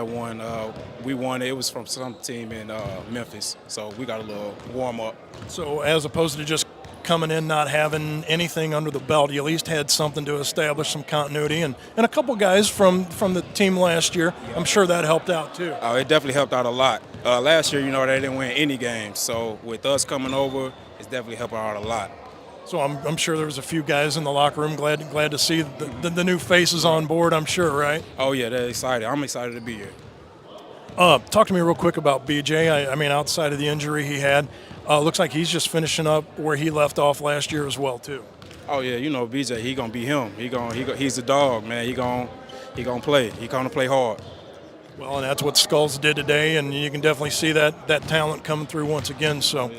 won. It was from some team in Memphis, so we got a little warm-up. So as opposed to just coming in not having anything under the belt, you at least had something to establish some continuity. And a couple guys from the team last year, I'm sure that helped out too. Oh, it definitely helped out a lot. Last year, they didn't win any games. So with us coming over, it's definitely helping out a lot. So I'm sure there was a few guys in the locker room glad to see the new faces on board, I'm sure, right? Oh, yeah, they're excited. I'm excited to be here. Talk to me real quick about BJ. I mean, outside of the injury he had, looks like he's just finishing up where he left off last year as well, too. Oh, yeah, BJ, he going to be him. He's a dog, man. He gonna play. He going to play hard. Well, and that's what Skulls did today, and you can definitely see that talent coming through once again. So,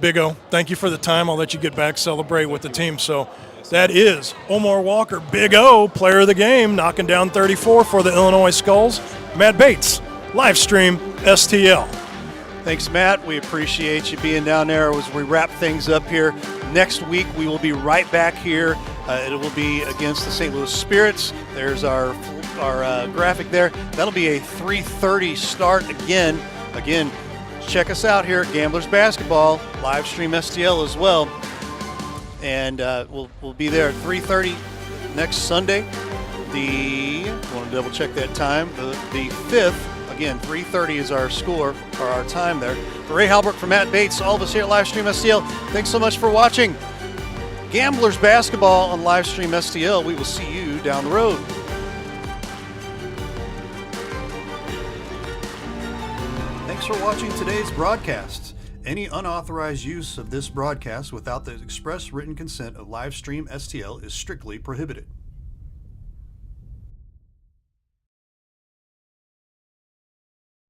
Big O, thank you for the time. I'll let you get back, celebrate with the team. So that is Omar Walker, Big O, player of the game, knocking down 34 for the Illinois Skulls. Matt Bates, live stream STL. Thanks, Matt. We appreciate you being down there as we wrap things up here. Next week, we will be right back here. It will be against the St. Louis Spirits. There's our graphic there. That'll be a 3:30 start again. Again, check us out here at Gamblers Basketball, live stream STL as well. And we'll be there at 3:30 next Sunday. I want to double check that time. The 5th Again, 3:30 is our score, or our time there. For Ray Halbrook, for Matt Bates, all of us here at Livestream STL, thanks so much for watching Gamblers Basketball on Livestream STL. We will see you down the road. Thanks for watching today's broadcast. Any unauthorized use of this broadcast without the express written consent of Livestream STL is strictly prohibited.